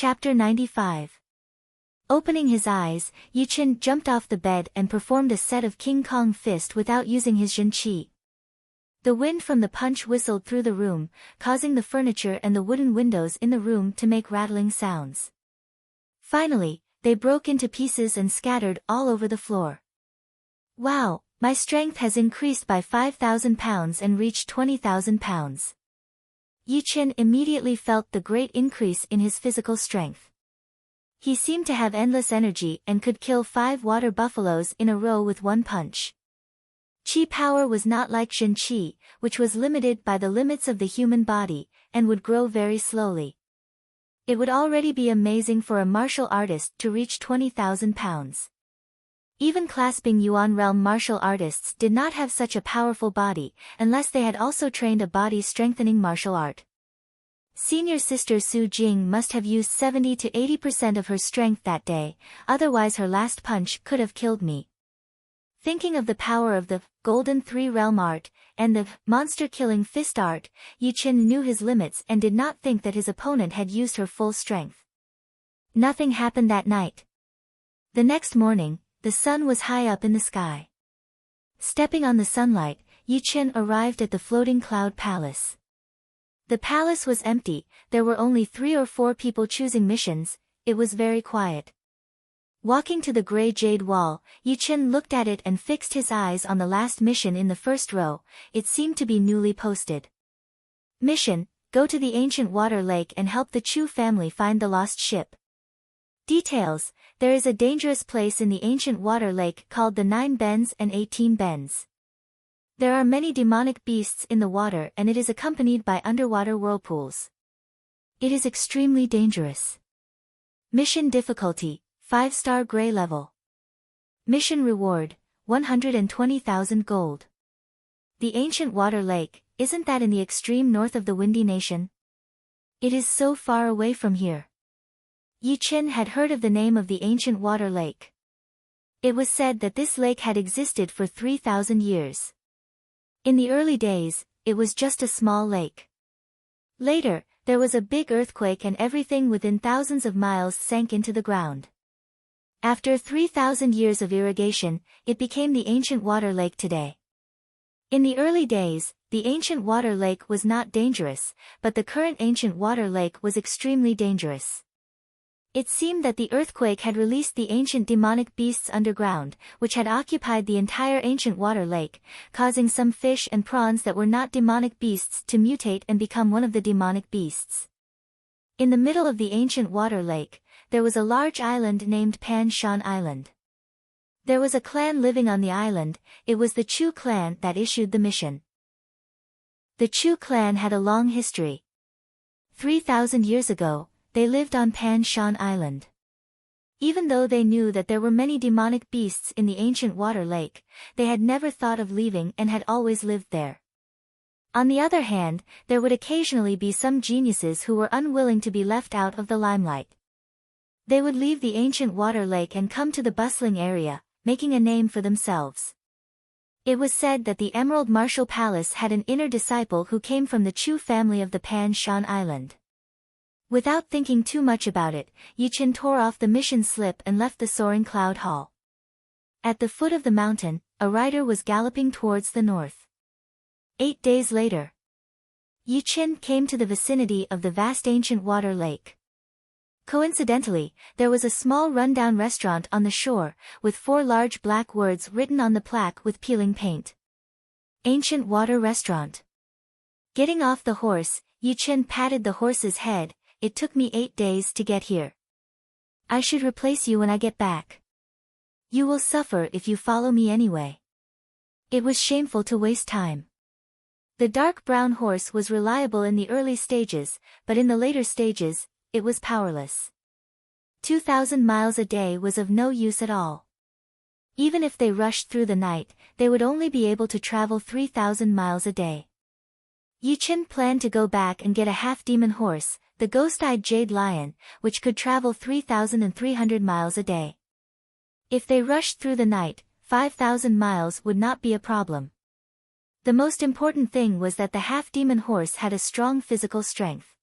Chapter 95. Opening his eyes, Yuchen jumped off the bed and performed a set of King Kong fist without using his Jin Qi. The wind from the punch whistled through the room, causing the furniture and the wooden windows in the room to make rattling sounds. Finally, they broke into pieces and scattered all over the floor. Wow, my strength has increased by 5,000 pounds and reached 20,000 pounds. Yuchen immediately felt the great increase in his physical strength. He seemed to have endless energy and could kill 5 water buffaloes in a row with one punch. Qi power was not like Jin Qi, which was limited by the limits of the human body, and would grow very slowly. It would already be amazing for a martial artist to reach 20,000 pounds. Even clasping Yuan realm martial artists did not have such a powerful body, unless they had also trained a body-strengthening martial art. Senior sister Su Jing must have used 70 to 80% of her strength that day, otherwise her last punch could have killed me. Thinking of the power of the Golden Three-Realm art, and the monster-killing fist art, Yuchen knew his limits and did not think that his opponent had used her full strength. Nothing happened that night. The next morning, the sun was high up in the sky. Stepping on the sunlight, Yuchen arrived at the floating cloud palace. The palace was empty, there were only 3 or 4 people choosing missions, it was very quiet. Walking to the gray jade wall, Yuchen looked at it and fixed his eyes on the last mission in the first row, it seemed to be newly posted. Mission: go to the ancient water lake and help the Chu family find the lost ship. Details: there is a dangerous place in the ancient water lake called the 9 Bends and 18 Bends. There are many demonic beasts in the water and it is accompanied by underwater whirlpools. It is extremely dangerous. Mission difficulty: 5-star gray level. Mission reward: 120,000 gold. The ancient water lake, isn't that in the extreme north of the Windy Nation? It is so far away from here. Yuchen had heard of the name of the ancient water lake. It was said that this lake had existed for 3,000 years. In the early days, it was just a small lake. Later, there was a big earthquake and everything within thousands of miles sank into the ground. After 3,000 years of irrigation, it became the ancient water lake today. In the early days, the ancient water lake was not dangerous, but the current ancient water lake was extremely dangerous. It seemed that the earthquake had released the ancient demonic beasts underground, which had occupied the entire ancient water lake, causing some fish and prawns that were not demonic beasts to mutate and become one of the demonic beasts. In the middle of the ancient water lake, there was a large island named Pan Shan Island. There was a clan living on the island, it was the Chu clan that issued the mission. The Chu clan had a long history. 3,000 years ago, they lived on Pan Shan Island. Even though they knew that there were many demonic beasts in the ancient water lake, they had never thought of leaving and had always lived there. On the other hand, there would occasionally be some geniuses who were unwilling to be left out of the limelight. They would leave the ancient water lake and come to the bustling area, making a name for themselves. It was said that the Emerald Martial Palace had an inner disciple who came from the Chu family of the Pan Shan Island. Without thinking too much about it, Yuchen tore off the mission slip and left the soaring cloud hall. At the foot of the mountain, a rider was galloping towards the north. 8 days later, Yuchen came to the vicinity of the vast ancient water lake. Coincidentally, there was a small rundown restaurant on the shore, with 4 large black words written on the plaque with peeling paint. Ancient Water Restaurant. Getting off the horse, Yuchen patted the horse's head. It took me 8 days to get here. I should replace you when I get back. You will suffer if you follow me anyway. It was shameful to waste time. The dark brown horse was reliable in the early stages, but in the later stages, it was powerless. 2,000 miles a day was of no use at all. Even if they rushed through the night, they would only be able to travel 3,000 miles a day. Yuchen planned to go back and get a half-demon horse, the ghost-eyed jade lion, which could travel 3,300 miles a day. If they rushed through the night, 5,000 miles would not be a problem. The most important thing was that the half-demon horse had a strong physical strength.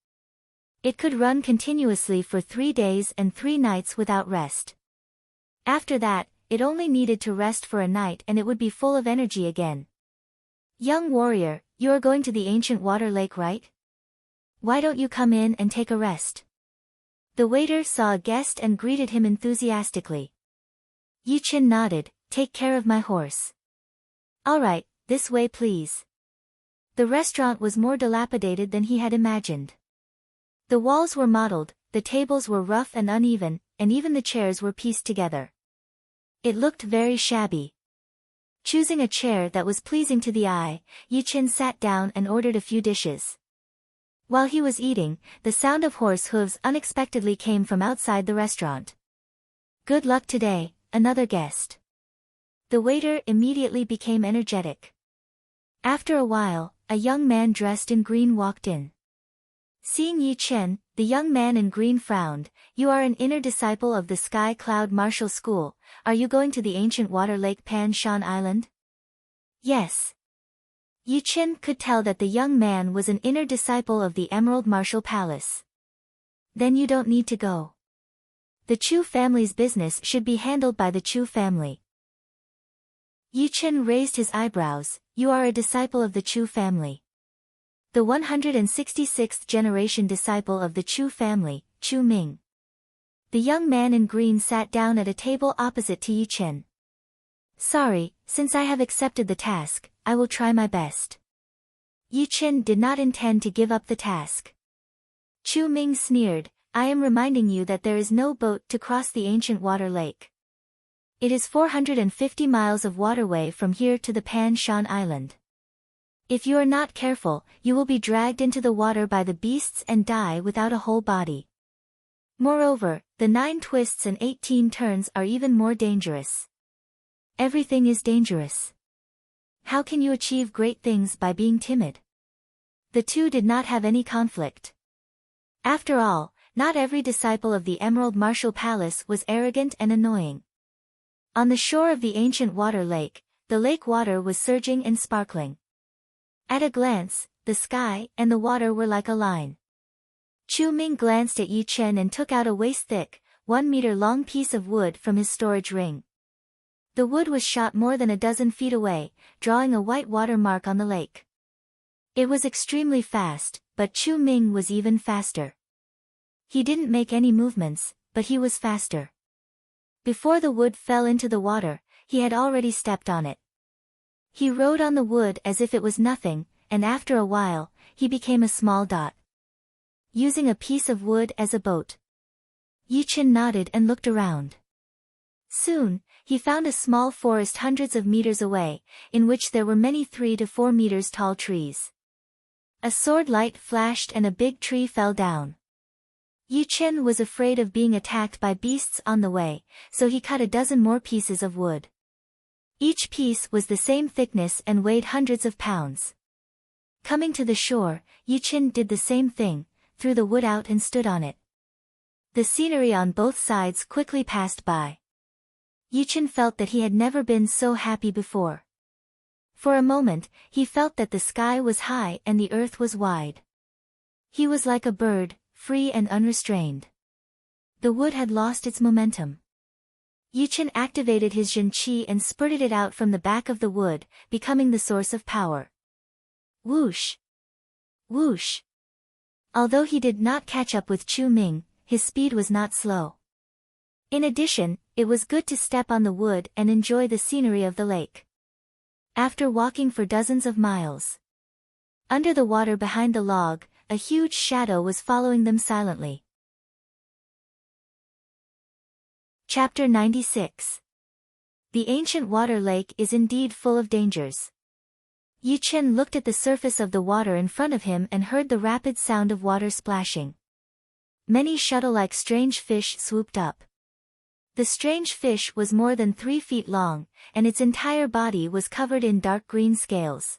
It could run continuously for 3 days and 3 nights without rest. After that, it only needed to rest for a night and it would be full of energy again. Young warrior, you are going to the ancient water lake, right? Why don't you come in and take a rest? The waiter saw a guest and greeted him enthusiastically. Yichen nodded. Take care of my horse. All right, this way please. The restaurant was more dilapidated than he had imagined. The walls were mottled, the tables were rough and uneven, and even the chairs were pieced together. It looked very shabby. Choosing a chair that was pleasing to the eye, Yichen sat down and ordered a few dishes. While he was eating, the sound of horse hooves unexpectedly came from outside the restaurant. Good luck today, another guest. The waiter immediately became energetic. After a while, a young man dressed in green walked in. Seeing Yichen, the young man in green frowned. You are an inner disciple of the Sky Cloud Martial School. Are you going to the ancient water lake Pan Shan Island? Yes. Yichen could tell that the young man was an inner disciple of the Emerald Martial Palace. Then you don't need to go. The Chu family's business should be handled by the Chu family. Yichen raised his eyebrows. You are a disciple of the Chu family. The 166th generation disciple of the Chu family, Chu Ming. The young man in green sat down at a table opposite to Yichen. Sorry, since I have accepted the task, I will try my best. Yichen did not intend to give up the task. Chu Ming sneered, I am reminding you that there is no boat to cross the ancient water lake. It is 450 miles of waterway from here to the Pan Shan Island. If you are not careful, you will be dragged into the water by the beasts and die without a whole body. Moreover, the 9 twists and 18 turns are even more dangerous. Everything is dangerous. How can you achieve great things by being timid? The two did not have any conflict. After all, not every disciple of the Emerald Martial Palace was arrogant and annoying. On the shore of the ancient water lake, the lake water was surging and sparkling. At a glance, the sky and the water were like a line. Chu Ming glanced at Yichen and took out a waist-thick, 1-meter-long piece of wood from his storage ring. The wood was shot more than a dozen feet away, drawing a white water mark on the lake. It was extremely fast, but Chu Ming was even faster. He didn't make any movements, but he was faster. Before the wood fell into the water, he had already stepped on it. He rode on the wood as if it was nothing, and after a while, he became a small dot. Using a piece of wood as a boat. Yichen nodded and looked around. Soon, he found a small forest hundreds of meters away, in which there were many 3 to 4 meters tall trees. A sword light flashed and a big tree fell down. Yichen was afraid of being attacked by beasts on the way, so he cut a dozen more pieces of wood. Each piece was the same thickness and weighed hundreds of pounds. Coming to the shore, Yichen did the same thing, threw the wood out and stood on it. The scenery on both sides quickly passed by. Yichen felt that he had never been so happy before. For a moment, he felt that the sky was high and the earth was wide. He was like a bird, free and unrestrained. The wood had lost its momentum. Yichen activated his Zhen Qi and spurted it out from the back of the wood, becoming the source of power. Whoosh! Whoosh! Although he did not catch up with Chu Ming, his speed was not slow. In addition, it was good to step on the wood and enjoy the scenery of the lake. After walking for dozens of miles, under the water behind the log, a huge shadow was following them silently. Chapter 96. The ancient water lake is indeed full of dangers. Yichen looked at the surface of the water in front of him and heard the rapid sound of water splashing. Many shuttle-like strange fish swooped up. The strange fish was more than 3 feet long, and its entire body was covered in dark green scales.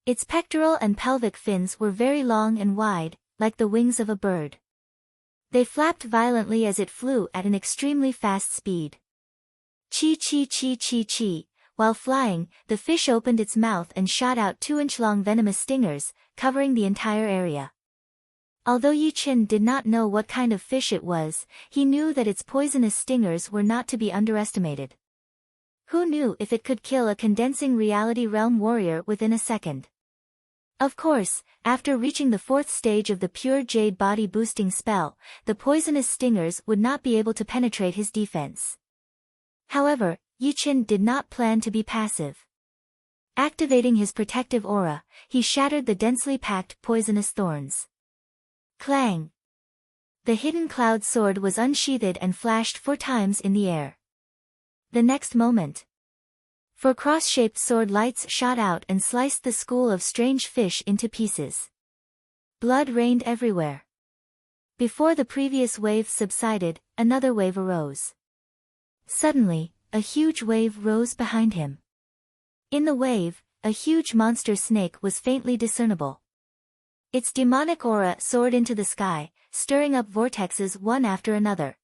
Its pectoral and pelvic fins were very long and wide, like the wings of a bird. They flapped violently as it flew at an extremely fast speed. Chi. While flying, the fish opened its mouth and shot out 2-inch-long venomous stingers, covering the entire area. Although Yi Chen did not know what kind of fish it was, he knew that its poisonous stingers were not to be underestimated. Who knew if it could kill a condensing reality realm warrior within a second? Of course, after reaching the 4th stage of the pure jade body boosting spell, the poisonous stingers would not be able to penetrate his defense. However, Yi Chen did not plan to be passive. Activating his protective aura, he shattered the densely packed poisonous thorns. Clang! The hidden cloud sword was unsheathed and flashed 4 times in the air. The next moment, 4 cross-shaped sword lights shot out and sliced the school of strange fish into pieces. Blood rained everywhere. Before the previous wave subsided, another wave arose. Suddenly, a huge wave rose behind him. In the wave, a huge monster snake was faintly discernible. Its demonic aura soared into the sky, stirring up vortexes one after another.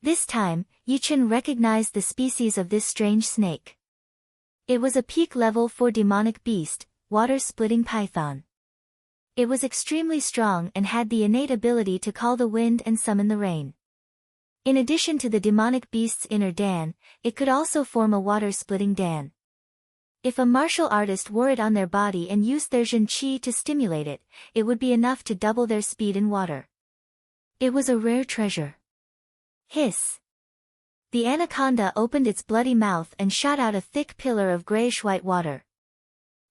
This time, Yi Chen recognized the species of this strange snake. It was a peak level 4 demonic beast, water-splitting python. It was extremely strong and had the innate ability to call the wind and summon the rain. In addition to the demonic beast's inner dan, it could also form a water-splitting dan. If a martial artist wore it on their body and used their Jin Qi to stimulate it, it would be enough to double their speed in water. It was a rare treasure. Hiss! The anaconda opened its bloody mouth and shot out a thick pillar of grayish-white water.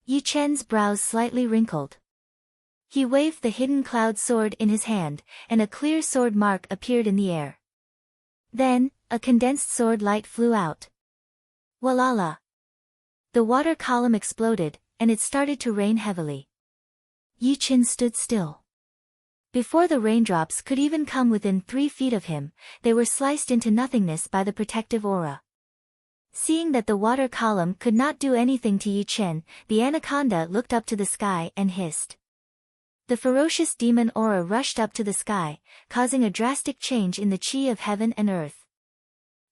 Yi Chen's brows slightly wrinkled. He waved the hidden cloud sword in his hand, and a clear sword mark appeared in the air. Then, a condensed sword light flew out. Walala! The water column exploded, and it started to rain heavily. Yi Chen stood still. Before the raindrops could even come within 3 feet of him, they were sliced into nothingness by the protective aura. Seeing that the water column could not do anything to Yi Chen, the anaconda looked up to the sky and hissed. The ferocious demon aura rushed up to the sky, causing a drastic change in the chi of heaven and earth.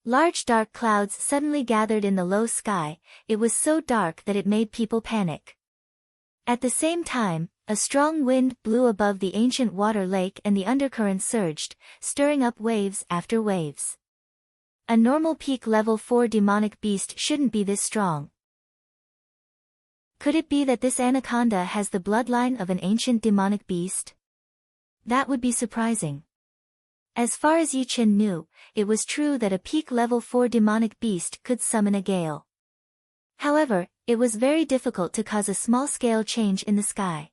Large dark clouds suddenly gathered in the low sky. It was so dark that it made people panic. At the same time, a strong wind blew above the ancient water lake and the undercurrent surged, stirring up waves after waves. A normal peak level 4 demonic beast shouldn't be this strong. Could it be that this anaconda has the bloodline of an ancient demonic beast? That would be surprising. As far as Yi Chen knew, it was true that a peak level 4 demonic beast could summon a gale. However, it was very difficult to cause a small-scale change in the sky.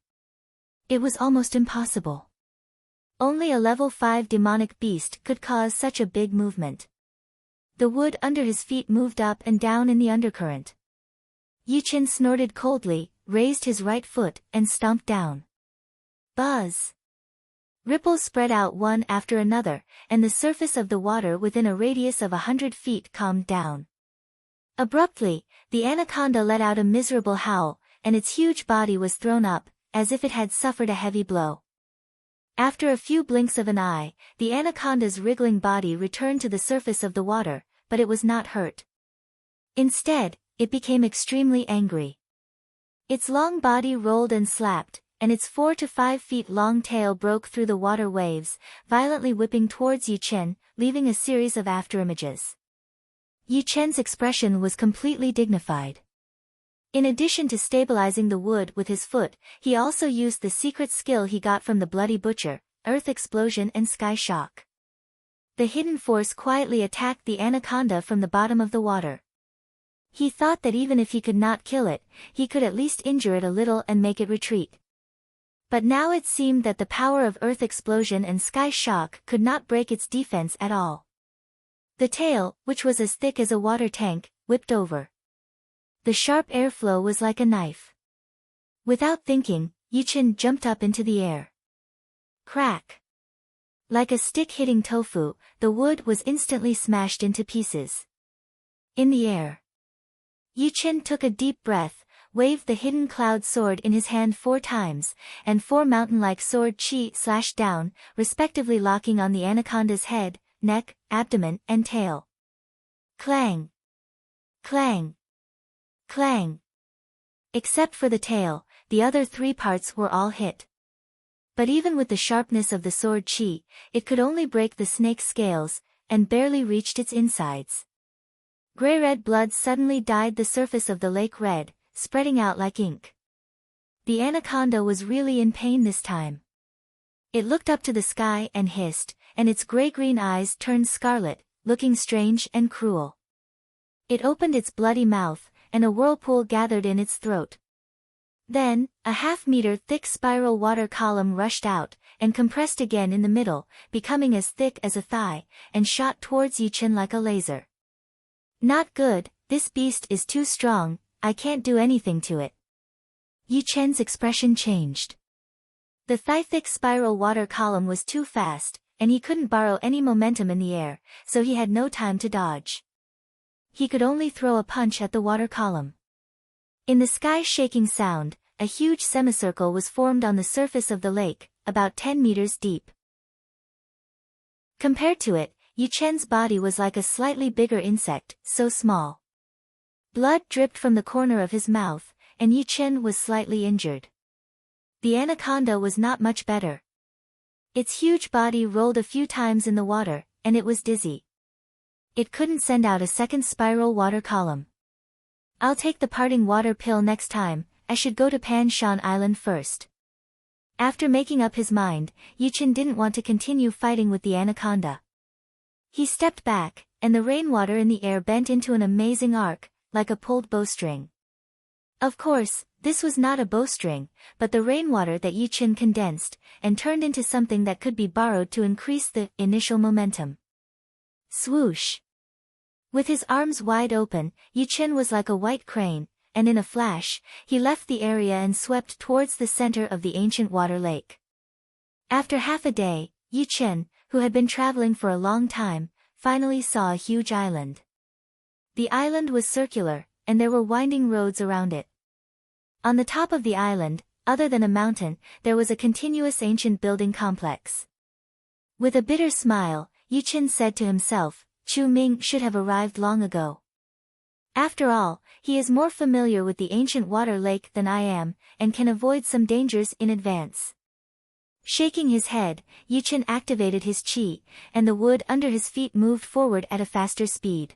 It was almost impossible. Only a level 5 demonic beast could cause such a big movement. The wood under his feet moved up and down in the undercurrent. Yi Chen snorted coldly, raised his right foot, and stomped down. Buzz! Ripples spread out one after another, and the surface of the water within a radius of 100 feet calmed down. Abruptly, the anaconda let out a miserable howl, and its huge body was thrown up, as if it had suffered a heavy blow. After a few blinks of an eye, the anaconda's wriggling body returned to the surface of the water, but it was not hurt. Instead, it became extremely angry. Its long body rolled and slapped, and its 4 to 5 feet long tail broke through the water waves, violently whipping towards Yi Chen, leaving a series of afterimages. Yi Chen's expression was completely dignified. In addition to stabilizing the wood with his foot, he also used the secret skill he got from the Bloody Butcher, Earth Explosion and Sky Shock. The hidden force quietly attacked the anaconda from the bottom of the water. He thought that even if he could not kill it, he could at least injure it a little and make it retreat. But now it seemed that the power of Earth Explosion and Sky Shock could not break its defense at all. The tail, which was as thick as a water tank, whipped over. The sharp airflow was like a knife. Without thinking, Yi Chen jumped up into the air. Crack! Like a stick hitting tofu, the wood was instantly smashed into pieces. In the air, Yi Chen took a deep breath, waved the hidden cloud sword in his hand 4 times, and 4 mountain-like sword chi slashed down, respectively locking on the anaconda's head, neck, abdomen, and tail. Clang! Clang! Clang! Except for the tail, the other 3 parts were all hit. But even with the sharpness of the sword chi, it could only break the snake's scales, and barely reached its insides. Gray-red blood suddenly dyed the surface of the lake red, spreading out like ink. The anaconda was really in pain this time. It looked up to the sky and hissed, and its gray-green eyes turned scarlet, looking strange and cruel. It opened its bloody mouth, and a whirlpool gathered in its throat. Then, a half-meter thick spiral water column rushed out, and compressed again in the middle, becoming as thick as a thigh, and shot towards Yichen like a laser. Not good, this beast is too strong, I can't do anything to it. Yichen's expression changed. The thigh-thick spiral water column was too fast, and he couldn't borrow any momentum in the air, so he had no time to dodge. He could only throw a punch at the water column. In the sky-shaking sound, a huge semicircle was formed on the surface of the lake, about 10 meters deep. Compared to it, Yichen's body was like a slightly bigger insect, so small. Blood dripped from the corner of his mouth, and Yichen was slightly injured. The anaconda was not much better. Its huge body rolled a few times in the water, and it was dizzy. It couldn't send out a second spiral water column. I'll take the parting water pill next time, I should go to Pan Shan Island first. After making up his mind, Yichen didn't want to continue fighting with the anaconda. He stepped back, and the rainwater in the air bent into an amazing arc, like a pulled bowstring. Of course, this was not a bowstring, but the rainwater that Yichen condensed, and turned into something that could be borrowed to increase the initial momentum. Swoosh! With his arms wide open, Yichen was like a white crane, and in a flash, he left the area and swept towards the center of the ancient water lake. After half a day, Yichen, who had been traveling for a long time, finally saw a huge island. The island was circular, and there were winding roads around it. On the top of the island, other than a mountain, there was a continuous ancient building complex. With a bitter smile, Yichen said to himself, Chu Ming should have arrived long ago. After all, he is more familiar with the ancient water lake than I am, and can avoid some dangers in advance. Shaking his head, Yichen activated his chi, and the wood under his feet moved forward at a faster speed.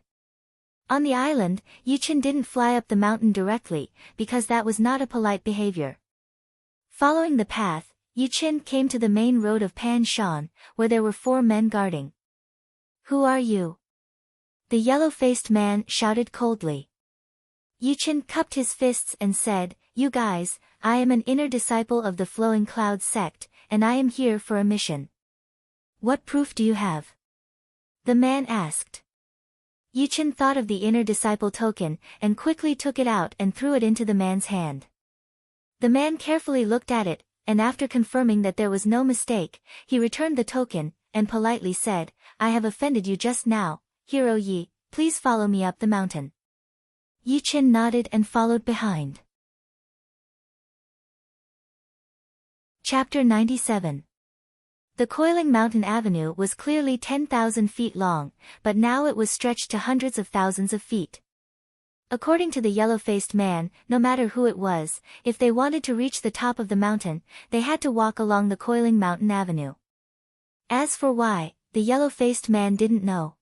On the island, Yichen didn't fly up the mountain directly, because that was not a polite behavior. Following the path, Yichen came to the main road of Pan Shan, where there were 4 men guarding. Who are you? The yellow-faced man shouted coldly. Yichen cupped his fists and said, You guys, I am an inner disciple of the Flowing Clouds sect, and I am here for a mission. What proof do you have? The man asked. Yichen thought of the inner disciple token, and quickly took it out and threw it into the man's hand. The man carefully looked at it, and after confirming that there was no mistake, he returned the token, and politely said, I have offended you just now, Hero Yi, please follow me up the mountain. Yichen nodded and followed behind. Chapter 97. The coiling mountain avenue was clearly 10,000 feet long, but now it was stretched to hundreds of thousands of feet. According to the yellow-faced man, no matter who it was, if they wanted to reach the top of the mountain, they had to walk along the coiling mountain avenue. As for why, the yellow-faced man didn't know.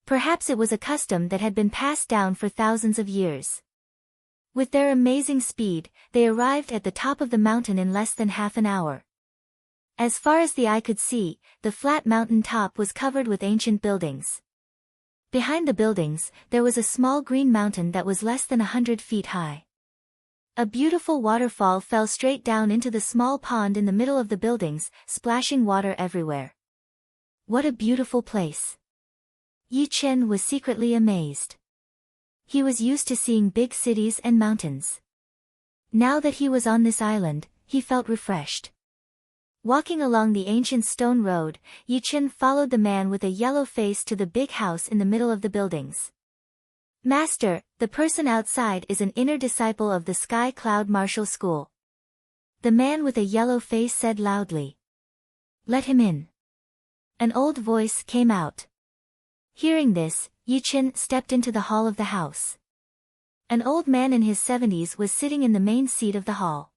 Perhaps it was a custom that had been passed down for thousands of years. With their amazing speed, they arrived at the top of the mountain in less than half an hour. As far as the eye could see, the flat mountain top was covered with ancient buildings. Behind the buildings, there was a small green mountain that was less than 100 feet high. A beautiful waterfall fell straight down into the small pond in the middle of the buildings, splashing water everywhere. What a beautiful place! Yichen was secretly amazed. He was used to seeing big cities and mountains. Now that he was on this island, he felt refreshed. Walking along the ancient stone road, Yichen followed the man with a yellow face to the big house in the middle of the buildings. Master, the person outside is an inner disciple of the Sky Cloud Martial School. The man with a yellow face said loudly. Let him in. An old voice came out. Hearing this, Yichen stepped into the hall of the house. An old man in his 70s was sitting in the main seat of the hall.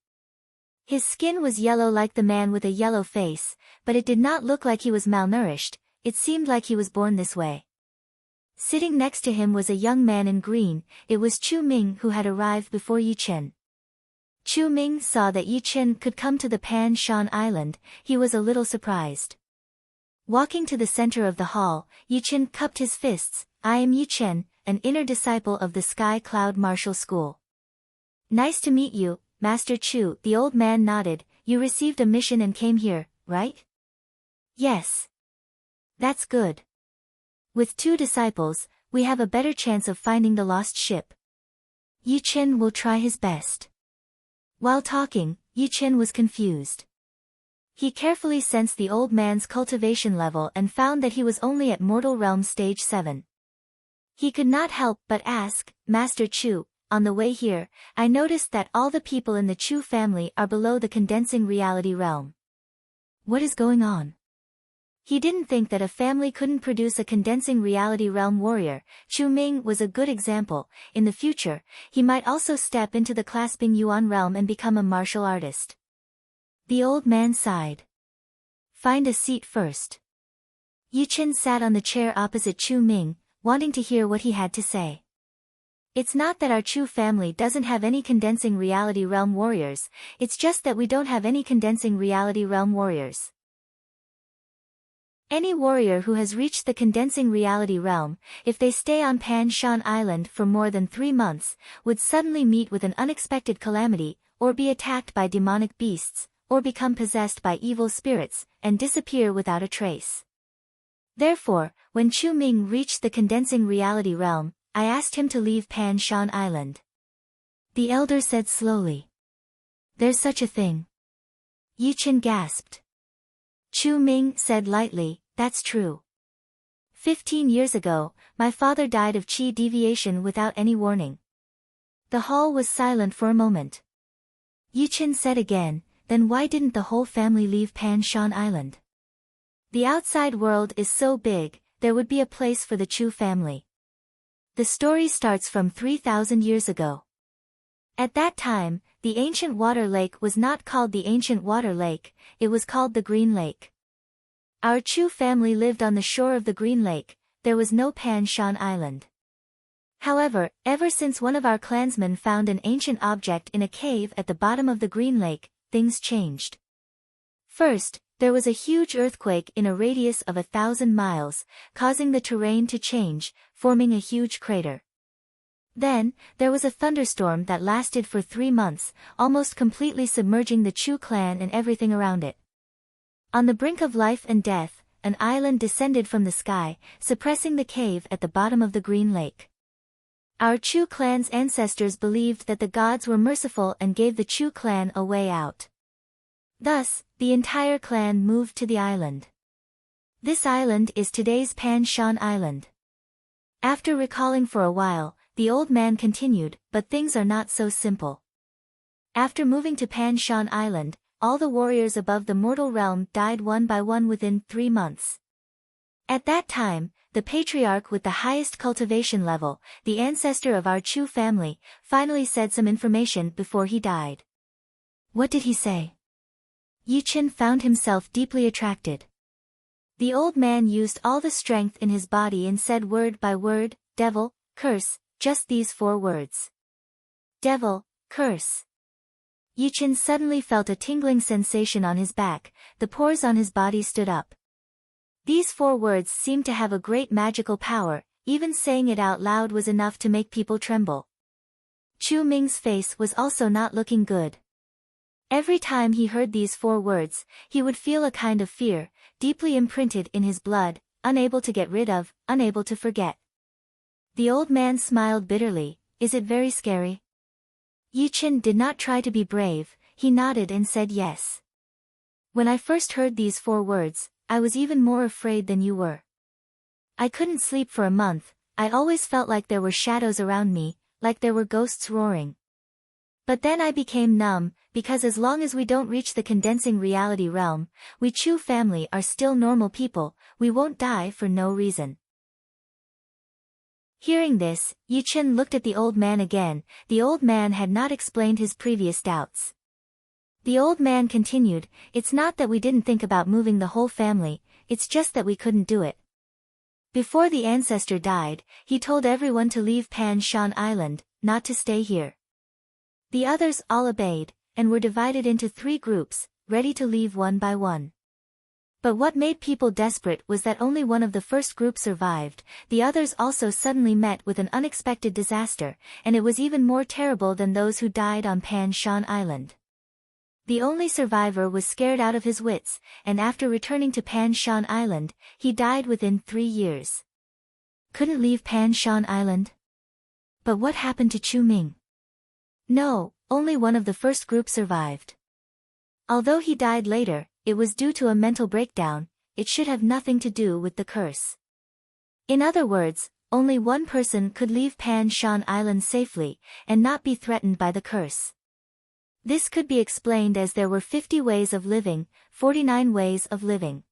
His skin was yellow like the man with a yellow face, but it did not look like he was malnourished, it seemed like he was born this way. Sitting next to him was a young man in green, it was Chu Ming who had arrived before Yi Chen. Chu Ming saw that Yi Chen could come to the Pan Shan Island, he was a little surprised. Walking to the center of the hall, Yi Chen cupped his fists. I am Yi Chen, an inner disciple of the Sky Cloud Martial School. Nice to meet you, Master Chu. The old man nodded. You received a mission and came here, right? Yes. That's good. With 2 disciples, we have a better chance of finding the lost ship. Yi Chen will try his best. While talking, Yi Chen was confused. He carefully sensed the old man's cultivation level and found that he was only at Mortal Realm Stage 7. He could not help but ask, Master Chu, on the way here, I noticed that all the people in the Chu family are below the condensing reality realm. What is going on? He didn't think that a family couldn't produce a condensing reality realm warrior. Chu Ming was a good example. In the future, he might also step into the clasping yuan realm and become a martial artist. The old man sighed. Find a seat first. Yi Chen sat on the chair opposite Chu Ming, wanting to hear what he had to say. It's not that our Chu family doesn't have any condensing reality realm warriors, it's just that we don't have any condensing reality realm warriors. Any warrior who has reached the condensing reality realm, if they stay on Pan Shan Island for more than 3 months, would suddenly meet with an unexpected calamity, or be attacked by demonic beasts, or become possessed by evil spirits, and disappear without a trace. Therefore, when Chu Ming reached the condensing reality realm, I asked him to leave Pan Shan Island. The elder said slowly. There's such a thing. Yi Chen gasped. Chu Ming said lightly, that's true. 15 years ago, my father died of qi deviation without any warning. The hall was silent for a moment. Yi Chen said again, then why didn't the whole family leave Pan Shan Island? The outside world is so big, there would be a place for the Chu family. The story starts from 3,000 years ago. At that time, the ancient water lake was not called the ancient water lake, it was called the Green Lake. Our Chu family lived on the shore of the Green Lake, there was no Pan Shan Island. However, ever since one of our clansmen found an ancient object in a cave at the bottom of the Green Lake, things changed. First, there was a huge earthquake in a radius of 1,000 miles, causing the terrain to change, forming a huge crater. Then, there was a thunderstorm that lasted for 3 months, almost completely submerging the Chu clan and everything around it. On the brink of life and death, an island descended from the sky, suppressing the cave at the bottom of the Green Lake. Our Chu clan's ancestors believed that the gods were merciful and gave the Chu clan a way out. Thus, the entire clan moved to the island. This island is today's Pan Shan Island. After recalling for a while, the old man continued, but things are not so simple. After moving to Pan Shan Island, all the warriors above the mortal realm died one by one within 3 months. At that time, the patriarch with the highest cultivation level, the ancestor of our Chu family, finally said some information before he died. What did he say? Yi Chen found himself deeply attracted. The old man used all the strength in his body and said word by word, devil, curse, just these 4 words. Devil, curse. Yi Chen suddenly felt a tingling sensation on his back, the pores on his body stood up. These 4 words seemed to have a great magical power, even saying it out loud was enough to make people tremble. Chu Ming's face was also not looking good. Every time he heard these 4 words, he would feel a kind of fear, deeply imprinted in his blood, unable to get rid of, unable to forget. The old man smiled bitterly, is it very scary? Yi Chen did not try to be brave, he nodded and said yes. When I first heard these 4 words, I was even more afraid than you were. I couldn't sleep for a month, I always felt like there were shadows around me, like there were ghosts roaring. But then I became numb, because as long as we don't reach the condensing reality realm, we Chu family are still normal people, we won't die for no reason. Hearing this, Yi Chen looked at the old man again, the old man had not explained his previous doubts. The old man continued, "It's not that we didn't think about moving the whole family, it's just that we couldn't do it." Before the ancestor died, he told everyone to leave Pan Shan Island, not to stay here. The others all obeyed, and were divided into 3 groups, ready to leave one by one. But what made people desperate was that only one of the first group survived. The others also suddenly met with an unexpected disaster, and it was even more terrible than those who died on Pan Shan Island. The only survivor was scared out of his wits, and after returning to Pan Shan Island, he died within 3 years. Couldn't leave Pan Shan Island? But what happened to Chu Ming? No, only one of the first group survived. Although he died later, it was due to a mental breakdown. It should have nothing to do with the curse. In other words, only one person could leave Pan Shan Island safely, and not be threatened by the curse. This could be explained as there were 50 ways of living, 49 ways of living.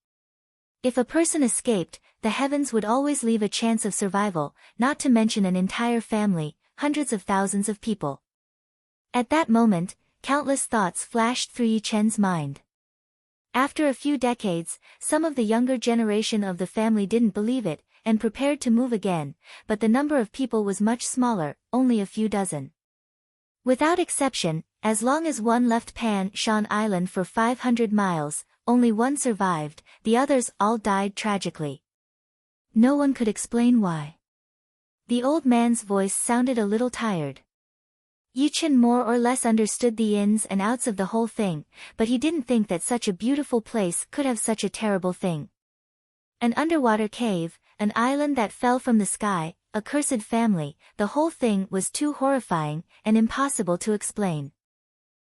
If a person escaped, the heavens would always leave a chance of survival, not to mention an entire family, hundreds of thousands of people. At that moment, countless thoughts flashed through Yi Chen's mind. After a few decades, some of the younger generation of the family didn't believe it, and prepared to move again, but the number of people was much smaller, only a few dozen. Without exception, as long as one left Pan Shan Island for 500 miles, only one survived, the others all died tragically. No one could explain why. The old man's voice sounded a little tired. Yi Chen more or less understood the ins and outs of the whole thing, but he didn't think that such a beautiful place could have such a terrible thing. An underwater cave, an island that fell from the sky, a cursed family, the whole thing was too horrifying and impossible to explain.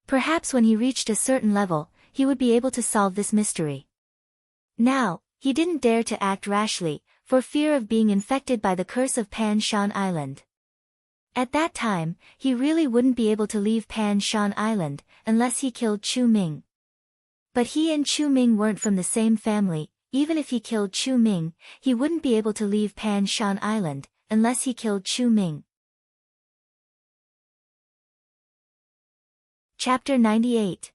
Perhaps when he reached a certain level, he would be able to solve this mystery. Now, he didn't dare to act rashly, for fear of being infected by the curse of Pan Shan Island. At that time, he really wouldn't be able to leave Pan Shan Island, unless he killed Chu Ming. But he and Chu Ming weren't from the same family. Even if he killed Chu Ming, he wouldn't be able to leave Pan Shan Island, unless he killed Chu Ming. Chapter 98.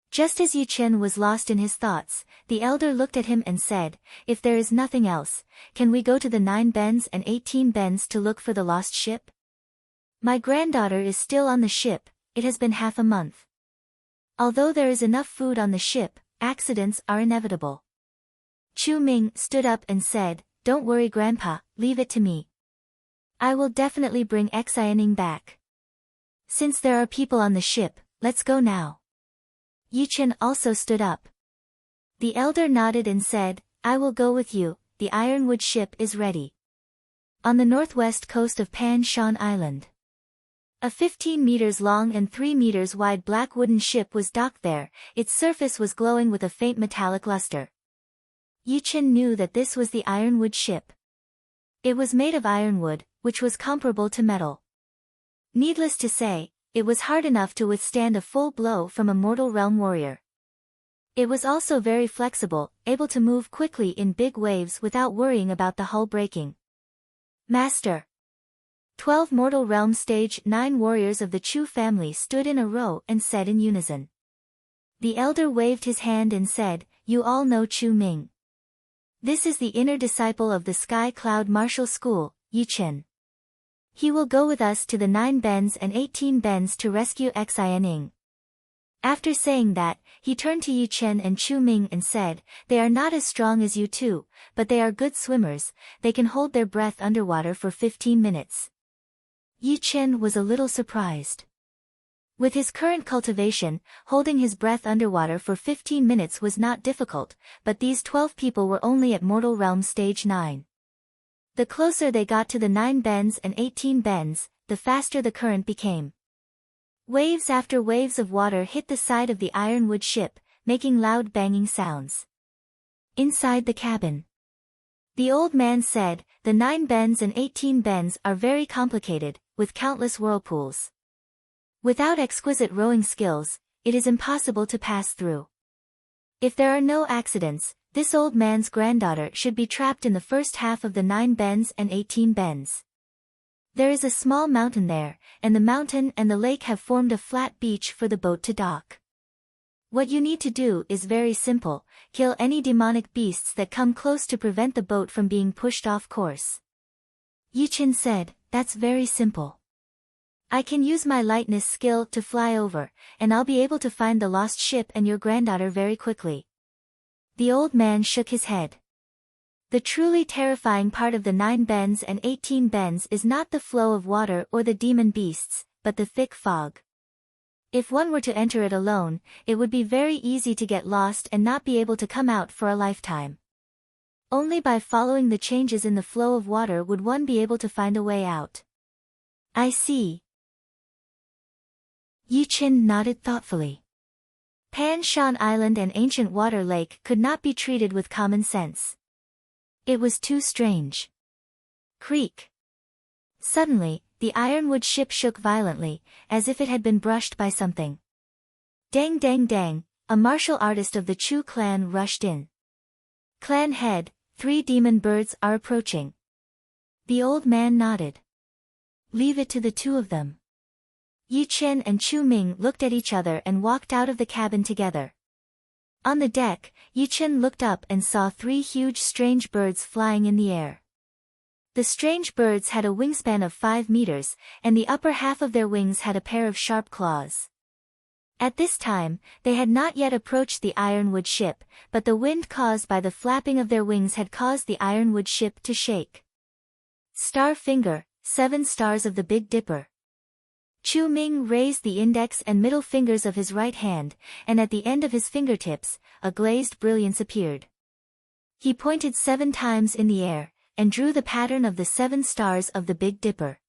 Just as Yi Chen was lost in his thoughts, the elder looked at him and said, "If there is nothing else, can we go to the 9 bends and 18 bends to look for the lost ship? My granddaughter is still on the ship, it has been half a month. Although there is enough food on the ship, accidents are inevitable." Chu Ming stood up and said, "Don't worry Grandpa, leave it to me. I will definitely bring Xianing back. Since there are people on the ship, let's go now." Yi Chen also stood up. The elder nodded and said, "I will go with you, the ironwood ship is ready." On the northwest coast of Pan Shan Island, a 15 meters long and 3 meters wide black wooden ship was docked there. Its surface was glowing with a faint metallic luster. Yi Chen knew that this was the ironwood ship. It was made of ironwood, which was comparable to metal. Needless to say, it was hard enough to withstand a full blow from a mortal realm warrior. It was also very flexible, able to move quickly in big waves without worrying about the hull breaking. "Master!" 12 mortal realm stage 9 warriors of the Chu family stood in a row and said in unison. The elder waved his hand and said, "You all know Chu Ming. This is the inner disciple of the Sky Cloud Martial School, Yi Chen. He will go with us to the 9 bends and 18 bends to rescue Xianing." After saying that, he turned to Yi Chen and Chu Ming and said, "They are not as strong as you two, but they are good swimmers, they can hold their breath underwater for 15 minutes. Yi Chen was a little surprised. With his current cultivation, holding his breath underwater for 15 minutes was not difficult, but these 12 people were only at Mortal Realm Stage 9. The closer they got to the 9 bends and 18 bends, the faster the current became. Waves after waves of water hit the side of the ironwood ship, making loud banging sounds. Inside the cabin, the old man said, "The 9 bends and 18 bends are very complicated, with countless whirlpools. Without exquisite rowing skills, it is impossible to pass through. If there are no accidents, this old man's granddaughter should be trapped in the first half of the 9 bends and 18 bends. There is a small mountain there, and the mountain and the lake have formed a flat beach for the boat to dock. What you need to do is very simple, kill any demonic beasts that come close to prevent the boat from being pushed off course. Yichen said, that's very simple. I can use my lightness skill to fly over, and I'll be able to find the lost ship and your granddaughter very quickly. The old man shook his head. The truly terrifying part of the 9 bends and 18 bends is not the flow of water or the demon beasts, but the thick fog. If one were to enter it alone, it would be very easy to get lost and not be able to come out for a lifetime. Only by following the changes in the flow of water would one be able to find a way out. I see. Yichen nodded thoughtfully. Pan Shan Island and Ancient Water Lake could not be treated with common sense. It was too strange. Creak. Suddenly, the ironwood ship shook violently, as if it had been brushed by something. Dang dang dang, a martial artist of the Chu clan rushed in. Clan head, 3 demon birds are approaching. The old man nodded. Leave it to the 2 of them. Yichen and Chu Ming looked at each other and walked out of the cabin together. On the deck, Yichen looked up and saw 3 huge strange birds flying in the air. The strange birds had a wingspan of 5 meters, and the upper half of their wings had a pair of sharp claws. At this time, they had not yet approached the ironwood ship, but the wind caused by the flapping of their wings had caused the ironwood ship to shake. Star finger, 7 stars of the Big Dipper. Chu Ming raised the index and middle fingers of his right hand, and at the end of his fingertips, a glazed brilliance appeared. He pointed 7 times in the air, and drew the pattern of the 7 stars of the Big Dipper.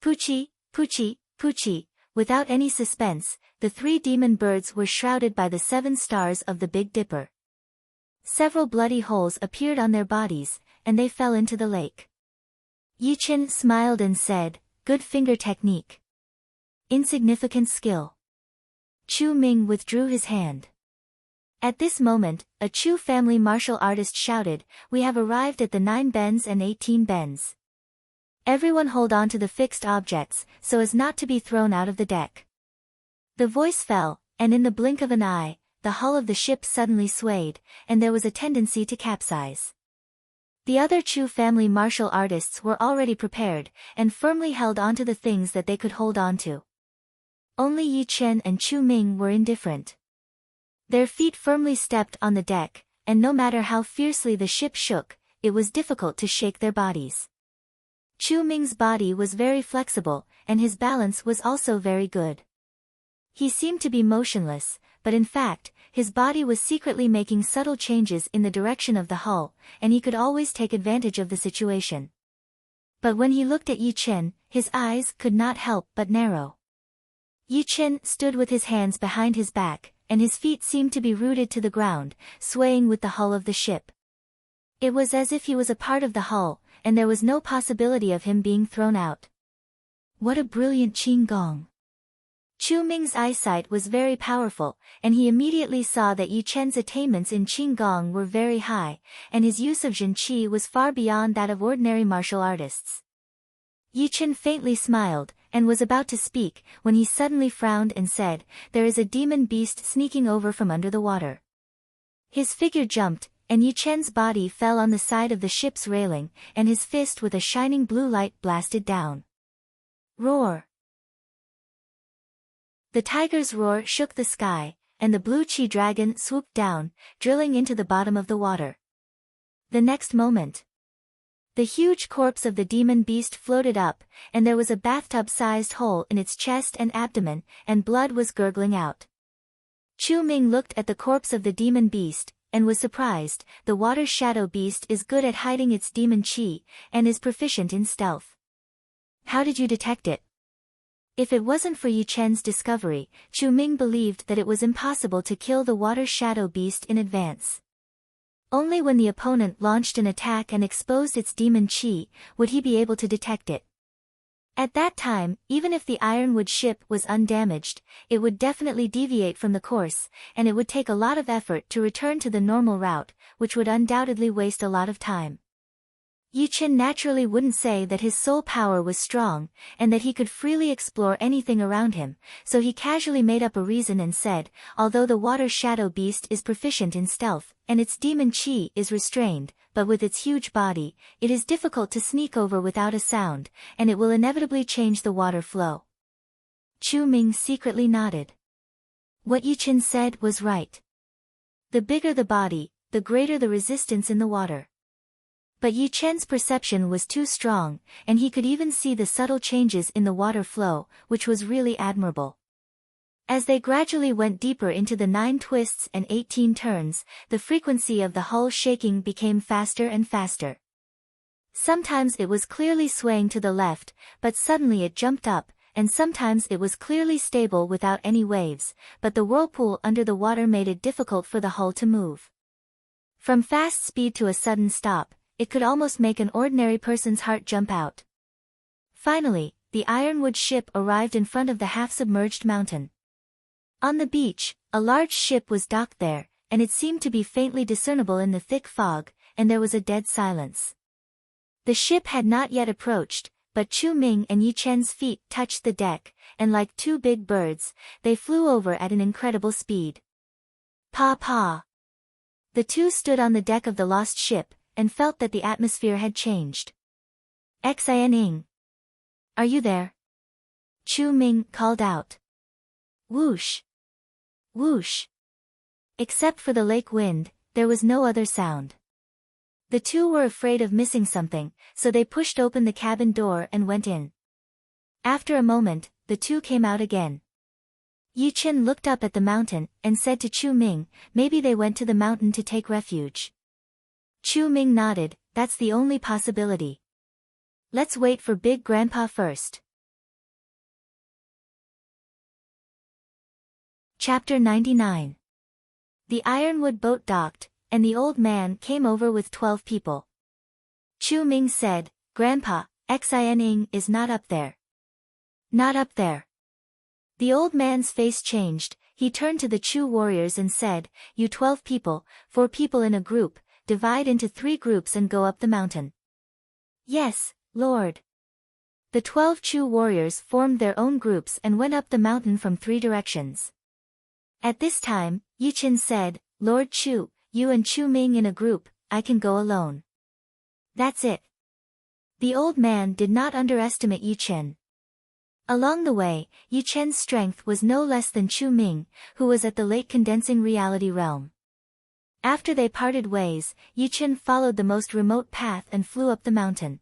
Poochie, Poochie, Poochie, without any suspense, the 3 demon birds were shrouded by the 7 stars of the Big Dipper. Several bloody holes appeared on their bodies, and they fell into the lake. Yichen smiled and said, good finger technique. Insignificant skill. Chu Ming withdrew his hand. At this moment, a Chu family martial artist shouted, we have arrived at the 9 bends and 18 bends. Everyone hold on to the fixed objects, so as not to be thrown out of the deck. The voice fell, and in the blink of an eye, the hull of the ship suddenly swayed, and there was a tendency to capsize. The other Chu family martial artists were already prepared, and firmly held onto the things that they could hold on to. Only Yichen and Chu Ming were indifferent. Their feet firmly stepped on the deck, and no matter how fiercely the ship shook, it was difficult to shake their bodies. Chu Ming's body was very flexible, and his balance was also very good. He seemed to be motionless, but in fact, his body was secretly making subtle changes in the direction of the hull, and he could always take advantage of the situation. But when he looked at Yichen, his eyes could not help but narrow. Yichen stood with his hands behind his back, and his feet seemed to be rooted to the ground, swaying with the hull of the ship. It was as if he was a part of the hull, and there was no possibility of him being thrown out. What a brilliant Qigong! Chu Ming's eyesight was very powerful, and he immediately saw that Yichen's attainments in Qigong were very high, and his use of Jin Qi was far beyond that of ordinary martial artists. Yichen faintly smiled, and was about to speak, when he suddenly frowned and said, there is a demon beast sneaking over from under the water. His figure jumped, and Yichen's body fell on the side of the ship's railing, and his fist with a shining blue light blasted down. Roar! The tiger's roar shook the sky, and the blue Qi dragon swooped down, drilling into the bottom of the water. The next moment, the huge corpse of the demon beast floated up, and there was a bathtub-sized hole in its chest and abdomen, and blood was gurgling out. Chu Ming looked at the corpse of the demon beast, and was surprised. The water shadow beast is good at hiding its demon Qi, and is proficient in stealth. How did you detect it? If it wasn't for Yichen's discovery, Chu Ming believed that it was impossible to kill the water shadow beast in advance. Only when the opponent launched an attack and exposed its demon Qi, would he be able to detect it. At that time, even if the ironwood ship was undamaged, it would definitely deviate from the course, and it would take a lot of effort to return to the normal route, which would undoubtedly waste a lot of time. Yi Chen naturally wouldn't say that his soul power was strong, and that he could freely explore anything around him, so he casually made up a reason and said, although the water shadow beast is proficient in stealth, and its demon chi is restrained, but with its huge body, it is difficult to sneak over without a sound, and it will inevitably change the water flow. Chu Ming secretly nodded. What Yi Chen said was right. The bigger the body, the greater the resistance in the water. But Yi Chen's perception was too strong, and he could even see the subtle changes in the water flow, which was really admirable. As they gradually went deeper into the 9 twists and 18 turns, the frequency of the hull shaking became faster and faster. Sometimes it was clearly swaying to the left, but suddenly it jumped up, and sometimes it was clearly stable without any waves, but the whirlpool under the water made it difficult for the hull to move. From fast speed to a sudden stop, it could almost make an ordinary person's heart jump out. Finally, the ironwood ship arrived in front of the half-submerged mountain. On the beach, a large ship was docked there, and it seemed to be faintly discernible in the thick fog, and there was a dead silence. The ship had not yet approached, but Chu Ming and Yi Chen's feet touched the deck, and like 2 big birds, they flew over at an incredible speed. Pa! The two stood on the deck of the lost ship, and felt that the atmosphere had changed. Xining. Are you there? Chu Ming called out. Whoosh! Whoosh! Except for the lake wind, there was no other sound. The two were afraid of missing something, so they pushed open the cabin door and went in. After a moment, the two came out again. Yi Chen looked up at the mountain, and said to Chu Ming, maybe they went to the mountain to take refuge. Chu Ming nodded, that's the only possibility. Let's wait for Big Grandpa first. Chapter 99. The ironwood boat docked, and the old man came over with 12 people. Chu Ming said, Grandpa, Xining is not up there. Not up there. The old man's face changed, he turned to the Chu warriors and said, you 12 people, 4 people in a group, divide into 3 groups and go up the mountain. Yes, Lord. The 12 Chu warriors formed their own groups and went up the mountain from 3 directions. At this time, Yi Chen said, Lord Chu, you and Chu Ming in a group, I can go alone. That's it. The old man did not underestimate Yi Chen. Along the way, Yi Chen's strength was no less than Chu Ming, who was at the late condensing reality realm. After they parted ways, Yi Chen followed the most remote path and flew up the mountain.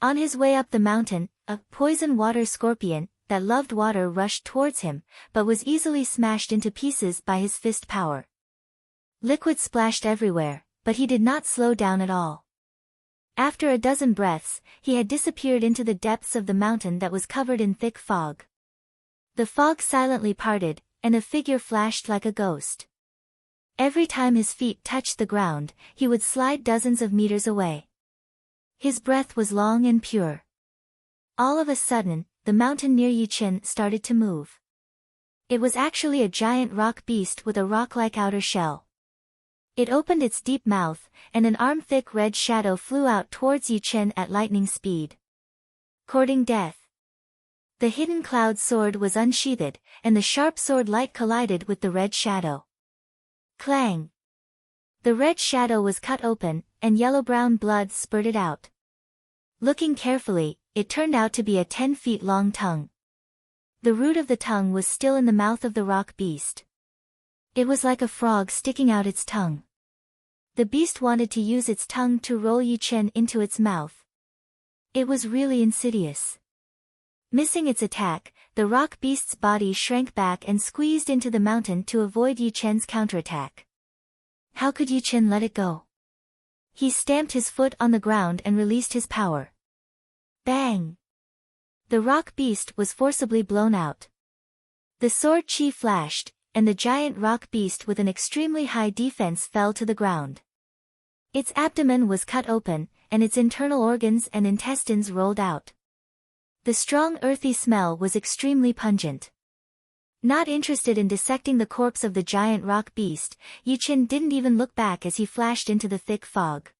On his way up the mountain, a poison water scorpion that loved water rushed towards him, but was easily smashed into pieces by his fist power. Liquid splashed everywhere, but he did not slow down at all. After a dozen breaths, he had disappeared into the depths of the mountain that was covered in thick fog. The fog silently parted, and a figure flashed like a ghost. Every time his feet touched the ground, he would slide dozens of meters away. His breath was long and pure. All of a sudden, the mountain near Yi Chen started to move. It was actually a giant rock beast with a rock-like outer shell. It opened its deep mouth, and an arm-thick red shadow flew out towards Yi Chen at lightning speed. Courting death. The hidden cloud sword was unsheathed, and the sharp sword light collided with the red shadow. Clang! The red shadow was cut open, and yellow-brown blood spurted out. Looking carefully, it turned out to be a 10 feet long tongue. The root of the tongue was still in the mouth of the rock beast. It was like a frog sticking out its tongue. The beast wanted to use its tongue to roll Yi Chen into its mouth. It was really insidious. Missing its attack, the rock beast's body shrank back and squeezed into the mountain to avoid Yi Chen's counterattack. How could Yi Chen let it go? He stamped his foot on the ground and released his power. Bang! The rock beast was forcibly blown out. The sword chi flashed, and the giant rock beast with an extremely high defense fell to the ground. Its abdomen was cut open, and its internal organs and intestines rolled out. The strong earthy smell was extremely pungent. Not interested in dissecting the corpse of the giant rock beast, Yi Chen didn't even look back as he flashed into the thick fog.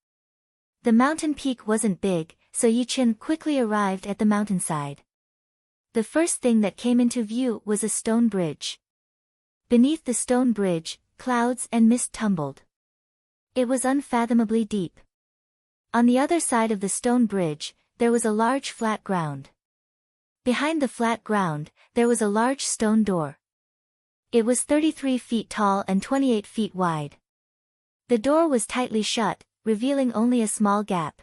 The mountain peak wasn't big, so Yichen quickly arrived at the mountainside. The first thing that came into view was a stone bridge. Beneath the stone bridge, clouds and mist tumbled. It was unfathomably deep. On the other side of the stone bridge, there was a large flat ground. Behind the flat ground, there was a large stone door. It was 33 feet tall and 28 feet wide. The door was tightly shut, revealing only a small gap.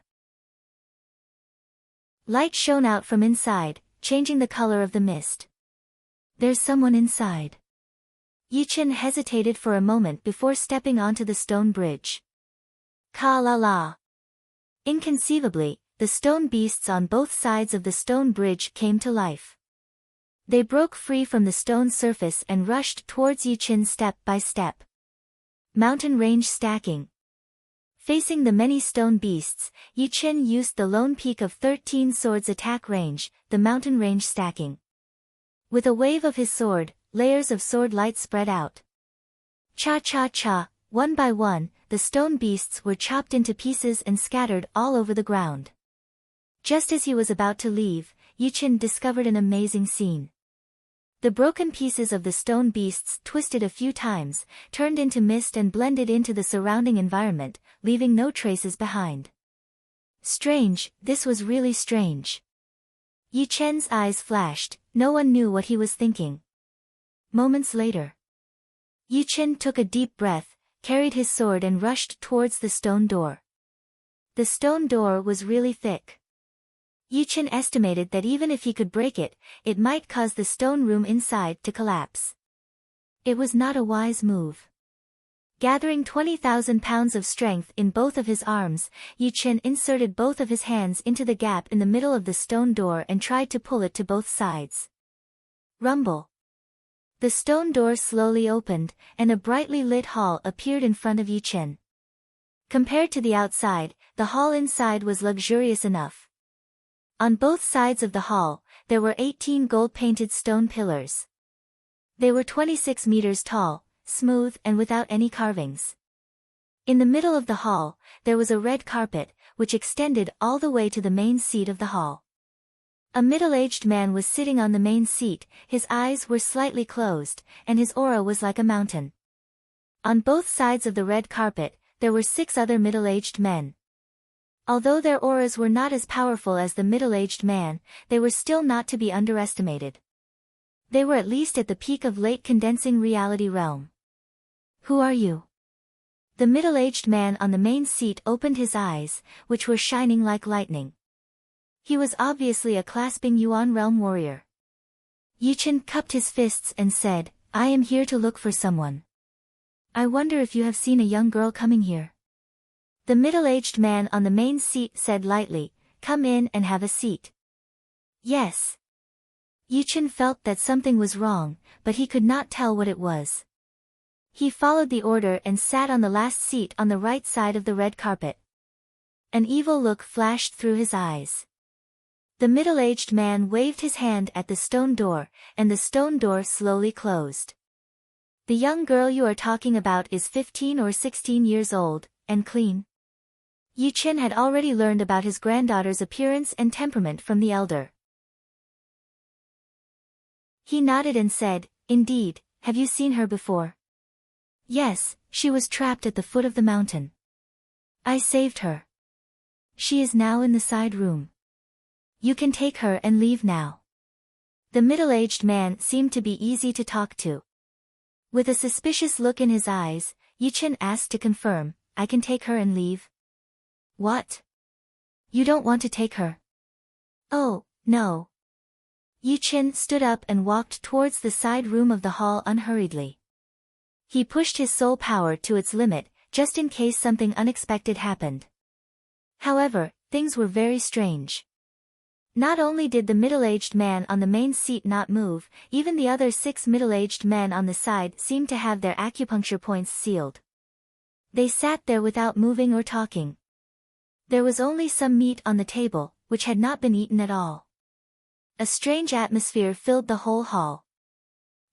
Light shone out from inside, changing the color of the mist. There's someone inside. Yichen hesitated for a moment before stepping onto the stone bridge. Ka-la-la. Inconceivably, the stone beasts on both sides of the stone bridge came to life. They broke free from the stone surface and rushed towards Yichen step by step. Mountain range stacking. Facing the many stone beasts, Yichen used the lone peak of 13 swords attack range, the mountain range stacking. With a wave of his sword, layers of sword light spread out. Cha-cha-cha, one by one, the stone beasts were chopped into pieces and scattered all over the ground. Just as he was about to leave, Yichen discovered an amazing scene. The broken pieces of the stone beasts twisted a few times, turned into mist and blended into the surrounding environment, leaving no traces behind. Strange, this was really strange. Yichen's eyes flashed, no one knew what he was thinking. Moments later, Yichen took a deep breath, carried his sword and rushed towards the stone door. The stone door was really thick. Yichen estimated that even if he could break it, it might cause the stone room inside to collapse. It was not a wise move. Gathering 20,000 pounds of strength in both of his arms, Yichen inserted both of his hands into the gap in the middle of the stone door and tried to pull it to both sides. Rumble. The stone door slowly opened, and a brightly lit hall appeared in front of Yichen. Compared to the outside, the hall inside was luxurious enough. On both sides of the hall, there were 18 gold-painted stone pillars. They were 26 meters tall, smooth and without any carvings. In the middle of the hall, there was a red carpet, which extended all the way to the main seat of the hall. A middle-aged man was sitting on the main seat, his eyes were slightly closed, and his aura was like a mountain. On both sides of the red carpet, there were 6 other middle-aged men. Although their auras were not as powerful as the middle-aged man, they were still not to be underestimated. They were at least at the peak of late condensing reality realm. Who are you? The middle-aged man on the main seat opened his eyes, which were shining like lightning. He was obviously a clasping Yuan realm warrior. Yichen cupped his fists and said, I am here to look for someone. I wonder if you have seen a young girl coming here. The middle-aged man on the main seat said lightly, come in and have a seat. Yes. Yichen felt that something was wrong, but he could not tell what it was. He followed the order and sat on the last seat on the right side of the red carpet. An evil look flashed through his eyes. The middle-aged man waved his hand at the stone door, and the stone door slowly closed. The young girl you are talking about is 15 or 16 years old, and clean. Yichen had already learned about his granddaughter's appearance and temperament from the elder. He nodded and said, indeed, have you seen her before? Yes, she was trapped at the foot of the mountain. I saved her. She is now in the side room. You can take her and leave now. The middle-aged man seemed to be easy to talk to. With a suspicious look in his eyes, Yichen asked to confirm, I can take her and leave? What? You don't want to take her? Oh, no. Yichen stood up and walked towards the side room of the hall unhurriedly. He pushed his soul power to its limit, just in case something unexpected happened. However, things were very strange. Not only did the middle-aged man on the main seat not move, even the other 6 middle-aged men on the side seemed to have their acupuncture points sealed. They sat there without moving or talking. There was only some meat on the table, which had not been eaten at all. A strange atmosphere filled the whole hall.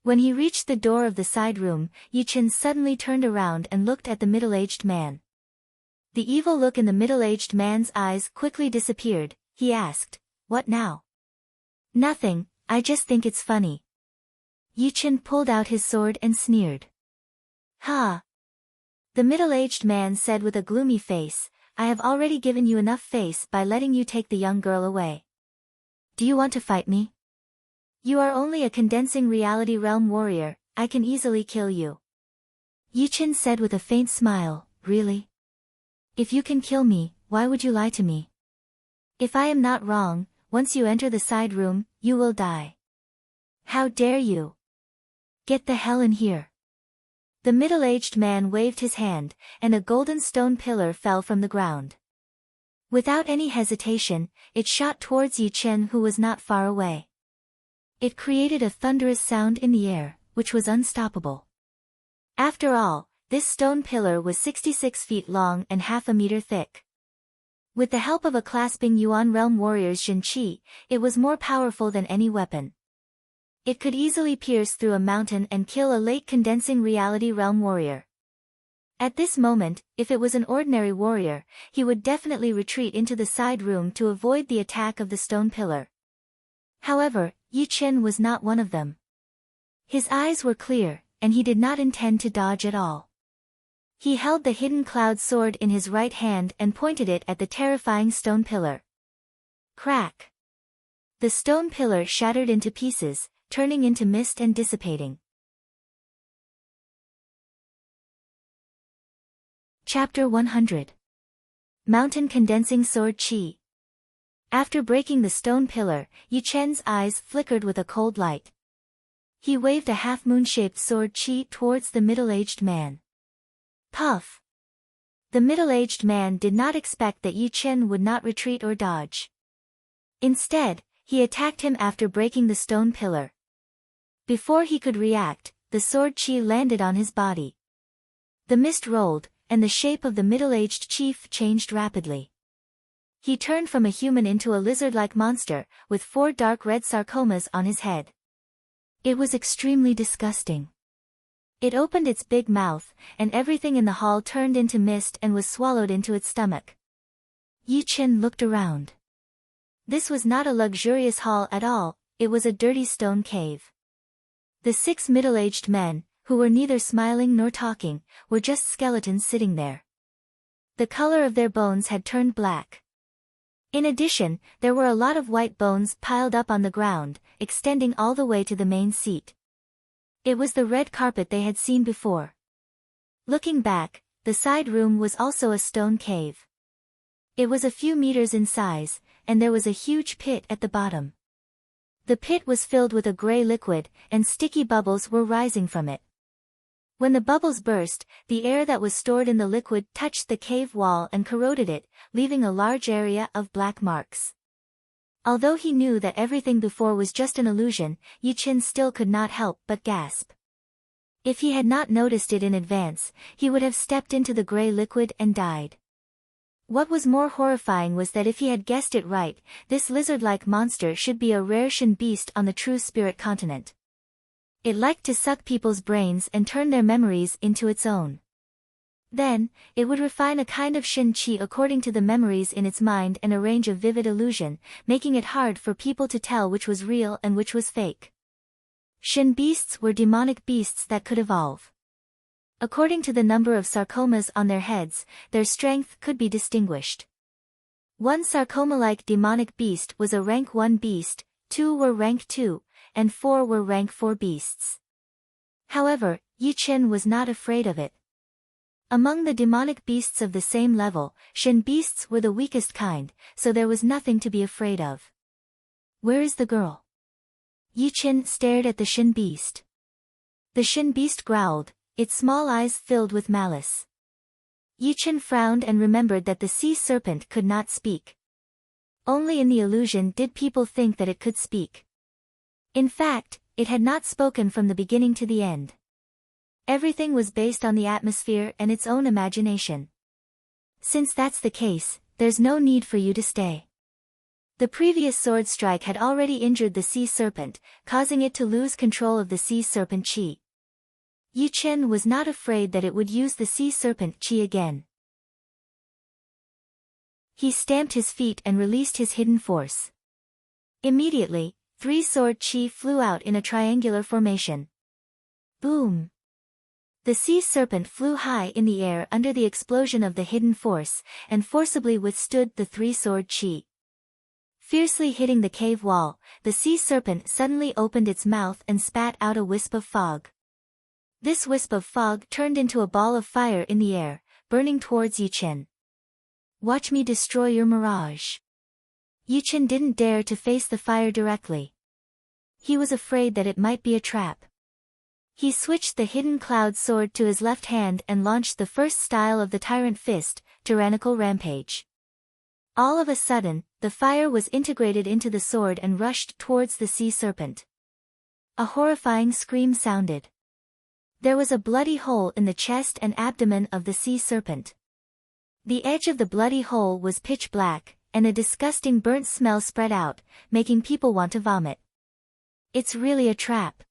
When he reached the door of the side room, Yichen suddenly turned around and looked at the middle-aged man. The evil look in the middle-aged man's eyes quickly disappeared. He asked, "What now?" "Nothing, I just think it's funny." Yichen pulled out his sword and sneered. "Ha!" The middle-aged man said with a gloomy face, "I have already given you enough face by letting you take the young girl away. Do you want to fight me? You are only a condensing reality realm warrior, I can easily kill you." Yichen said with a faint smile, "Really? If you can kill me, why would you lie to me? If I am not wrong, once you enter the side room, you will die. How dare you? Get the hell in here." The middle-aged man waved his hand, and a golden stone pillar fell from the ground. Without any hesitation, it shot towards Yichen, who was not far away. It created a thunderous sound in the air, which was unstoppable. After all, this stone pillar was 66 feet long and half a meter thick. With the help of a clasping Yuan realm warrior's Jinqi, it was more powerful than any weapon. It could easily pierce through a mountain and kill a late condensing reality realm warrior. At this moment, if it was an ordinary warrior, he would definitely retreat into the side room to avoid the attack of the stone pillar. However, Yichen was not one of them. His eyes were clear, and he did not intend to dodge at all. He held the hidden cloud sword in his right hand and pointed it at the terrifying stone pillar. Crack! The stone pillar shattered into pieces, turning into mist and dissipating. Chapter 100. Mountain Condensing Sword Qi. After breaking the stone pillar, Yichen's eyes flickered with a cold light. He waved a half-moon-shaped sword Qi towards the middle-aged man. Puff! The middle-aged man did not expect that Yichen would not retreat or dodge. Instead, he attacked him after breaking the stone pillar. Before he could react, the sword Qi landed on his body. The mist rolled, and the shape of the middle-aged chief changed rapidly. He turned from a human into a lizard-like monster, with 4 dark red sarcomas on his head. It was extremely disgusting. It opened its big mouth, and everything in the hall turned into mist and was swallowed into its stomach. Yichen looked around. This was not a luxurious hall at all, it was a dirty stone cave. The 6 middle-aged men, who were neither smiling nor talking, were just skeletons sitting there. The color of their bones had turned black. In addition, there were a lot of white bones piled up on the ground, extending all the way to the main seat. It was the red carpet they had seen before. Looking back, the side room was also a stone cave. It was a few meters in size, and there was a huge pit at the bottom. The pit was filled with a gray liquid, and sticky bubbles were rising from it. When the bubbles burst, the air that was stored in the liquid touched the cave wall and corroded it, leaving a large area of black marks. Although he knew that everything before was just an illusion, Yichen still could not help but gasp. If he had not noticed it in advance, he would have stepped into the gray liquid and died. What was more horrifying was that if he had guessed it right, this lizard-like monster should be a rare Shin beast on the true spirit continent. It liked to suck people's brains and turn their memories into its own. Then, it would refine a kind of Shin Qi according to the memories in its mind and arrange a vivid illusion, making it hard for people to tell which was real and which was fake. Shin beasts were demonic beasts that could evolve. According to the number of sarcomas on their heads, their strength could be distinguished. One sarcoma-like demonic beast was a rank 1 beast, 2 were rank 2, and 4 were rank 4 beasts. However, Yichen was not afraid of it. Among the demonic beasts of the same level, Shin beasts were the weakest kind, so there was nothing to be afraid of. Where is the girl? Yichen stared at the Shin beast. The Shin beast growled, its small eyes filled with malice. Yichen frowned and remembered that the sea serpent could not speak. Only in the illusion did people think that it could speak. In fact, it had not spoken from the beginning to the end. Everything was based on the atmosphere and its own imagination. Since that's the case, there's no need for you to stay. The previous sword strike had already injured the sea serpent, causing it to lose control of the sea serpent Qi. Yichen was not afraid that it would use the sea serpent Qi again. He stamped his feet and released his hidden force. Immediately, 3 sword chi flew out in a triangular formation. Boom! The sea serpent flew high in the air under the explosion of the hidden force, and forcibly withstood the 3 sword chi. Fiercely hitting the cave wall, the sea serpent suddenly opened its mouth and spat out a wisp of fog. This wisp of fog turned into a ball of fire in the air, burning towards Yichen. Watch me destroy your mirage. Yichen didn't dare to face the fire directly. He was afraid that it might be a trap. He switched the hidden cloud sword to his left hand and launched the first style of the tyrant fist, tyrannical rampage. All of a sudden, the fire was integrated into the sword and rushed towards the sea serpent. A horrifying scream sounded. There was a bloody hole in the chest and abdomen of the sea serpent. The edge of the bloody hole was pitch black, and a disgusting burnt smell spread out, making people want to vomit. It's really a trap.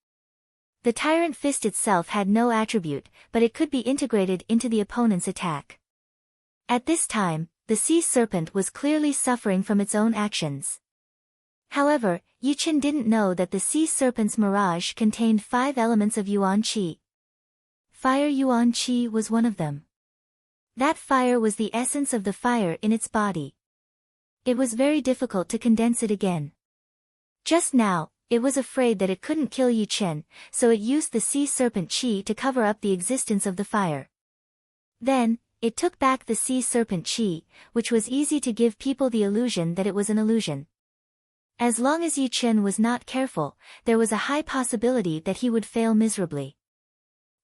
The tyrant fist itself had no attribute, but it could be integrated into the opponent's attack. At this time, the sea serpent was clearly suffering from its own actions. However, Yichen didn't know that the sea serpent's mirage contained 5 elements of Yuan Qi. Fire Yuan Qi was one of them. That fire was the essence of the fire in its body. It was very difficult to condense it again. Just now, it was afraid that it couldn't kill Yichen, so it used the sea serpent Qi to cover up the existence of the fire. Then, it took back the sea serpent Qi, which was easy to give people the illusion that it was an illusion. As long as Yichen was not careful, there was a high possibility that he would fail miserably.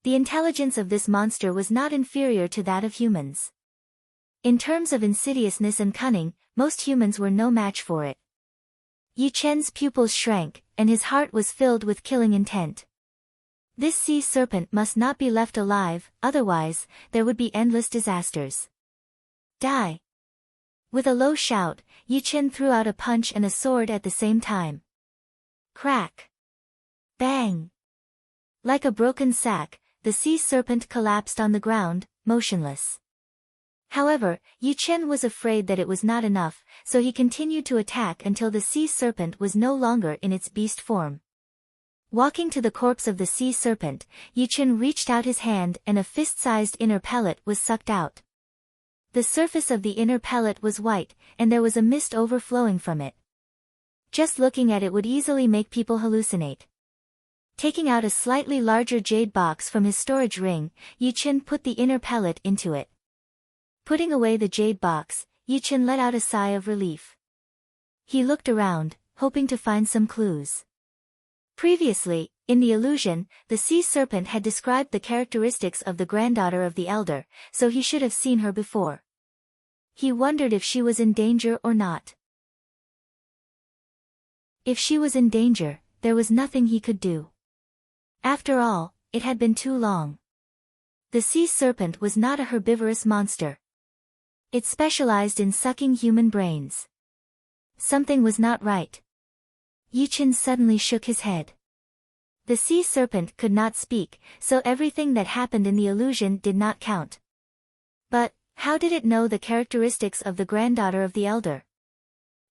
The intelligence of this monster was not inferior to that of humans. In terms of insidiousness and cunning, most humans were no match for it. Yichen's pupils shrank, and his heart was filled with killing intent. This sea serpent must not be left alive, otherwise, there would be endless disasters. Die! With a low shout, Yichen threw out a punch and a sword at the same time. Crack! Bang! Like a broken sack, the sea serpent collapsed on the ground, motionless. However, Yichen was afraid that it was not enough, so he continued to attack until the sea serpent was no longer in its beast form. Walking to the corpse of the sea serpent, Yichen reached out his hand and a fist-sized inner pellet was sucked out. The surface of the inner pellet was white, and there was a mist overflowing from it. Just looking at it would easily make people hallucinate. Taking out a slightly larger jade box from his storage ring, Yichen put the inner pellet into it. Putting away the jade box, Yichen let out a sigh of relief. He looked around, hoping to find some clues. Previously, in the illusion, the sea serpent had described the characteristics of the granddaughter of the elder, so he should have seen her before. He wondered if she was in danger or not. If she was in danger, there was nothing he could do. After all, it had been too long. The sea serpent was not a herbivorous monster. It specialized in sucking human brains. Something was not right. Yichen suddenly shook his head. The sea serpent could not speak, so everything that happened in the illusion did not count. But, how did it know the characteristics of the granddaughter of the elder?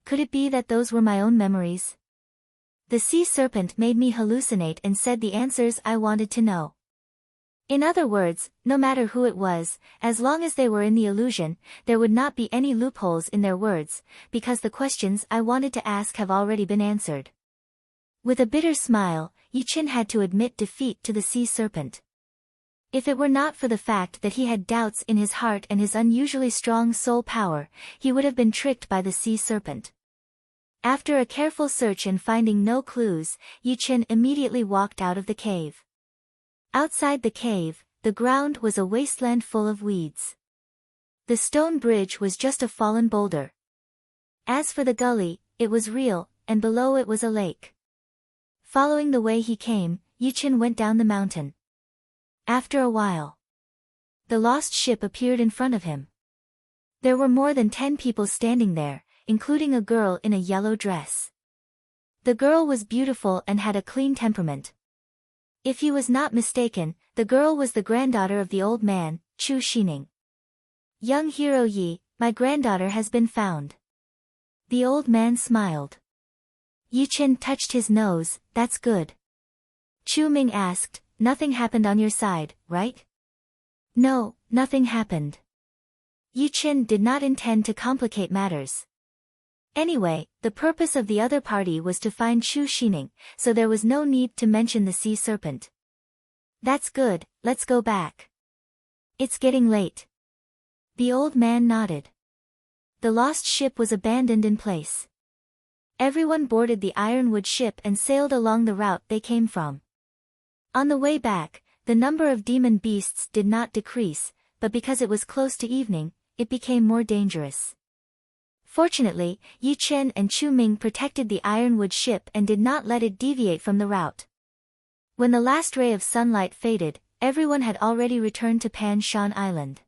Could it be that those were my own memories? The sea serpent made me hallucinate and said the answers I wanted to know. In other words, no matter who it was, as long as they were in the illusion, there would not be any loopholes in their words, because the questions I wanted to ask have already been answered. With a bitter smile, Yichen had to admit defeat to the sea serpent. If it were not for the fact that he had doubts in his heart and his unusually strong soul power, he would have been tricked by the sea serpent. After a careful search and finding no clues, Yichen immediately walked out of the cave. Outside the cave, the ground was a wasteland full of weeds. The stone bridge was just a fallen boulder. As for the gully, it was real, and below it was a lake. Following the way he came, Yichen went down the mountain. After a while, the lost ship appeared in front of him. There were more than 10 people standing there, including a girl in a yellow dress. The girl was beautiful and had a clean temperament. If he was not mistaken, the girl was the granddaughter of the old man, Chu Xining. Young hero Yi, my granddaughter has been found. The old man smiled. Yichen touched his nose, that's good. Chu Ming asked, nothing happened on your side, right? No, nothing happened. Yichen did not intend to complicate matters. Anyway, the purpose of the other party was to find Chu Xining, so there was no need to mention the sea serpent. That's good, let's go back. It's getting late. The old man nodded. The lost ship was abandoned in place. Everyone boarded the ironwood ship and sailed along the route they came from. On the way back, the number of demon beasts did not decrease, but because it was close to evening, it became more dangerous. Fortunately, Yi Chen and Chu Ming protected the ironwood ship and did not let it deviate from the route. When the last ray of sunlight faded, everyone had already returned to Pan Shan Island.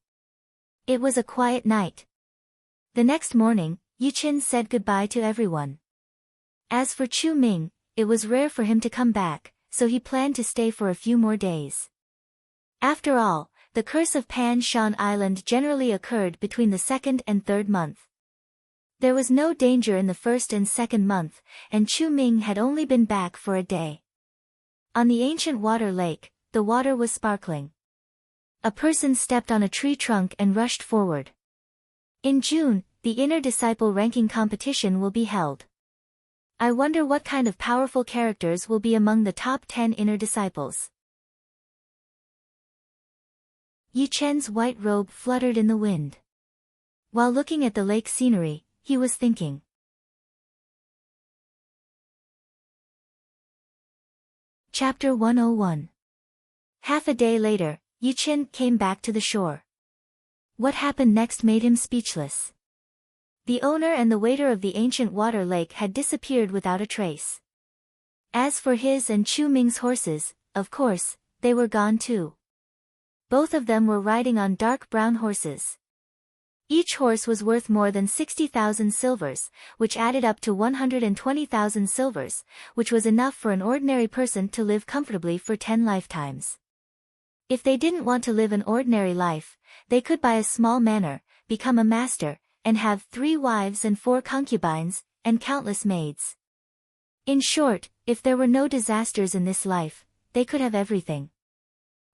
It was a quiet night. The next morning, Yi Chen said goodbye to everyone. As for Chu Ming, it was rare for him to come back, so he planned to stay for a few more days. After all, the curse of Pan Shan Island generally occurred between the second and third month. There was no danger in the first and second month, and Chu Ming had only been back for a day. On the ancient water lake, the water was sparkling. A person stepped on a tree trunk and rushed forward. In June, the inner disciple ranking competition will be held. I wonder what kind of powerful characters will be among the top 10 inner disciples. Yi Chen's white robe fluttered in the wind. While looking at the lake scenery, he was thinking. Chapter 101. Half a day later, Yi Chen came back to the shore. What happened next made him speechless. The owner and the waiter of the ancient water lake had disappeared without a trace. As for his and Chu Ming's horses, of course, they were gone too. Both of them were riding on dark brown horses. Each horse was worth more than 60,000 silvers, which added up to 120,000 silvers, which was enough for an ordinary person to live comfortably for 10 lifetimes. If they didn't want to live an ordinary life, they could buy a small manor, become a master, and have 3 wives and 4 concubines, and countless maids. In short, if there were no disasters in this life, they could have everything.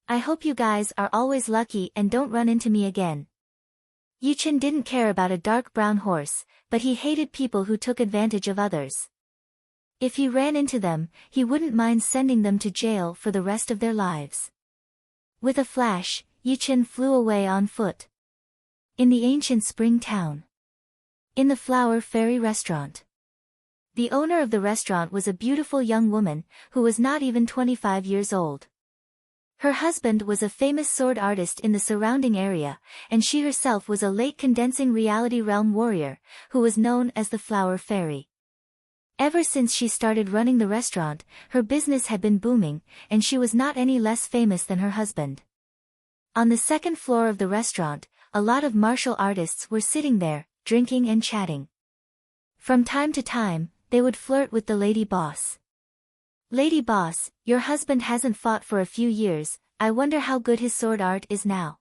I hope you guys are always lucky and don't run into me again. Yi Chen didn't care about a dark brown horse, but he hated people who took advantage of others. If he ran into them, he wouldn't mind sending them to jail for the rest of their lives. With a flash, Yi Chen flew away on foot. In the ancient spring town. In the Flower Fairy restaurant. The owner of the restaurant was a beautiful young woman, who was not even 25 years old. Her husband was a famous sword artist in the surrounding area, and she herself was a late condensing reality realm warrior, who was known as the Flower Fairy. Ever since she started running the restaurant, her business had been booming, and she was not any less famous than her husband. On the second floor of the restaurant, a lot of martial artists were sitting there, drinking and chatting. From time to time, they would flirt with the lady boss. Lady boss, your husband hasn't fought for a few years, I wonder how good his sword art is now.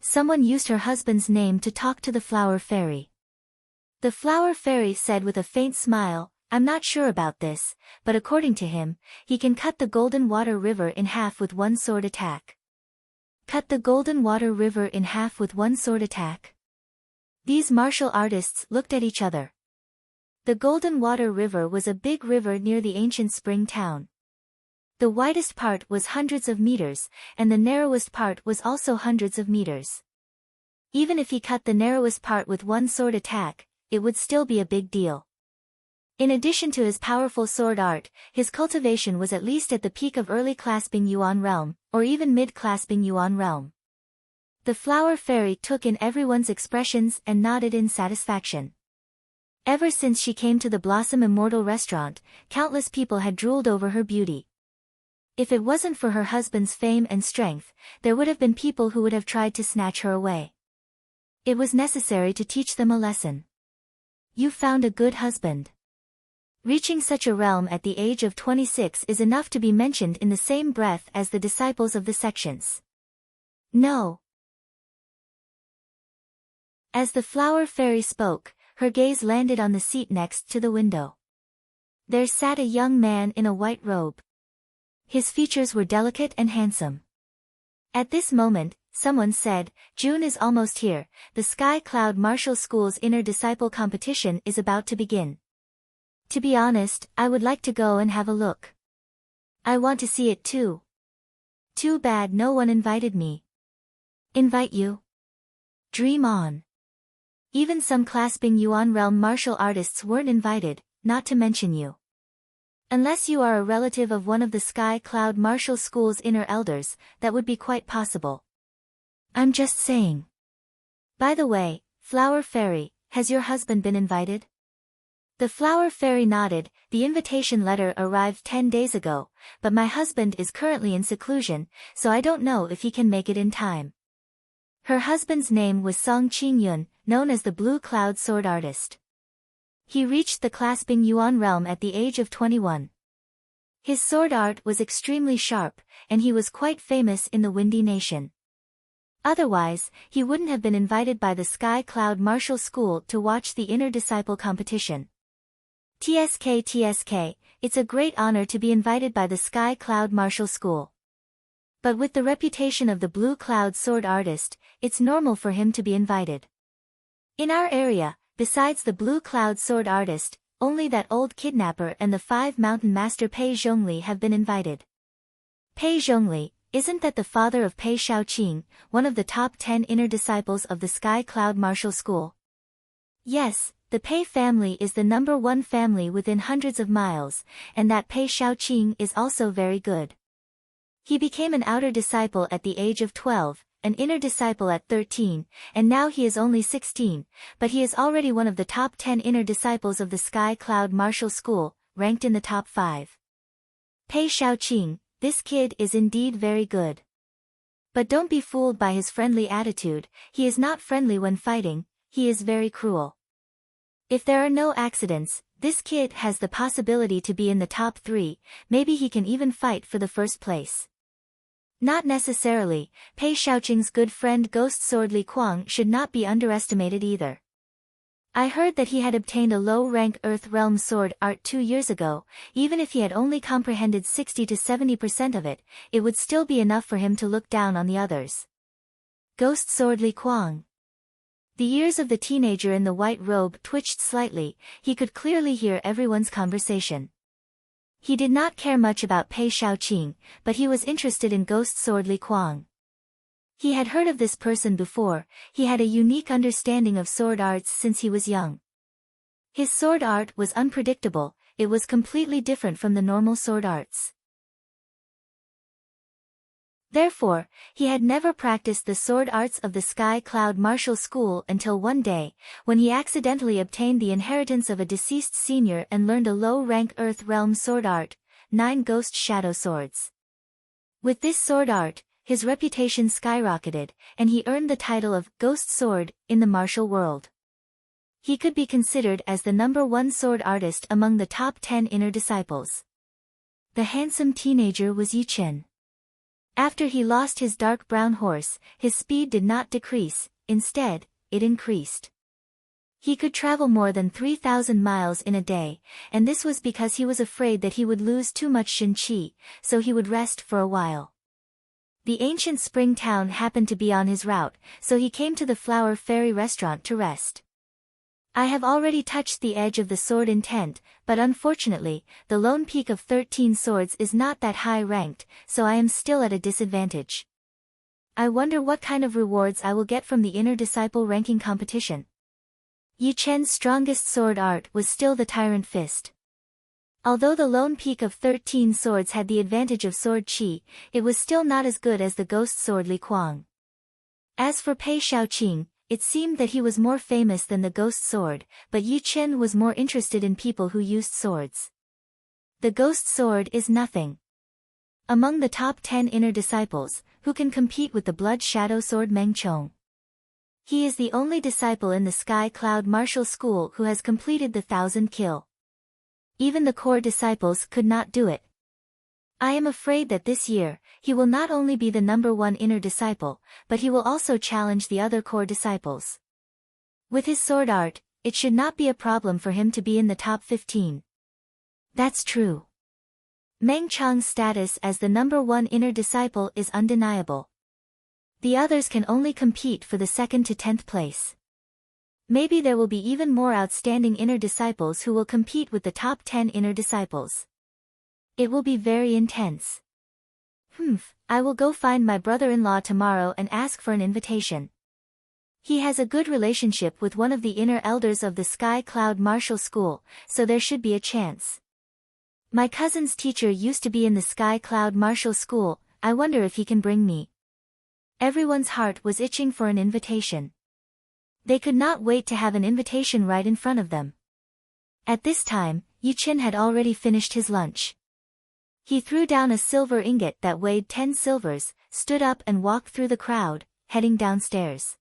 Someone used her husband's name to talk to the Flower Fairy. The Flower Fairy said with a faint smile, I'm not sure about this, but according to him, he can cut the Golden Water River in half with one sword attack. Cut the Golden Water River in half with one sword attack? These martial artists looked at each other. The Golden Water River was a big river near the ancient spring town. The widest part was hundreds of meters, and the narrowest part was also hundreds of meters. Even if he cut the narrowest part with one sword attack, it would still be a big deal. In addition to his powerful sword art, his cultivation was at least at the peak of early clasping Yuan realm, or even mid-clasping Yuan realm. The Flower Fairy took in everyone's expressions and nodded in satisfaction. Ever since she came to the Blossom Immortal restaurant, countless people had drooled over her beauty. If it wasn't for her husband's fame and strength, there would have been people who would have tried to snatch her away. It was necessary to teach them a lesson. You found a good husband. Reaching such a realm at the age of 26 is enough to be mentioned in the same breath as the disciples of the sections. No. As the flower fairy spoke, her gaze landed on the seat next to the window. There sat a young man in a white robe. His features were delicate and handsome. At this moment, someone said, "June is almost here, the Sky Cloud Martial School's Inner Disciple competition is about to begin. To be honest, I would like to go and have a look. I want to see it too. Too bad no one invited me." "Invite you? Dream on." Even some clasping Yuan realm martial artists weren't invited, not to mention you. Unless you are a relative of one of the Sky Cloud Martial School's inner elders, that would be quite possible. I'm just saying. By the way, Flower Fairy, has your husband been invited? The Flower Fairy nodded. The invitation letter arrived 10 days ago, but my husband is currently in seclusion, so I don't know if he can make it in time. Her husband's name was Song Qingyun, known as the Blue Cloud Sword Artist. He reached the clasping Yuan realm at the age of 21. His sword art was extremely sharp, and he was quite famous in the Windy Nation. Otherwise, he wouldn't have been invited by the Sky Cloud Martial School to watch the Inner Disciple competition. TSK, it's a great honor to be invited by the Sky Cloud Martial School. But with the reputation of the Blue Cloud Sword Artist, it's normal for him to be invited. In our area, besides the Blue Cloud Sword Artist, only that old kidnapper and the 5 Mountain Master Pei Zhongli have been invited. Pei Zhongli, isn't that the father of Pei Shaoqing, one of the top 10 inner disciples of the Sky Cloud Martial School? Yes, the Pei family is the #1 family within hundreds of miles, and that Pei Shaoqing is also very good. He became an outer disciple at the age of 12, an inner disciple at 13, and now he is only 16, but he is already one of the top 10 inner disciples of the Sky Cloud Martial School, ranked in the top 5. Pei Shaoqing, this kid is indeed very good. But don't be fooled by his friendly attitude. He is not friendly when fighting, he is very cruel. If there are no accidents, this kid has the possibility to be in the top 3, maybe he can even fight for the first place. Not necessarily. Pei Shaoqing's good friend Ghost Sword Li Kuang should not be underestimated either. I heard that he had obtained a low-rank Earth Realm sword art 2 years ago. Even if he had only comprehended 60 to 70% of it, it would still be enough for him to look down on the others. Ghost Sword Li Kuang. The ears of the teenager in the white robe twitched slightly. He could clearly hear everyone's conversation. He did not care much about Pei Shaoqing, but he was interested in Ghost Sword Li Kuang. He had heard of this person before. He had a unique understanding of sword arts since he was young. His sword art was unpredictable, it was completely different from the normal sword arts. Therefore, he had never practiced the sword arts of the Sky Cloud Martial School until one day, when he accidentally obtained the inheritance of a deceased senior and learned a low-rank Earth Realm sword art, 9 Ghost Shadow Swords. With this sword art, his reputation skyrocketed, and he earned the title of Ghost Sword in the martial world. He could be considered as the #1 sword artist among the top 10 inner disciples. The handsome teenager was Yichen. After he lost his dark brown horse, his speed did not decrease, instead, it increased. He could travel more than 3,000 miles in a day, and this was because he was afraid that he would lose too much Shin Qi, so he would rest for a while. The ancient spring town happened to be on his route, so he came to the Flower Fairy restaurant to rest. I have already touched the edge of the sword intent, but unfortunately, the lone peak of 13 swords is not that high ranked, so I am still at a disadvantage. I wonder what kind of rewards I will get from the inner disciple ranking competition. Yi Chen's strongest sword art was still the Tyrant Fist. Although the lone peak of 13 swords had the advantage of sword qi, it was still not as good as the Ghost Sword Li Kuang. As for Pei Shaoqing, it seemed that he was more famous than the Ghost Sword, but Yi Chen was more interested in people who used swords. The Ghost Sword is nothing. Among the top 10 inner disciples, who can compete with the Blood Shadow Sword Meng Chong? He is the only disciple in the Sky Cloud Martial School who has completed the 1,000 kill. Even the core disciples could not do it. I am afraid that this year, he will not only be the #1 inner disciple, but he will also challenge the other core disciples. With his sword art, it should not be a problem for him to be in the top 15. That's true. Meng Chang's status as the #1 inner disciple is undeniable. The others can only compete for the 2nd to 10th place. Maybe there will be even more outstanding inner disciples who will compete with the top 10 inner disciples. It will be very intense. I will go find my brother-in-law tomorrow and ask for an invitation. He has a good relationship with one of the inner elders of the Sky Cloud Martial School, so there should be a chance. My cousin's teacher used to be in the Sky Cloud Martial School, I wonder if he can bring me. Everyone's heart was itching for an invitation. They could not wait to have an invitation right in front of them. At this time, Yichen had already finished his lunch. He threw down a silver ingot that weighed 10 silvers, stood up and walked through the crowd, heading downstairs.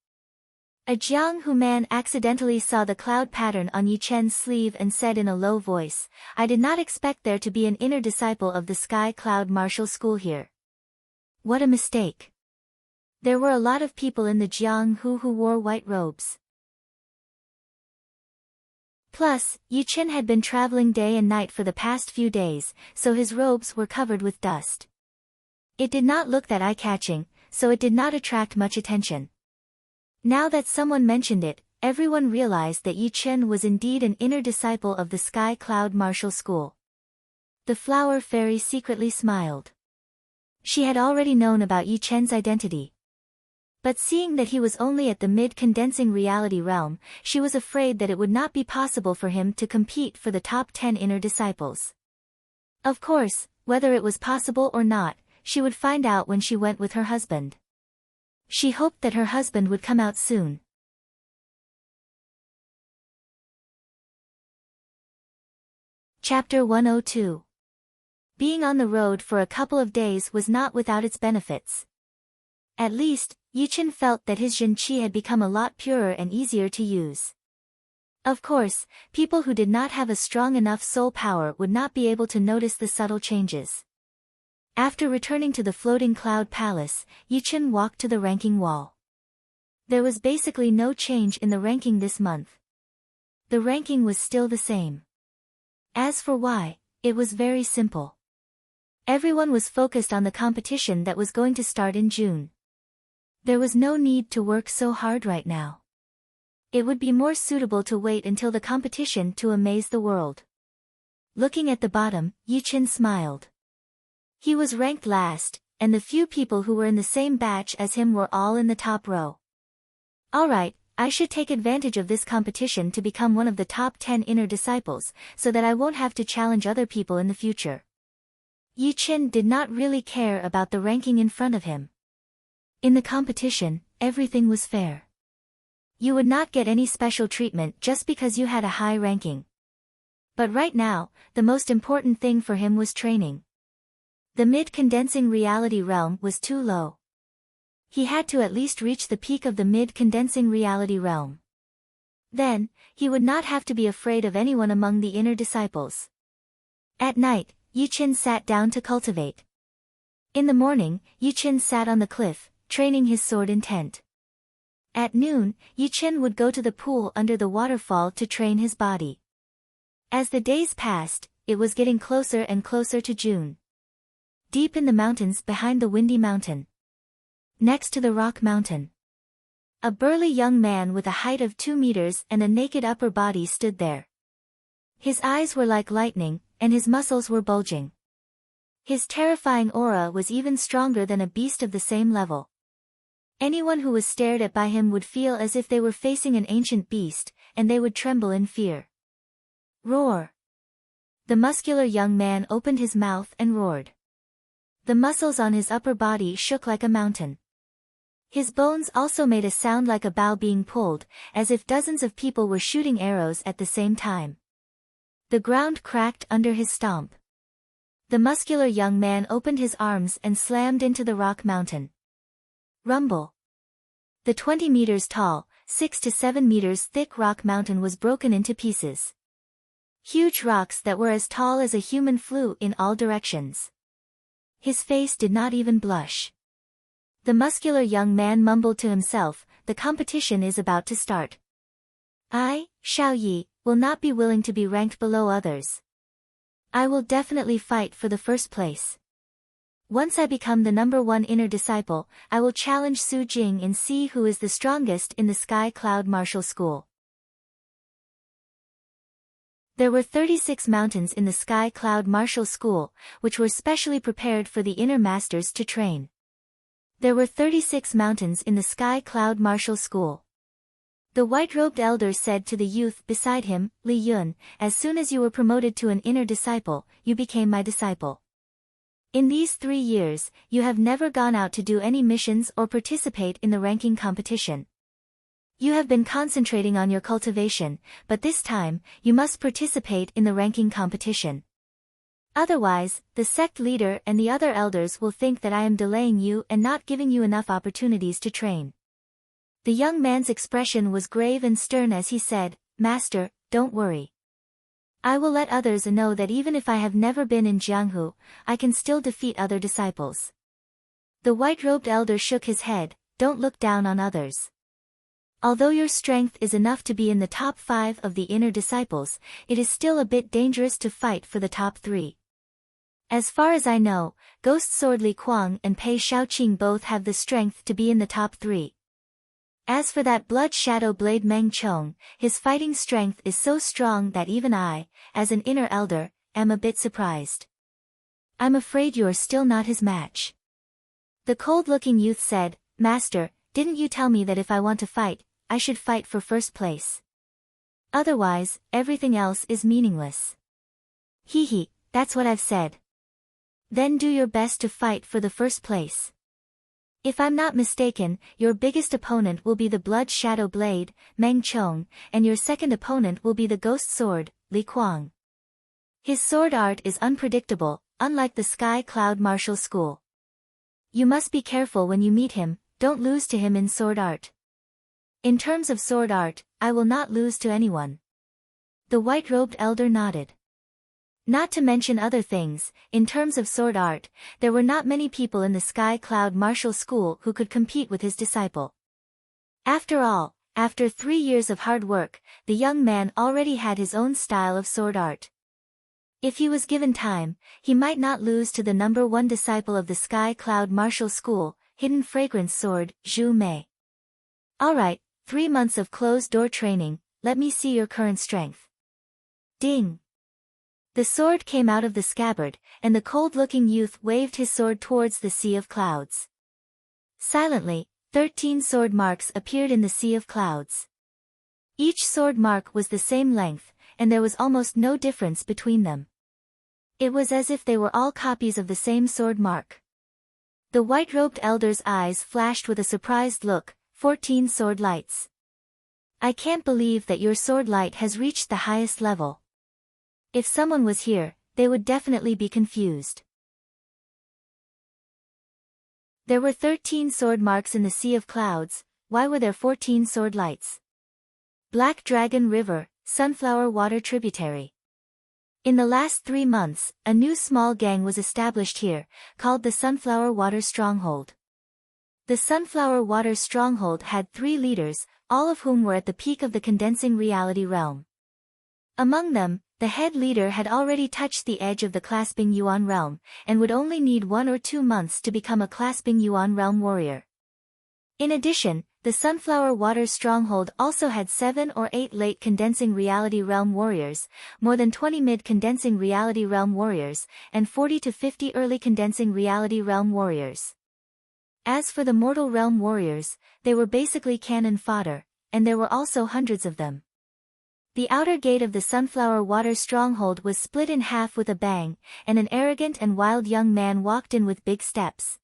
A Jianghu man accidentally saw the cloud pattern on Yichen's sleeve and said in a low voice, "I did not expect there to be an inner disciple of the Sky Cloud Martial School here. What a mistake." There were a lot of people in the Jianghu who wore white robes. Plus, Yichen had been traveling day and night for the past few days, so his robes were covered with dust. It did not look that eye-catching, so it did not attract much attention. Now that someone mentioned it, everyone realized that Yichen was indeed an inner disciple of the Sky Cloud Martial School. The flower fairy secretly smiled. She had already known about Yichen's identity. But seeing that he was only at the mid-condensing reality realm, she was afraid that it would not be possible for him to compete for the top 10 inner disciples. Of course, whether it was possible or not, she would find out when she went with her husband. She hoped that her husband would come out soon. Chapter 102. Being on the road for a couple of days was not without its benefits. At least, Yichen felt that his Zhenqi had become a lot purer and easier to use. Of course, people who did not have a strong enough soul power would not be able to notice the subtle changes. After returning to the floating cloud palace, Yichen walked to the ranking wall. There was basically no change in the ranking this month. The ranking was still the same. As for why, it was very simple. Everyone was focused on the competition that was going to start in June. There was no need to work so hard right now. It would be more suitable to wait until the competition to amaze the world. Looking at the bottom, Yichen smiled. He was ranked last, and the few people who were in the same batch as him were all in the top row. Alright, I should take advantage of this competition to become one of the top 10 inner disciples, so that I won't have to challenge other people in the future. Yichen did not really care about the ranking in front of him. In the competition, everything was fair. You would not get any special treatment just because you had a high ranking. But right now, the most important thing for him was training. The mid-condensing reality realm was too low. He had to at least reach the peak of the mid-condensing reality realm. Then, he would not have to be afraid of anyone among the inner disciples. At night, Yichen sat down to cultivate. In the morning, Yichen sat on the cliff, training his sword intent. At noon, Yichen would go to the pool under the waterfall to train his body. As the days passed, it was getting closer and closer to June. Deep in the mountains behind the windy mountain. Next to the rock mountain. A burly young man with a height of 2 meters and a naked upper body stood there. His eyes were like lightning, and his muscles were bulging. His terrifying aura was even stronger than a beast of the same level. Anyone who was stared at by him would feel as if they were facing an ancient beast, and they would tremble in fear. Roar! The muscular young man opened his mouth and roared. The muscles on his upper body shook like a mountain. His bones also made a sound like a bow being pulled, as if dozens of people were shooting arrows at the same time. The ground cracked under his stomp. The muscular young man opened his arms and slammed into the rock mountain. Rumble! The 20 meters tall, 6 to 7 meters thick rock mountain was broken into pieces. Huge rocks that were as tall as a human flew in all directions. His face did not even blush. The muscular young man mumbled to himself, "The competition is about to start." I, Xiao Yi, will not be willing to be ranked below others. I will definitely fight for the first place. Once I become the #1 inner disciple, I will challenge Su Jing and see who is the strongest in the Sky Cloud Martial School. There were 36 mountains in the Sky Cloud Martial School, which were specially prepared for the inner masters to train. There were 36 mountains in the Sky Cloud Martial School. The white-robed elder said to the youth beside him, Li Yun, as soon as you were promoted to an inner disciple, you became my disciple. In these 3 years, you have never gone out to do any missions or participate in the ranking competition. You have been concentrating on your cultivation, but this time, you must participate in the ranking competition. Otherwise, the sect leader and the other elders will think that I am delaying you and not giving you enough opportunities to train. The young man's expression was grave and stern as he said, Master, don't worry. I will let others know that even if I have never been in Jianghu, I can still defeat other disciples. The white-robed elder shook his head, don't look down on others. Although your strength is enough to be in the top 5 of the inner disciples, it is still a bit dangerous to fight for the top 3. As far as I know, Ghost Sword Li Kuang and Pei Shaoqing both have the strength to be in the top 3. As for that blood shadow blade Meng Chong, his fighting strength is so strong that even I, as an inner elder, am a bit surprised. I'm afraid you're still not his match. The cold-looking youth said, Master, didn't you tell me that if I want to fight, I should fight for first place? Otherwise, everything else is meaningless. Hee, that's what I've said. Then do your best to fight for the first place. If I'm not mistaken, your biggest opponent will be the Blood Shadow Blade, Meng Chong, and your second opponent will be the Ghost Sword, Li Kuang. His sword art is unpredictable, unlike the Sky Cloud Martial School. You must be careful when you meet him, don't lose to him in sword art. In terms of sword art, I will not lose to anyone. The white-robed elder nodded. Not to mention other things, in terms of sword art, there were not many people in the Sky Cloud Martial School who could compete with his disciple. After all, after 3 years of hard work, the young man already had his own style of sword art. If he was given time, he might not lose to the #1 disciple of the Sky Cloud Martial School, Hidden Fragrance Sword, Zhu Mei. Alright, 3 months of closed-door training, let me see your current strength. Ding! The sword came out of the scabbard, and the cold-looking youth waved his sword towards the sea of clouds. Silently, 13 sword marks appeared in the sea of clouds. Each sword mark was the same length, and there was almost no difference between them. It was as if they were all copies of the same sword mark. The white-robed elder's eyes flashed with a surprised look, 14 sword lights. I can't believe that your sword light has reached the highest level. If someone was here, they would definitely be confused. There were 13 sword marks in the sea of clouds, why were there 14 sword lights? Black Dragon River, Sunflower Water Tributary. In the last 3 months, a new small gang was established here, called the Sunflower Water Stronghold. The Sunflower Water Stronghold had 3 leaders, all of whom were at the peak of the condensing reality realm. Among them, the head leader had already touched the edge of the Clasping Yuan realm, and would only need 1 or 2 months to become a Clasping Yuan realm warrior. In addition, the Sunflower Water Stronghold also had 7 or 8 late Condensing Reality Realm warriors, more than 20 mid-Condensing Reality Realm warriors, and 40 to 50 early Condensing Reality Realm warriors. As for the Mortal Realm warriors, they were basically cannon fodder, and there were also hundreds of them. The outer gate of the Sunflower Water Stronghold was split in half with a bang, and an arrogant and wild young man walked in with big steps.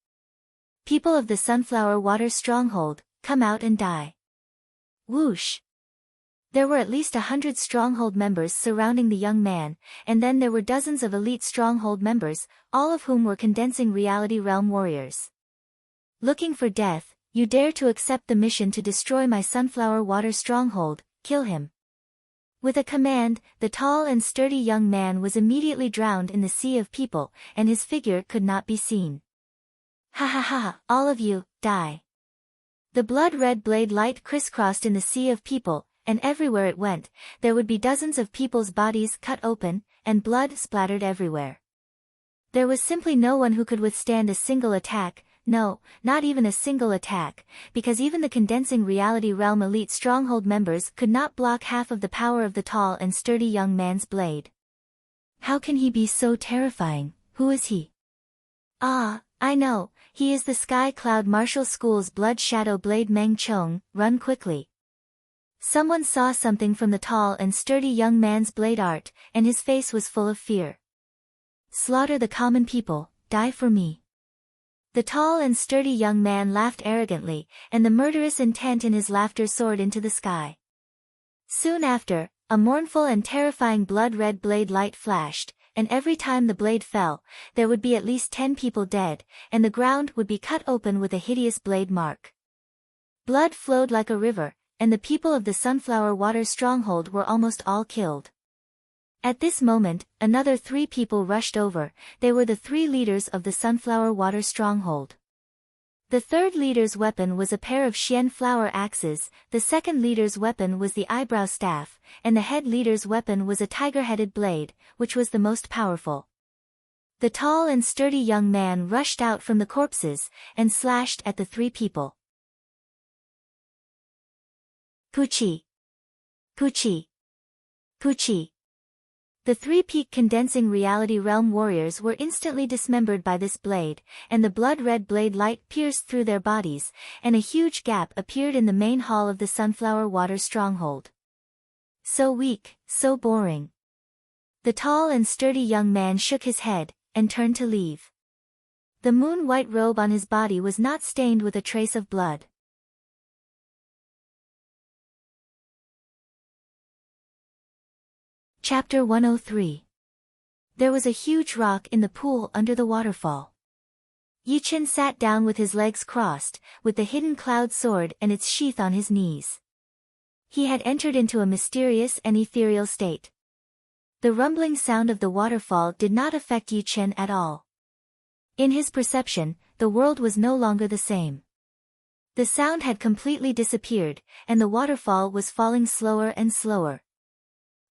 People of the Sunflower Water Stronghold, come out and die. Whoosh! There were at least 100 Stronghold members surrounding the young man, and then there were dozens of elite Stronghold members, all of whom were Condensing Reality Realm warriors. Looking for death, you dare to accept the mission to destroy my Sunflower Water Stronghold, kill him. With a command, the tall and sturdy young man was immediately drowned in the sea of people, and his figure could not be seen. Ha ha ha, all of you, die. The blood-red blade light crisscrossed in the sea of people, and everywhere it went, there would be dozens of people's bodies cut open, and blood splattered everywhere. There was simply no one who could withstand a single attack, no, not even a single attack, because even the condensing reality realm elite stronghold members could not block half of the power of the tall and sturdy young man's blade. How can he be so terrifying? Who is he? Ah, I know, he is the Sky Cloud Martial School's Blood Shadow Blade Meng Chong. Run quickly. Someone saw something from the tall and sturdy young man's blade art, and his face was full of fear. Slaughter the common people, die for me. The tall and sturdy young man laughed arrogantly, and the murderous intent in his laughter soared into the sky. Soon after, a mournful and terrifying blood-red blade light flashed, and every time the blade fell, there would be at least 10 people dead, and the ground would be cut open with a hideous blade mark. Blood flowed like a river, and the people of the Sunflower Water Stronghold were almost all killed. At this moment, another 3 people rushed over. They were the 3 leaders of the Sunflower Water Stronghold. The third leader's weapon was a pair of Xian flower axes, the second leader's weapon was the eyebrow staff, and the head leader's weapon was a tiger-headed blade, which was the most powerful. The tall and sturdy young man rushed out from the corpses, and slashed at the 3 people. Puchi! Puchi! Puchi! The 3-peak condensing reality realm warriors were instantly dismembered by this blade, and the blood-red blade light pierced through their bodies, and a huge gap appeared in the main hall of the Sunflower Water Stronghold. So weak, so boring. The tall and sturdy young man shook his head, and turned to leave. The moon-white robe on his body was not stained with a trace of blood. Chapter 103. There was a huge rock in the pool under the waterfall. Yichen sat down with his legs crossed, with the hidden cloud sword and its sheath on his knees. He had entered into a mysterious and ethereal state. The rumbling sound of the waterfall did not affect Yichen at all. In his perception, the world was no longer the same. The sound had completely disappeared, and the waterfall was falling slower and slower.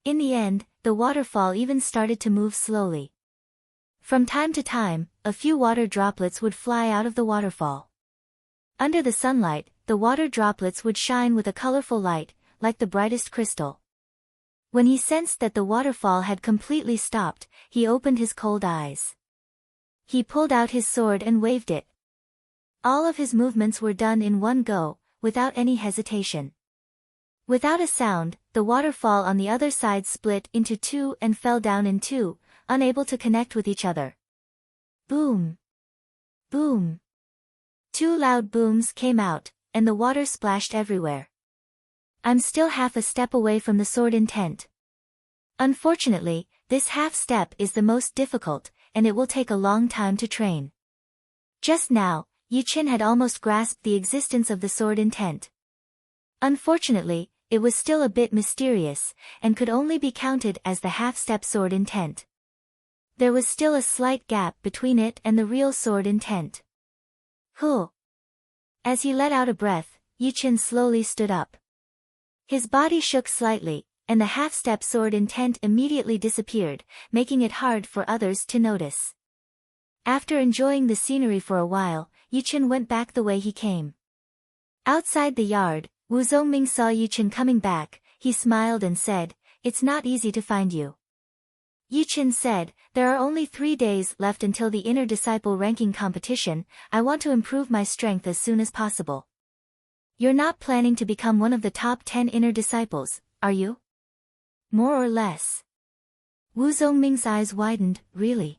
In the end, the waterfall even started to move slowly. From time to time, a few water droplets would fly out of the waterfall. Under the sunlight, the water droplets would shine with a colorful light, like the brightest crystal. When he sensed that the waterfall had completely stopped, he opened his cold eyes. He pulled out his sword and waved it. All of his movements were done in one go, without any hesitation. Without a sound, the waterfall on the other side split into 2 and fell down in 2, unable to connect with each other. Boom! Boom! 2 loud booms came out, and the water splashed everywhere. I'm still half a step away from the sword intent. Unfortunately, this half step is the most difficult, and it will take a long time to train. Just now, Yichen had almost grasped the existence of the sword intent. Unfortunately, it was still a bit mysterious, and could only be counted as the half-step sword intent. There was still a slight gap between it and the real sword intent. Huh! As he let out a breath, Yichen slowly stood up. His body shook slightly, and the half-step sword intent immediately disappeared, making it hard for others to notice. After enjoying the scenery for a while, Yichen went back the way he came. Outside the yard, Wu Zongming saw Yichen coming back. He smiled and said, "It's not easy to find you." Yichen said, "There are only 3 days left until the inner disciple ranking competition. I want to improve my strength as soon as possible." "You're not planning to become one of the top 10 inner disciples, are you?" "More or less." Wu Zongming's eyes widened. "Really?"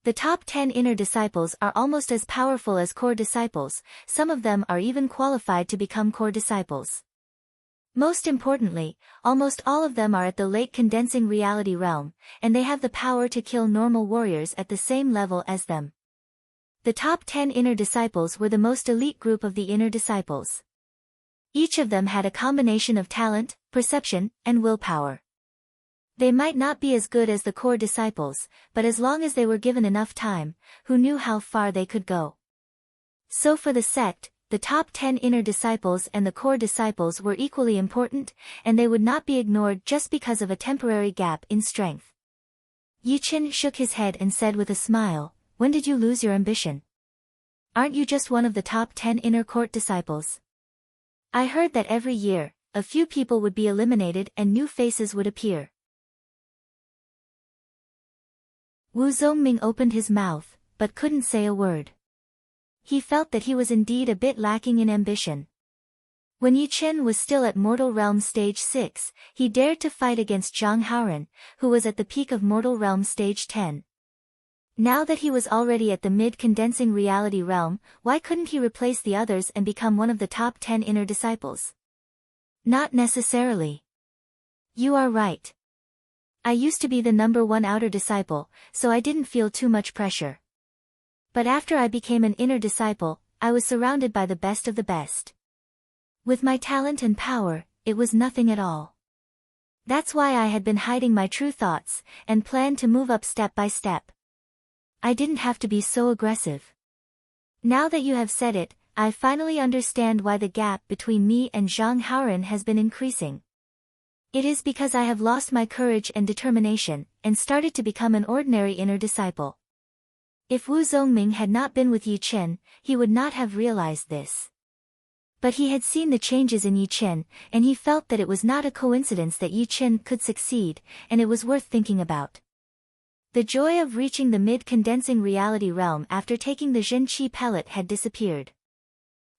The top 10 inner disciples are almost as powerful as core disciples, some of them are even qualified to become core disciples. Most importantly, almost all of them are at the late condensing reality realm, and they have the power to kill normal warriors at the same level as them. The top 10 inner disciples were the most elite group of the inner disciples. Each of them had a combination of talent, perception, and willpower. They might not be as good as the core disciples, but as long as they were given enough time, who knew how far they could go. So for the sect, the top 10 inner disciples and the core disciples were equally important, and they would not be ignored just because of a temporary gap in strength. Yichen shook his head and said with a smile, "When did you lose your ambition? Aren't you just one of the top 10 inner court disciples? I heard that every year, a few people would be eliminated and new faces would appear." Wu Zongming opened his mouth, but couldn't say a word. He felt that he was indeed a bit lacking in ambition. When Yichen was still at Mortal Realm Stage 6, he dared to fight against Zhang Haoren, who was at the peak of Mortal Realm Stage 10. Now that he was already at the mid-condensing reality realm, why couldn't he replace the others and become one of the top 10 inner disciples? Not necessarily. You are right. I used to be the number 1 outer disciple, so I didn't feel too much pressure. But after I became an inner disciple, I was surrounded by the best of the best. With my talent and power, it was nothing at all. That's why I had been hiding my true thoughts, and planned to move up step by step. I didn't have to be so aggressive. Now that you have said it, I finally understand why the gap between me and Zhang Haoren has been increasing. It is because I have lost my courage and determination, and started to become an ordinary inner disciple. If Wu Zongming had not been with Yichen, he would not have realized this. But he had seen the changes in Yichen, and he felt that it was not a coincidence that Yichen could succeed, and it was worth thinking about. The joy of reaching the mid-condensing reality realm after taking the Zhenqi pellet had disappeared.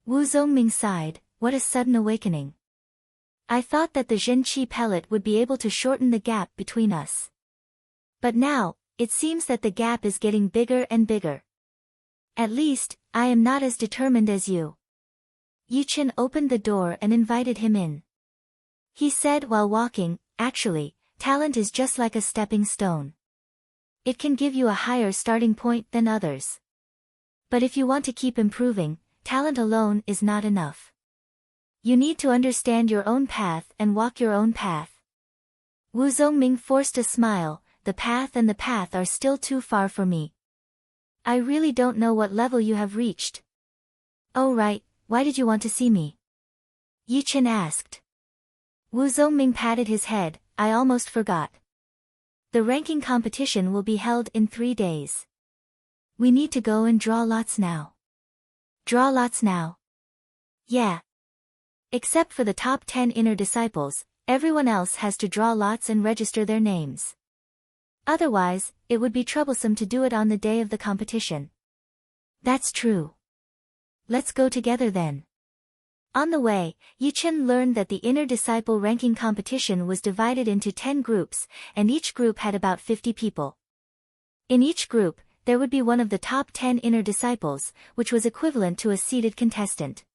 Wu Zongming sighed, "What a sudden awakening. I thought that the Zhenqi pellet would be able to shorten the gap between us. But now, it seems that the gap is getting bigger and bigger. At least, I am not as determined as you." Yichen opened the door and invited him in. He said while walking, "Actually, talent is just like a stepping stone. It can give you a higher starting point than others. But if you want to keep improving, talent alone is not enough. You need to understand your own path and walk your own path." Wu Zongming forced a smile, "The path and the path are still too far for me. I really don't know what level you have reached." "Oh right, why did you want to see me?" Yichen asked. Wu Zongming patted his head, "I almost forgot. The ranking competition will be held in 3 days. We need to go and draw lots now." "Draw lots now?" "Yeah. Except for the top 10 inner disciples, everyone else has to draw lots and register their names. Otherwise, it would be troublesome to do it on the day of the competition." "That's true. Let's go together then." On the way, Yichen learned that the inner disciple ranking competition was divided into 10 groups, and each group had about 50 people. In each group, there would be one of the top 10 inner disciples, which was equivalent to a seeded contestant.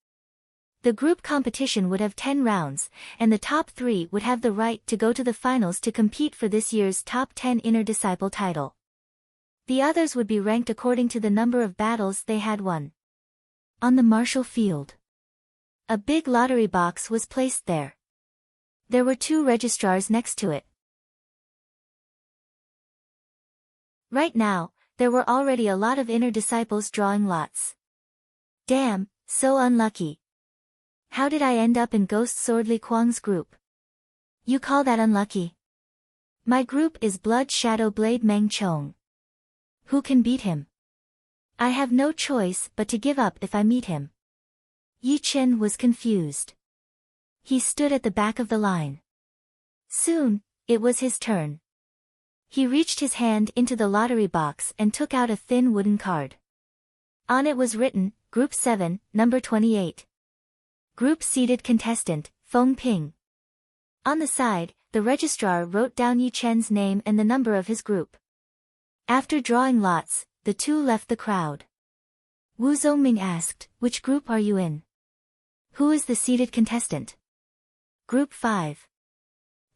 The group competition would have 10 rounds, and the top 3 would have the right to go to the finals to compete for this year's top 10 inner disciple title. The others would be ranked according to the number of battles they had won. On the martial field, a big lottery box was placed there. There were 2 registrars next to it. Right now, there were already a lot of inner disciples drawing lots. Damn, so unlucky. How did I end up in Ghost Sword Li Kuang's group? You call that unlucky? My group is Blood Shadow Blade Meng Chong. Who can beat him? I have no choice but to give up if I meet him." Yichen was confused. He stood at the back of the line. Soon, it was his turn. He reached his hand into the lottery box and took out a thin wooden card. On it was written, Group 7, number 28. Group seeded contestant, Feng Ping. On the side, the registrar wrote down Yichen's name and the number of his group. After drawing lots, the 2 left the crowd. Wu Zongming asked, "Which group are you in? Who is the seeded contestant?" "Group 5.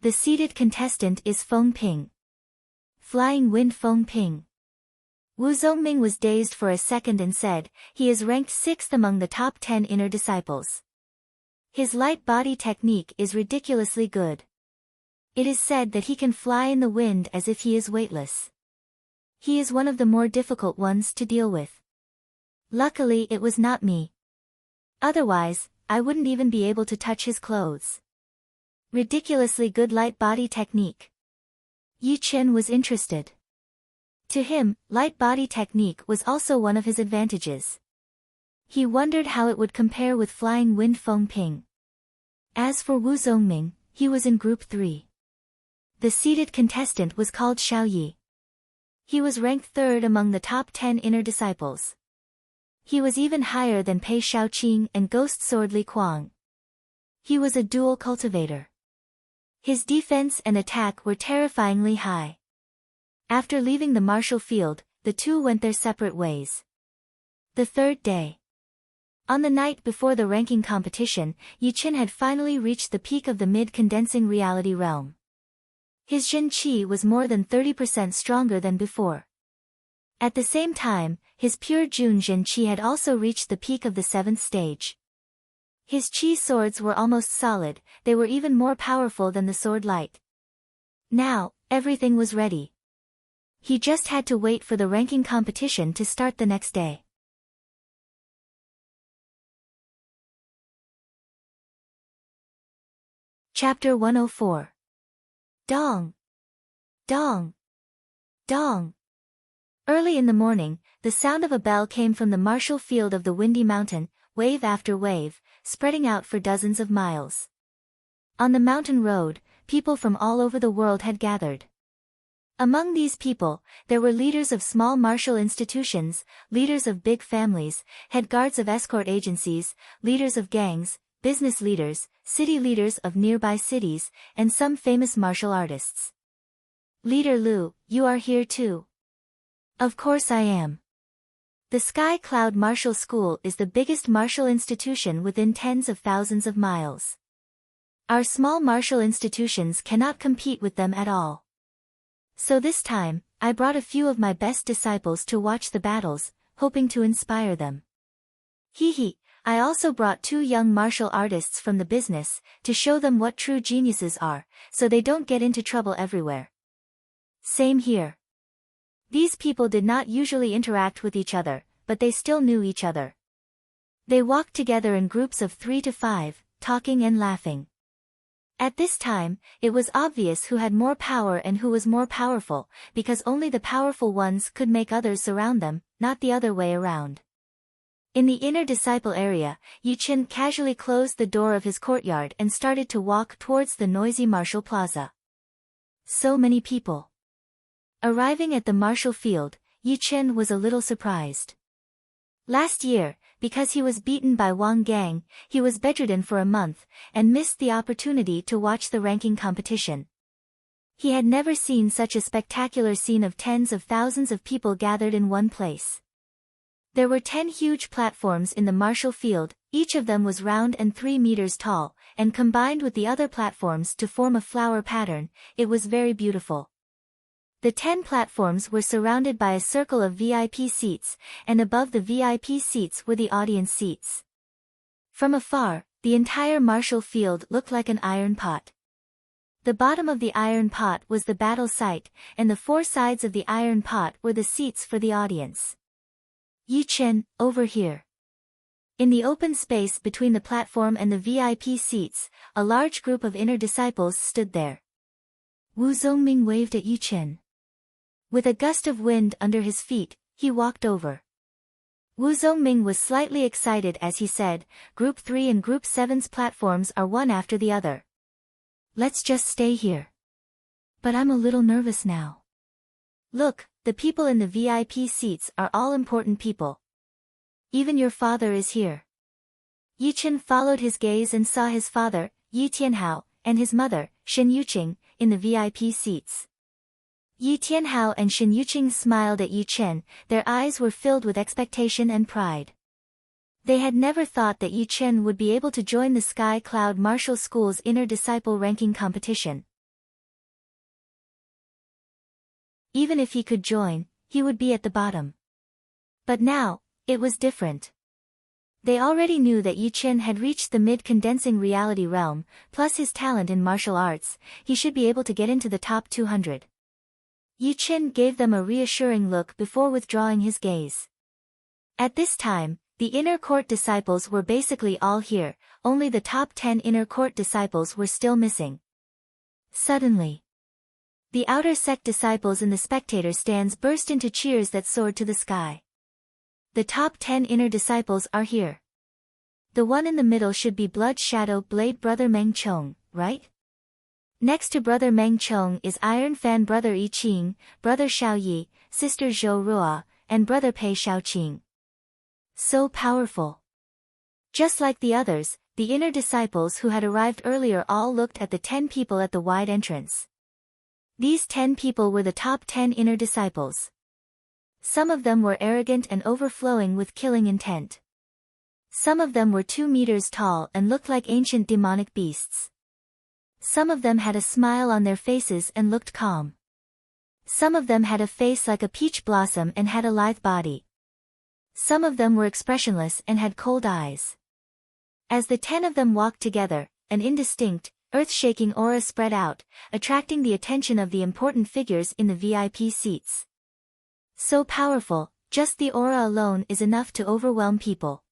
The seeded contestant is Feng Ping." Flying Wind Feng Ping. Wu Zongming was dazed for a second and said, "He is ranked 6th among the top 10 inner disciples. His light body technique is ridiculously good. It is said that he can fly in the wind as if he is weightless. He is one of the more difficult ones to deal with. Luckily it was not me. Otherwise, I wouldn't even be able to touch his clothes. Ridiculously good light body technique. Yi Chen was interested. To him, light body technique was also one of his advantages. He wondered how it would compare with flying wind Feng Ping. As for Wu Zongming, he was in Group 3. The seated contestant was called Xiao Yi. He was ranked third among the top 10 inner disciples. He was even higher than Pei Shaoqing and Ghost Sword Li Kuang. He was a dual cultivator. His defense and attack were terrifyingly high. After leaving the martial field, the two went their separate ways. The third day. On the night before the ranking competition, Yi Chen had finally reached the peak of the mid-condensing reality realm. His Zhen Qi was more than 30% stronger than before. At the same time, his pure Jun Zhen Qi had also reached the peak of the 7th stage. His Qi swords were almost solid, they were even more powerful than the sword light. Now, everything was ready. He just had to wait for the ranking competition to start the next day. Chapter 104. Dong! Dong! Dong! Early in the morning, the sound of a bell came from the martial field of the windy mountain, wave after wave, spreading out for dozens of miles. On the mountain road, people from all over the world had gathered. Among these people, there were leaders of small martial institutions, leaders of big families, head guards of escort agencies, leaders of gangs, business leaders, city leaders of nearby cities, and some famous martial artists. Leader Lu, you are here too. Of course I am. The Sky Cloud Martial School is the biggest martial institution within tens of thousands of miles. Our small martial institutions cannot compete with them at all. So this time, I brought a few of my best disciples to watch the battles, hoping to inspire them. Hee, I also brought 2 young martial artists from the business, to show them what true geniuses are, so they don't get into trouble everywhere. Same here. These people did not usually interact with each other, but they still knew each other. They walked together in groups of 3 to 5, talking and laughing. At this time, it was obvious who had more power and who was more powerful, because only the powerful ones could make others surround them, not the other way around. In the inner disciple area, Yi Chen casually closed the door of his courtyard and started to walk towards the noisy martial plaza. So many people. Arriving at the martial field, Yi Chen was a little surprised. Last year, because he was beaten by Wang Gang, he was bedridden for a month, and missed the opportunity to watch the ranking competition. He had never seen such a spectacular scene of tens of thousands of people gathered in one place. There were 10 huge platforms in the martial field, each of them was round and 3 meters tall, and combined with the other platforms to form a flower pattern, it was very beautiful. The 10 platforms were surrounded by a circle of VIP seats, and above the VIP seats were the audience seats. From afar, the entire martial field looked like an iron pot. The bottom of the iron pot was the battle site, and the 4 sides of the iron pot were the seats for the audience. Yi Chen, over here. In the open space between the platform and the VIP seats, a large group of inner disciples stood there. Wu Zongming waved at Yi Chen. With a gust of wind under his feet, he walked over. Wu Zongming was slightly excited as he said, Group 3 and Group 7's platforms are one after the other. Let's just stay here. But I'm a little nervous now. Look, the people in the VIP seats are all important people. Even your father is here. Yi Chen followed his gaze and saw his father, Yi Tianhao, and his mother, Shen Yuqing, in the VIP seats. Yi Tianhao and Shen Yuqing smiled at Yi Chen, their eyes were filled with expectation and pride. They had never thought that Yi Chen would be able to join the Sky Cloud Martial School's inner disciple ranking competition. Even if he could join, he would be at the bottom. But now, it was different. They already knew that Yi Chen had reached the mid-condensing reality realm, plus his talent in martial arts, he should be able to get into the top 200. Yi Chen gave them a reassuring look before withdrawing his gaze. At this time, The inner court disciples were basically all here, only the top 10 inner court disciples were still missing. Suddenly, the outer sect disciples in the spectator stands burst into cheers that soared to the sky. The top 10 inner disciples are here. The one in the middle should be Blood Shadow Blade Brother Meng Chong, right? Next to Brother Meng Chong is Iron Fan Brother I Ching, Brother Xiao Yi, Sister Zhou Rua, and Brother Pei Xiaoqing. So powerful. Just like the others, the inner disciples who had arrived earlier all looked at the 10 people at the wide entrance. These 10 people were the top 10 inner disciples. Some of them were arrogant and overflowing with killing intent. Some of them were 2 meters tall and looked like ancient demonic beasts. Some of them had a smile on their faces and looked calm. Some of them had a face like a peach blossom and had a lithe body. Some of them were expressionless and had cold eyes. As the 10 of them walked together, an indistinct, earth-shaking aura spread out, attracting the attention of the important figures in the VIP seats. So powerful, just the aura alone is enough to overwhelm people.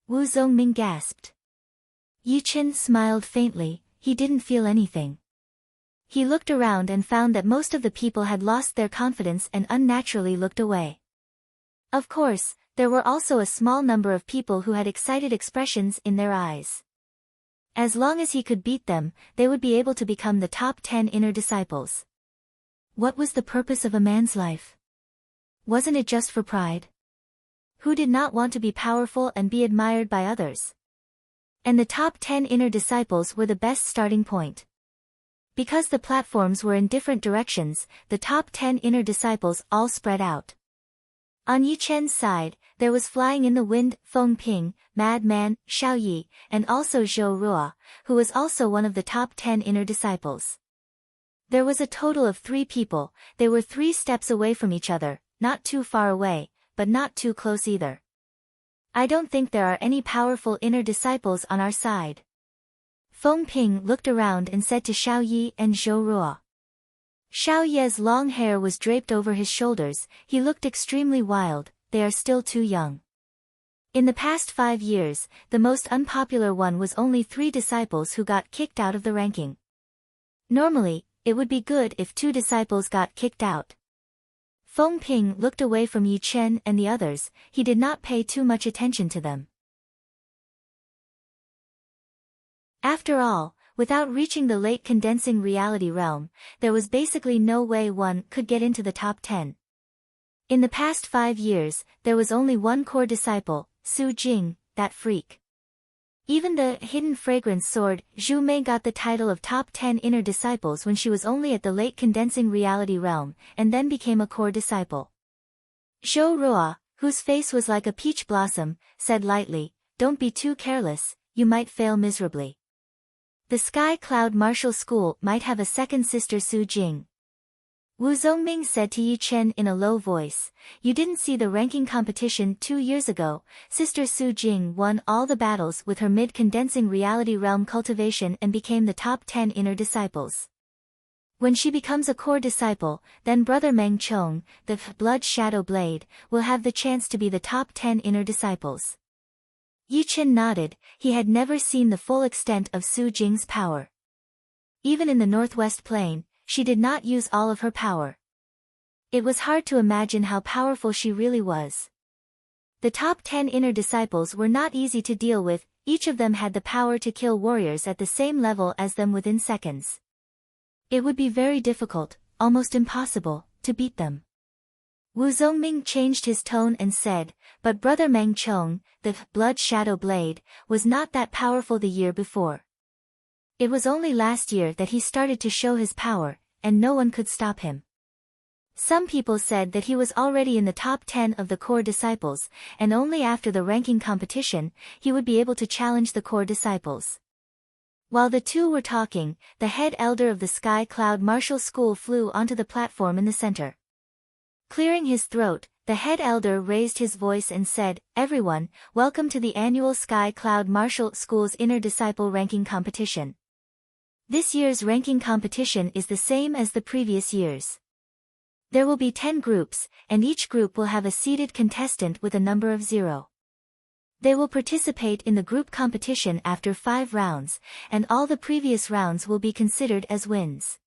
Wu Zongming gasped. Yi Chen smiled faintly, he didn't feel anything. He looked around and found that most of the people had lost their confidence and unnaturally looked away. Of course, there were also a small number of people who had excited expressions in their eyes. As long as he could beat them, they would be able to become the top 10 inner disciples. What was the purpose of a man's life? Wasn't it just for pride? Who did not want to be powerful and be admired by others? And the top 10 inner disciples were the best starting point. Because the platforms were in different directions, the top 10 inner disciples all spread out. On Yi Chen's side, there was flying in the wind, Feng Ping, Madman, Xiao Yi, and also Zhou Rua, who was also one of the top 10 inner disciples. There was a total of 3 people, they were 3 steps away from each other, not too far away, but not too close either. I don't think there are any powerful inner disciples on our side. Feng Ping looked around and said to Xiao Yi and Zhou Rua. Xiao Ye's long hair was draped over his shoulders, he looked extremely wild, they are still too young. In the past 5 years, the most unpopular one was only 3 disciples who got kicked out of the ranking. Normally, it would be good if 2 disciples got kicked out. Feng Ping looked away from Yi Chen and the others, he did not pay too much attention to them. After all, without reaching the late condensing reality realm, there was basically no way one could get into the top 10. In the past 5 years, there was only one core disciple, Su Jing, that freak. Even the hidden fragrance sword, Zhu Mei got the title of top 10 inner disciples when she was only at the late condensing reality realm, and then became a core disciple. Zhou Rua, whose face was like a peach blossom, said lightly, "Don't be too careless, you might fail miserably." The Sky Cloud Martial School might have a second sister Su Jing. Wu Zongming said to Yi Chen in a low voice, "You didn't see the ranking competition 2 years ago, Sister Su Jing won all the battles with her mid-condensing reality realm cultivation and became the top 10 inner disciples. When she becomes a core disciple, then Brother Meng Chong, the Blood Shadow Blade, will have the chance to be the top 10 inner disciples." Yi Chen nodded, he had never seen the full extent of Su Jing's power. Even in the Northwest Plain, she did not use all of her power. It was hard to imagine how powerful she really was. The top 10 inner disciples were not easy to deal with, each of them had the power to kill warriors at the same level as them within seconds. It would be very difficult, almost impossible, to beat them. Wu Zongming changed his tone and said, "But Brother Meng Chong, the Blood Shadow Blade, was not that powerful the year before. It was only last year that he started to show his power, and no one could stop him." Some people said that he was already in the top 10 of the core disciples, and only after the ranking competition, he would be able to challenge the core disciples. While the two were talking, the head elder of the Sky Cloud Martial School flew onto the platform in the center. Clearing his throat, the head elder raised his voice and said, "Everyone, welcome to the annual Sky Cloud Martial School's Inner Disciple Ranking Competition. This year's ranking competition is the same as the previous years. There will be 10 groups, and each group will have a seeded contestant with a number of 0. They will participate in the group competition after 5 rounds, and all the previous rounds will be considered as wins.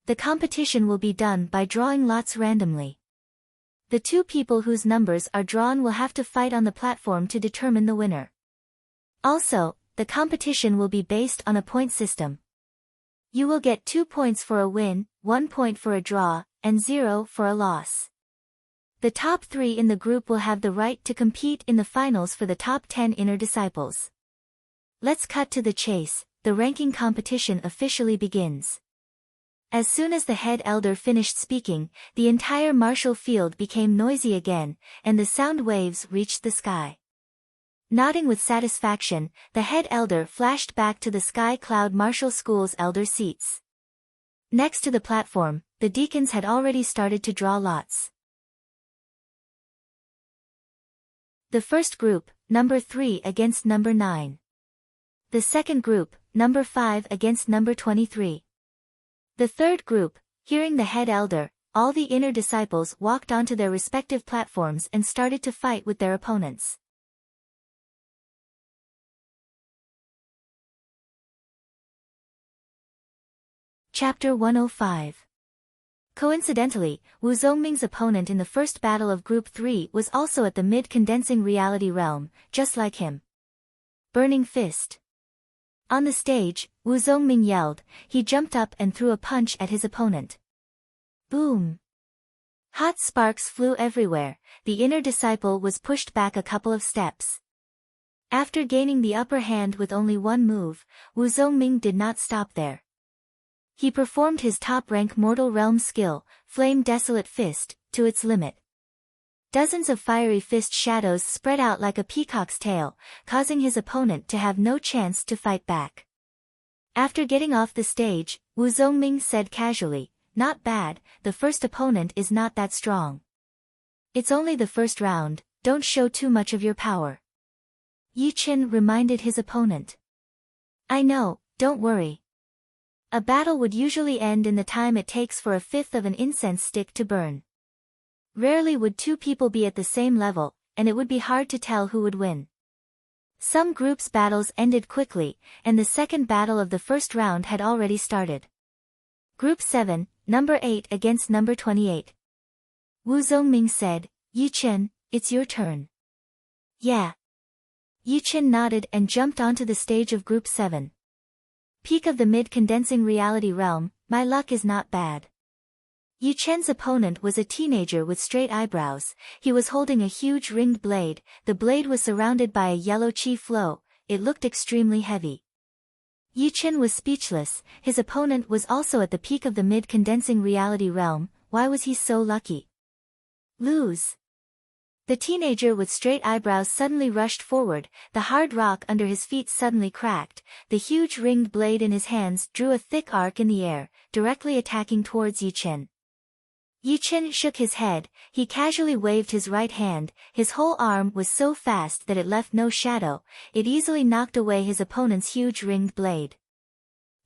The competition will be done by drawing lots randomly. The 2 people whose numbers are drawn will have to fight on the platform to determine the winner. Also, the competition will be based on a point system. You will get 2 points for a win, 1 point for a draw, and 0 for a loss. The top 3 in the group will have the right to compete in the finals for the top 10 inner disciples. Let's cut to the chase. The ranking competition officially begins. As soon as the head elder finished speaking, the entire martial field became noisy again, and the sound waves reached the sky. Nodding with satisfaction, the head elder flashed back to the Sky Cloud Martial School's elder seats. Next to the platform, the deacons had already started to draw lots. The first group, number 3 against number 9. The second group, number 5 against number 23. The third group, hearing the head elder, all the inner disciples walked onto their respective platforms and started to fight with their opponents. Chapter 105. Coincidentally, Wu Zongming's opponent in the first battle of Group 3 was also at the mid-condensing reality realm, just like him. Burning Fist. On the stage, Wu Zongming yelled. He jumped up and threw a punch at his opponent. Boom! Hot sparks flew everywhere. The inner disciple was pushed back a couple of steps. After gaining the upper hand with only one move, Wu Zongming did not stop there. He performed his top-rank Mortal Realm skill, Flame Desolate Fist, to its limit. Dozens of fiery fist shadows spread out like a peacock's tail, causing his opponent to have no chance to fight back. After getting off the stage, Wu Zongming said casually, "Not bad, the first opponent is not that strong. It's only the first round, don't show too much of your power." Yi Qin reminded his opponent. "I know, don't worry. A battle would usually end in the time it takes for a fifth of an incense stick to burn. Rarely would 2 people be at the same level, and it would be hard to tell who would win." Some groups' battles ended quickly, and the second battle of the first round had already started. Group 7, number 8 against number 28. Wu Zongming said, "Yi Qin, it's your turn." "Yeah." Yi Qin nodded and jumped onto the stage of Group 7. Peak of the mid-condensing reality realm, my luck is not bad. Yi Chen's opponent was a teenager with straight eyebrows. He was holding a huge ringed blade. The blade was surrounded by a yellow chi flow. It looked extremely heavy. Yi Chen was speechless. His opponent was also at the peak of the mid-condensing reality realm. Why was he so lucky? Lose. The teenager with straight eyebrows suddenly rushed forward. The hard rock under his feet suddenly cracked. The huge ringed blade in his hands drew a thick arc in the air, directly attacking towards Yi Chen. Yi Chen shook his head. He casually waved his right hand. His whole arm was so fast that it left no shadow. It easily knocked away his opponent's huge ringed blade.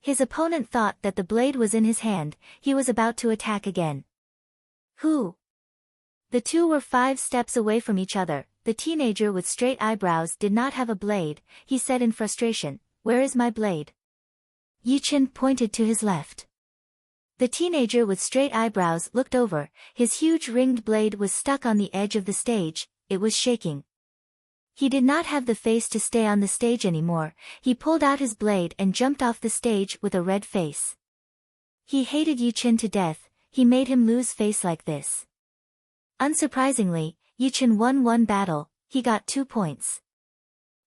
His opponent thought that the blade was in his hand. He was about to attack again. Who? The 2 were 5 steps away from each other. The teenager with straight eyebrows did not have a blade. He said in frustration, "Where is my blade?" Yi Chen pointed to his left. The teenager with straight eyebrows looked over. His huge ringed blade was stuck on the edge of the stage. It was shaking. He did not have the face to stay on the stage anymore. He pulled out his blade and jumped off the stage with a red face. He hated Yi Chen to death. He made him lose face like this. Unsurprisingly, Yi Chen won one battle. He got 2 points.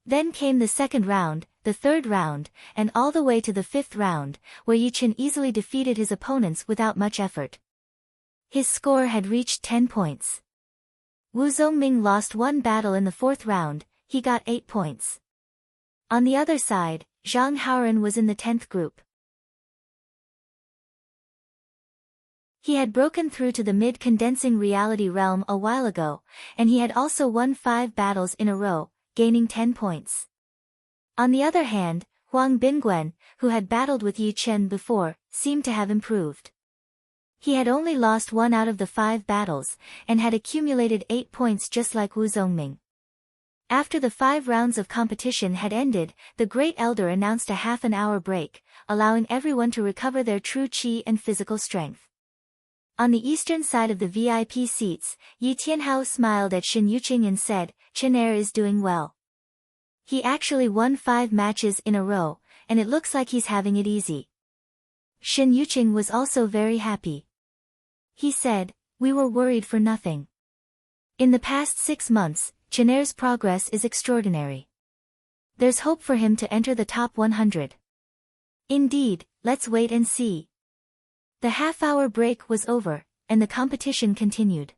Then came the second round, the third round, and all the way to the 5th round, where Yi Chen easily defeated his opponents without much effort. His score had reached 10 points. Wu Zongming lost one battle in the 4th round. He got 8 points. On the other side, Zhang Haoren was in the 10th group. He had broken through to the mid-condensing reality realm a while ago, and he had also won 5 battles in a row, gaining 10 points. On the other hand, Huang Binguen, who had battled with Yi Chen before, seemed to have improved. He had only lost 1 out of the 5 battles, and had accumulated 8 points just like Wu Zongming. After the 5 rounds of competition had ended, the Great Elder announced a half-an-hour break, allowing everyone to recover their true chi and physical strength. On the eastern side of the VIP seats, Yi Tianhao smiled at Shen Yuqing and said, "Chen Er is doing well. He actually won 5 matches in a row, and it looks like he's having it easy." Shen Yuqing was also very happy. He said, "We were worried for nothing. In the past 6 months, Chen Er's progress is extraordinary. There's hope for him to enter the top 100. Indeed, let's wait and see." The half-hour break was over, and the competition continued.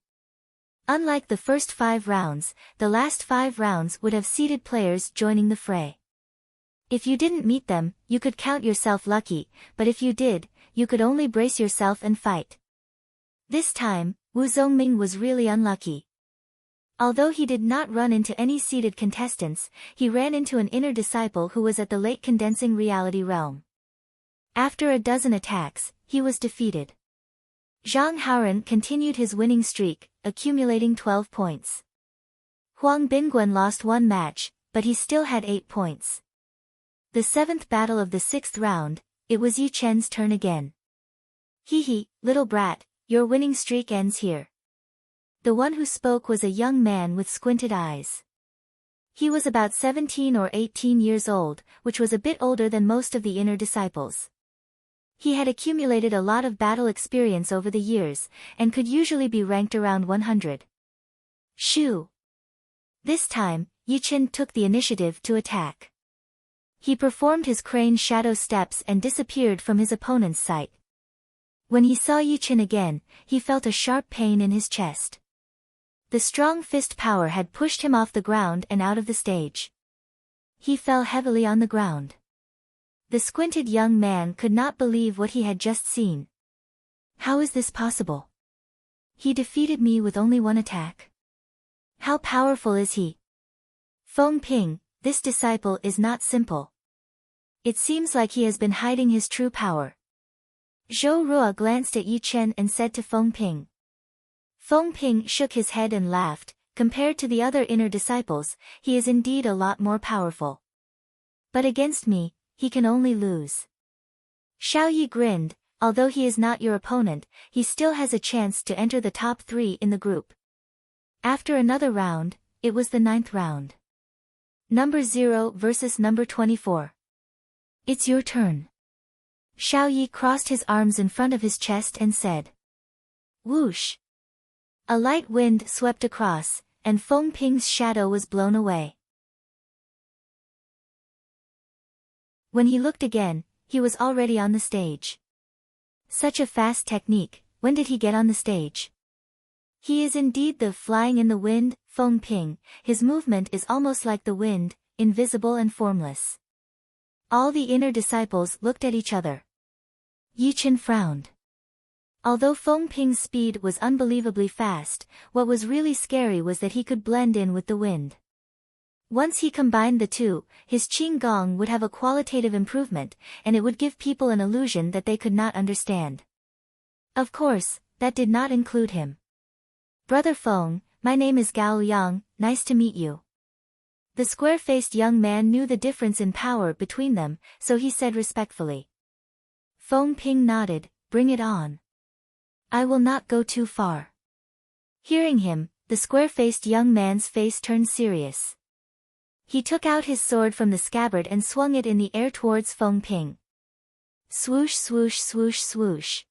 Unlike the first 5 rounds, the last 5 rounds would have seeded players joining the fray. If you didn't meet them, you could count yourself lucky, but if you did, you could only brace yourself and fight. This time, Wu Zongming was really unlucky. Although he did not run into any seeded contestants, he ran into an inner disciple who was at the late condensing reality realm. After a dozen attacks, he was defeated. Zhang Haoren continued his winning streak, accumulating 12 points. Huang Bingguan lost 1 match, but he still had 8 points. The 7th battle of the 6th round, it was Yi Chen's turn again. "Hee, little brat, your winning streak ends here." The one who spoke was a young man with squinted eyes. He was about 17 or 18 years old, which was a bit older than most of the inner disciples. He had accumulated a lot of battle experience over the years, and could usually be ranked around 100. Shoo! This time, Yi Chen took the initiative to attack. He performed his crane shadow steps and disappeared from his opponent's sight. When he saw Yi Chen again, he felt a sharp pain in his chest. The strong fist power had pushed him off the ground and out of the stage. He fell heavily on the ground. The squinted young man could not believe what he had just seen. "How is this possible? He defeated me with only 1 attack. How powerful is he?" "Feng Ping, this disciple is not simple. It seems like he has been hiding his true power." Zhou Rua glanced at Yi Chen and said to Feng Ping. Feng Ping shook his head and laughed. "Compared to the other inner disciples, he is indeed a lot more powerful. But against me, he can only lose." Xiao Yi grinned. "Although he is not your opponent, he still has a chance to enter the top 3 in the group." After another round, it was the 9th round. Number 0 versus number 24. "It's your turn." Xiao Yi crossed his arms in front of his chest and said. Whoosh! A light wind swept across, and Feng Ping's shadow was blown away. When he looked again, he was already on the stage. Such a fast technique, when did he get on the stage? He is indeed the flying in the wind, Feng Ping. His movement is almost like the wind, invisible and formless. All the inner disciples looked at each other. Yi Chen frowned. Although Feng Ping's speed was unbelievably fast, what was really scary was that he could blend in with the wind. Once he combined the two, his Qing Gong would have a qualitative improvement, and it would give people an illusion that they could not understand. Of course, that did not include him. "Brother Feng, my name is Gao Yang, nice to meet you." The square-faced young man knew the difference in power between them, so he said respectfully. Feng Ping nodded. "Bring it on. I will not go too far." Hearing him, the square-faced young man's face turned serious. He took out his sword from the scabbard and swung it in the air towards Feng Ping. Swoosh swoosh swoosh swoosh.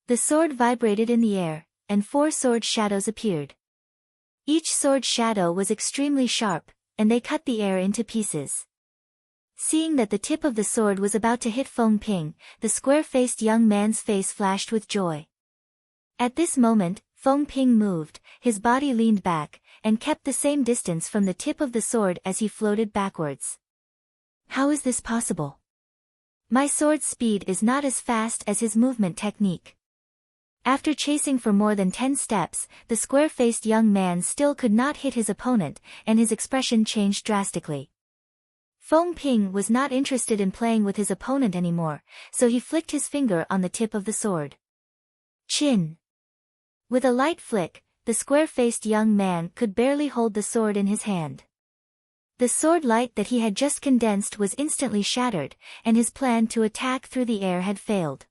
The sword vibrated in the air, and 4 sword shadows appeared. Each sword shadow was extremely sharp, and they cut the air into pieces. Seeing that the tip of the sword was about to hit Feng Ping, the square-faced young man's face flashed with joy. At this moment, Feng Ping moved, his body leaned back, and kept the same distance from the tip of the sword as he floated backwards. How is this possible? My sword's speed is not as fast as his movement technique. After chasing for more than 10 steps, the square-faced young man still could not hit his opponent, and his expression changed drastically. Feng Ping was not interested in playing with his opponent anymore, so he flicked his finger on the tip of the sword. Chin! With a light flick, the square-faced young man could barely hold the sword in his hand. The sword light that he had just condensed was instantly shattered, and his plan to attack through the air had failed.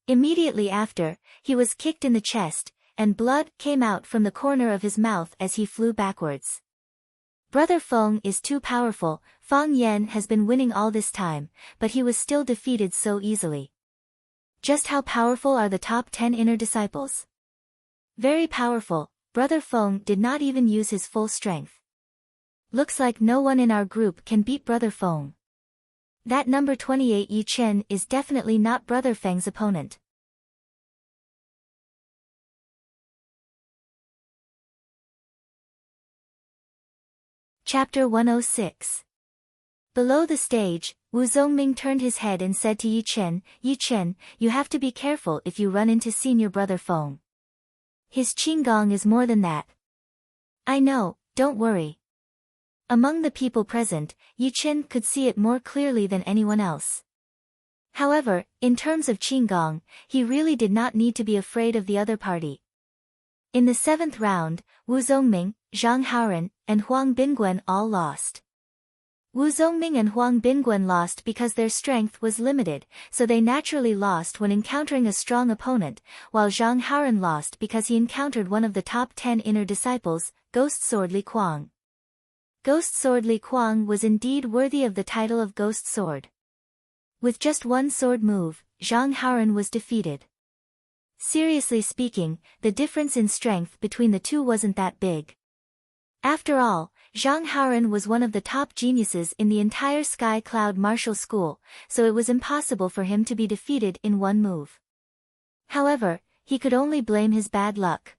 Immediately after, he was kicked in the chest, and blood came out from the corner of his mouth as he flew backwards. Brother Feng is too powerful. Fang Yan has been winning all this time, but he was still defeated so easily. Just how powerful are the top 10 inner disciples? Very powerful. Brother Feng did not even use his full strength. Looks like no one in our group can beat Brother Feng. That number 28 Yi Chen is definitely not Brother Feng's opponent. Chapter 106. Below the stage, Wu Zongming turned his head and said to Yi Chen, you have to be careful if you run into senior Brother Feng. His qinggong is more than that. I know, don't worry. Among the people present, Yi Chen could see it more clearly than anyone else. However, in terms of qinggong, he really did not need to be afraid of the other party. In the 7th round, Wu Zongming, Zhang Haoren, and Huang Bingwen all lost. Wu Zongming and Huang Bingwen lost because their strength was limited, so they naturally lost when encountering a strong opponent, while Zhang Haoren lost because he encountered one of the top 10 inner disciples, Ghost Sword Li Kuang. Ghost Sword Li Kuang was indeed worthy of the title of Ghost Sword. With just one sword move, Zhang Haoren was defeated. Seriously speaking, the difference in strength between the two wasn't that big. After all, Zhang Haoren was one of the top geniuses in the entire Sky Cloud Martial School, so it was impossible for him to be defeated in one move. However, he could only blame his bad luck.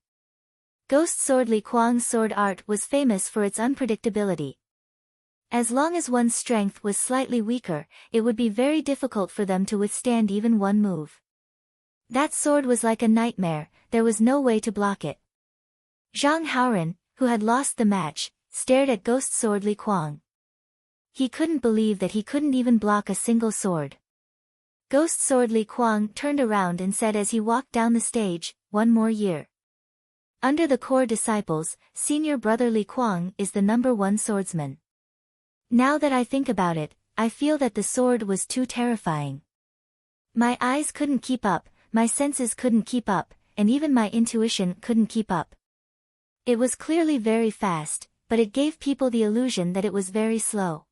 Ghost Sword Li Kuang's sword art was famous for its unpredictability. As long as one's strength was slightly weaker, it would be very difficult for them to withstand even one move. That sword was like a nightmare, there was no way to block it. Zhang Haoren, who had lost the match, stared at Ghost Sword Li Kuang. He couldn't believe that he couldn't even block a single sword. Ghost Sword Li Kuang turned around and said as he walked down the stage, one more year. Under the core disciples, senior brother Li Kuang is the number 1 swordsman. Now that I think about it, I feel that the sword was too terrifying. My eyes couldn't keep up, my senses couldn't keep up, and even my intuition couldn't keep up. It was clearly very fast, but it gave people the illusion that it was very slow.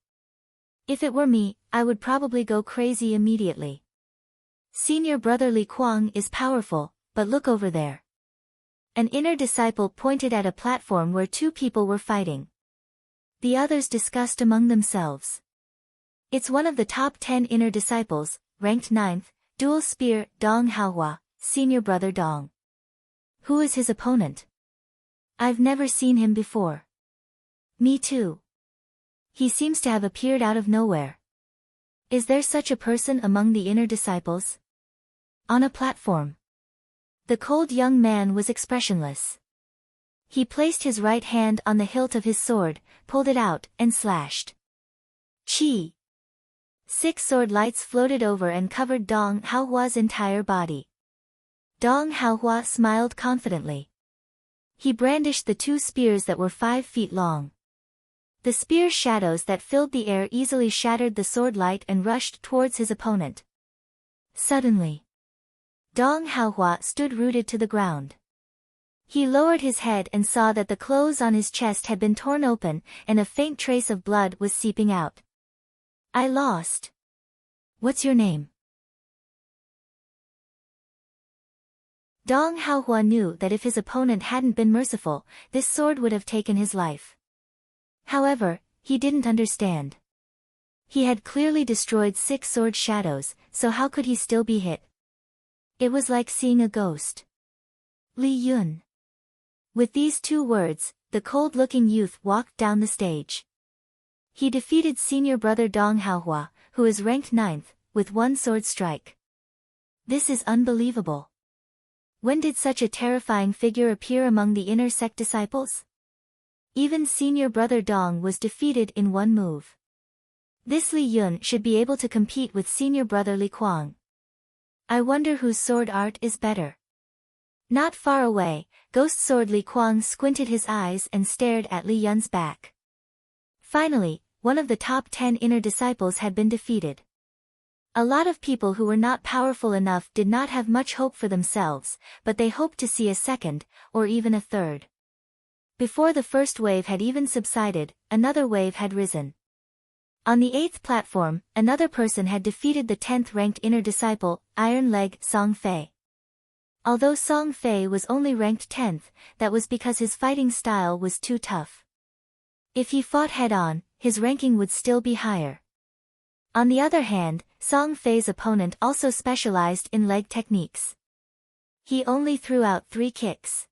If it were me, I would probably go crazy immediately. Senior brother Li Kuang is powerful, but look over there. An inner disciple pointed at a platform where 2 people were fighting. The others discussed among themselves. It's one of the top 10 inner disciples, ranked 9th, dual spear, Dong Haohua, senior brother Dong. Who is his opponent? I've never seen him before. Me too. He seems to have appeared out of nowhere. Is there such a person among the inner disciples? On a platform. The cold young man was expressionless. He placed his right hand on the hilt of his sword, pulled it out, and slashed. Chi! 6 sword lights floated over and covered Dong Haohua's entire body. Dong Haohua smiled confidently. He brandished the 2 spears that were 5 feet long. The spear shadows that filled the air easily shattered the sword light and rushed towards his opponent. Suddenly, Dong Haohua stood rooted to the ground. He lowered his head and saw that the clothes on his chest had been torn open, and a faint trace of blood was seeping out. I lost. What's your name? Dong Haohua knew that if his opponent hadn't been merciful, this sword would have taken his life. However, he didn't understand. He had clearly destroyed 6 sword shadows, so how could he still be hit? It was like seeing a ghost. Li Yun. With these 2 words, the cold-looking youth walked down the stage. He defeated senior brother Dong Haohua, who is ranked 9th, with 1 sword strike. This is unbelievable. When did such a terrifying figure appear among the inner sect disciples? Even senior brother Dong was defeated in 1 move. This Li Yun should be able to compete with senior brother Li Kuang. I wonder whose sword art is better. Not far away, Ghost Sword Li Kuang squinted his eyes and stared at Li Yun's back. Finally, one of the top 10 inner disciples had been defeated. A lot of people who were not powerful enough did not have much hope for themselves, but they hoped to see a second, or even a third. Before the first wave had even subsided, another wave had risen. On the 8th platform, another person had defeated the 10th ranked inner disciple, Iron Leg Song Fei. Although Song Fei was only ranked 10th, that was because his fighting style was too tough. If he fought head-on, his ranking would still be higher. On the other hand, Song Fei's opponent also specialized in leg techniques. He only threw out 3 kicks.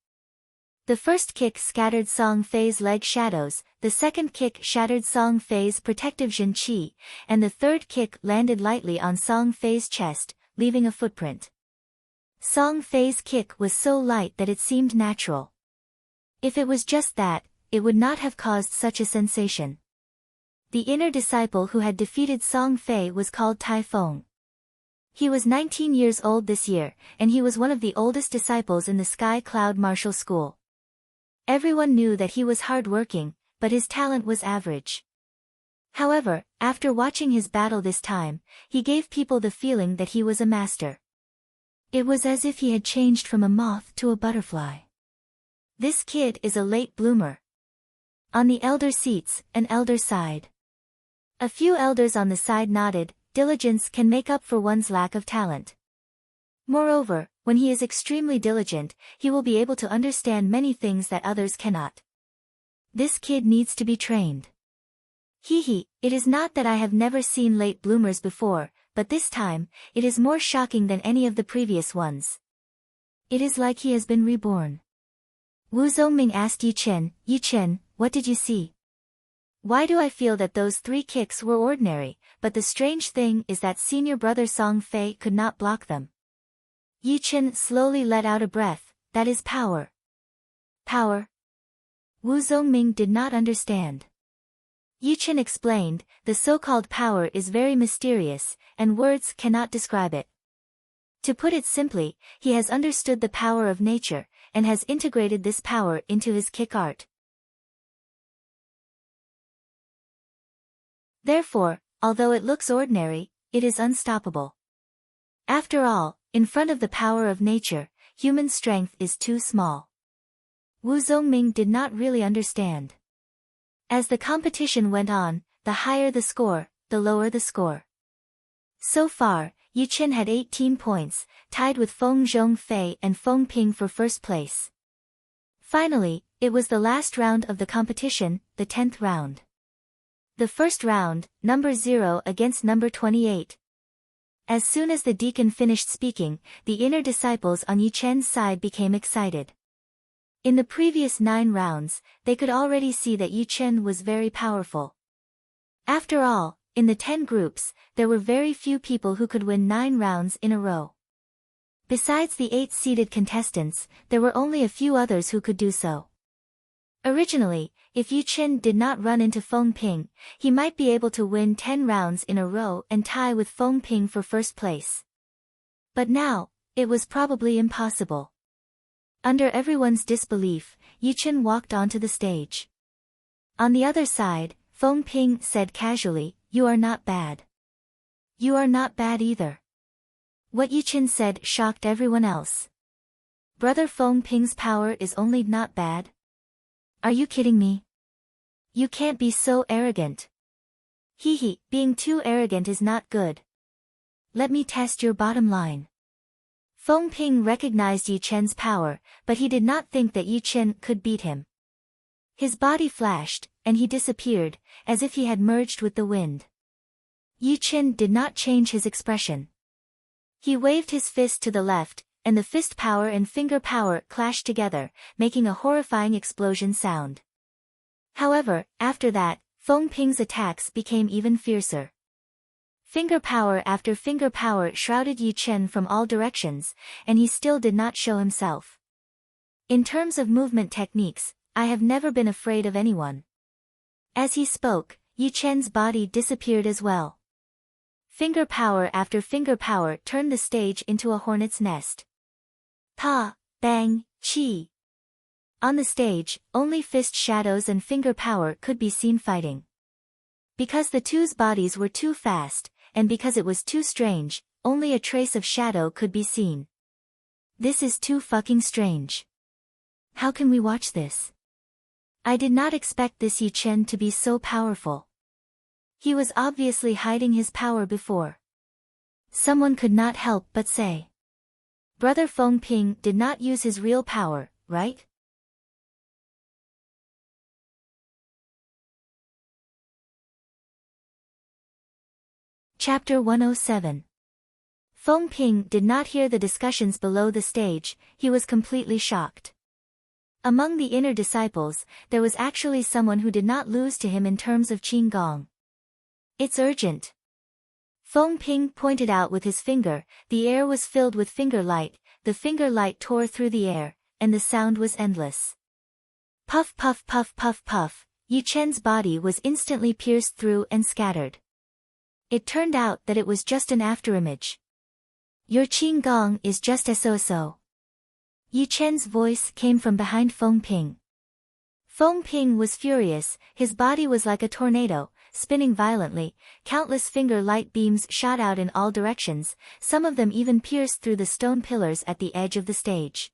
The first kick scattered Song Fei's leg shadows, the second kick shattered Song Fei's protective Jin Qi, and the third kick landed lightly on Song Fei's chest, leaving a footprint. Song Fei's kick was so light that it seemed natural. If it was just that, it would not have caused such a sensation. The inner disciple who had defeated Song Fei was called Tai Feng. He was 19 years old this year, and he was one of the oldest disciples in the Sky Cloud Martial School. Everyone knew that he was hard-working, but his talent was average. However, after watching his battle this time, he gave people the feeling that he was a master. It was as if he had changed from a moth to a butterfly. This kid is a late bloomer. On the elder seats, an elder sighed. A few elders on the side nodded. Diligence can make up for one's lack of talent. Moreover, when he is extremely diligent, he will be able to understand many things that others cannot. This kid needs to be trained. It is not that I have never seen late bloomers before, but this time, it is more shocking than any of the previous ones. It is like he has been reborn. Wu Zongming asked Yi Chen, what did you see? Why do I feel that those 3 kicks were ordinary, but the strange thing is that senior brother Song Fei could not block them? Yi Chen slowly let out a breath. That is power. Power? Wu Zongming did not understand. Yi Chen explained, the so-called power is very mysterious, and words cannot describe it. To put it simply, he has understood the power of nature, and has integrated this power into his kick art. Therefore, although it looks ordinary, it is unstoppable. After all, in front of the power of nature, human strength is too small. Wu Zongming did not really understand. As the competition went on, the higher the score, the lower the score. So far, Yi Chen had 18 points, tied with Feng Zhongfei and Feng Ping for first place. Finally, it was the last round of the competition, the 10th round. The first round, number 0 against number 28. As soon as the deacon finished speaking, the inner disciples on Yi Chen's side became excited. In the previous 9 rounds, they could already see that Yi Chen was very powerful. After all, in the 10 groups, there were very few people who could win 9 rounds in a row. Besides the 8 seeded contestants, there were only a few others who could do so. Originally, if Yi Chen did not run into Feng Ping, he might be able to win 10 rounds in a row and tie with Feng Ping for first place. But now, it was probably impossible. Under everyone's disbelief, Yi Chen walked onto the stage. On the other side, Feng Ping said casually, "You are not bad." "You are not bad either." What Yi Chen said shocked everyone else. Brother Feng Ping's power is only not bad? Are you kidding me? You can't be so arrogant. Being too arrogant is not good. Let me test your bottom line. Feng Ping recognized Yi Chen's power, but he did not think that Yi Chen could beat him. His body flashed, and he disappeared, as if he had merged with the wind. Yi Chen did not change his expression. He waved his fist to the left, and the fist power and finger power clashed together, making a horrifying explosion sound. However, after that, Feng Ping's attacks became even fiercer. Finger power after finger power shrouded Yi Chen from all directions, and he still did not show himself. In terms of movement techniques, I have never been afraid of anyone. As he spoke, Yi Chen's body disappeared as well. Finger power after finger power turned the stage into a hornet's nest. Pa, bang, chi. On the stage, only fist shadows and finger power could be seen fighting. Because the two's bodies were too fast, and because it was too strange, only a trace of shadow could be seen. This is too fucking strange. How can we watch this? I did not expect this Yi Chen to be so powerful. He was obviously hiding his power before. Someone could not help but say. Brother Feng Ping did not use his real power, right? Chapter 107. Feng Ping did not hear the discussions below the stage, he was completely shocked. Among the inner disciples, there was actually someone who did not lose to him in terms of Qin Gong. It's urgent. Feng Ping pointed out with his finger, the air was filled with finger light, the finger light tore through the air, and the sound was endless. Puff puff puff puff puff, Yi Chen's body was instantly pierced through and scattered. It turned out that it was just an afterimage. Your Qin Gong is just so. Yi Chen's voice came from behind Feng Ping. Feng Ping was furious, his body was like a tornado, spinning violently, countless finger light beams shot out in all directions, some of them even pierced through the stone pillars at the edge of the stage.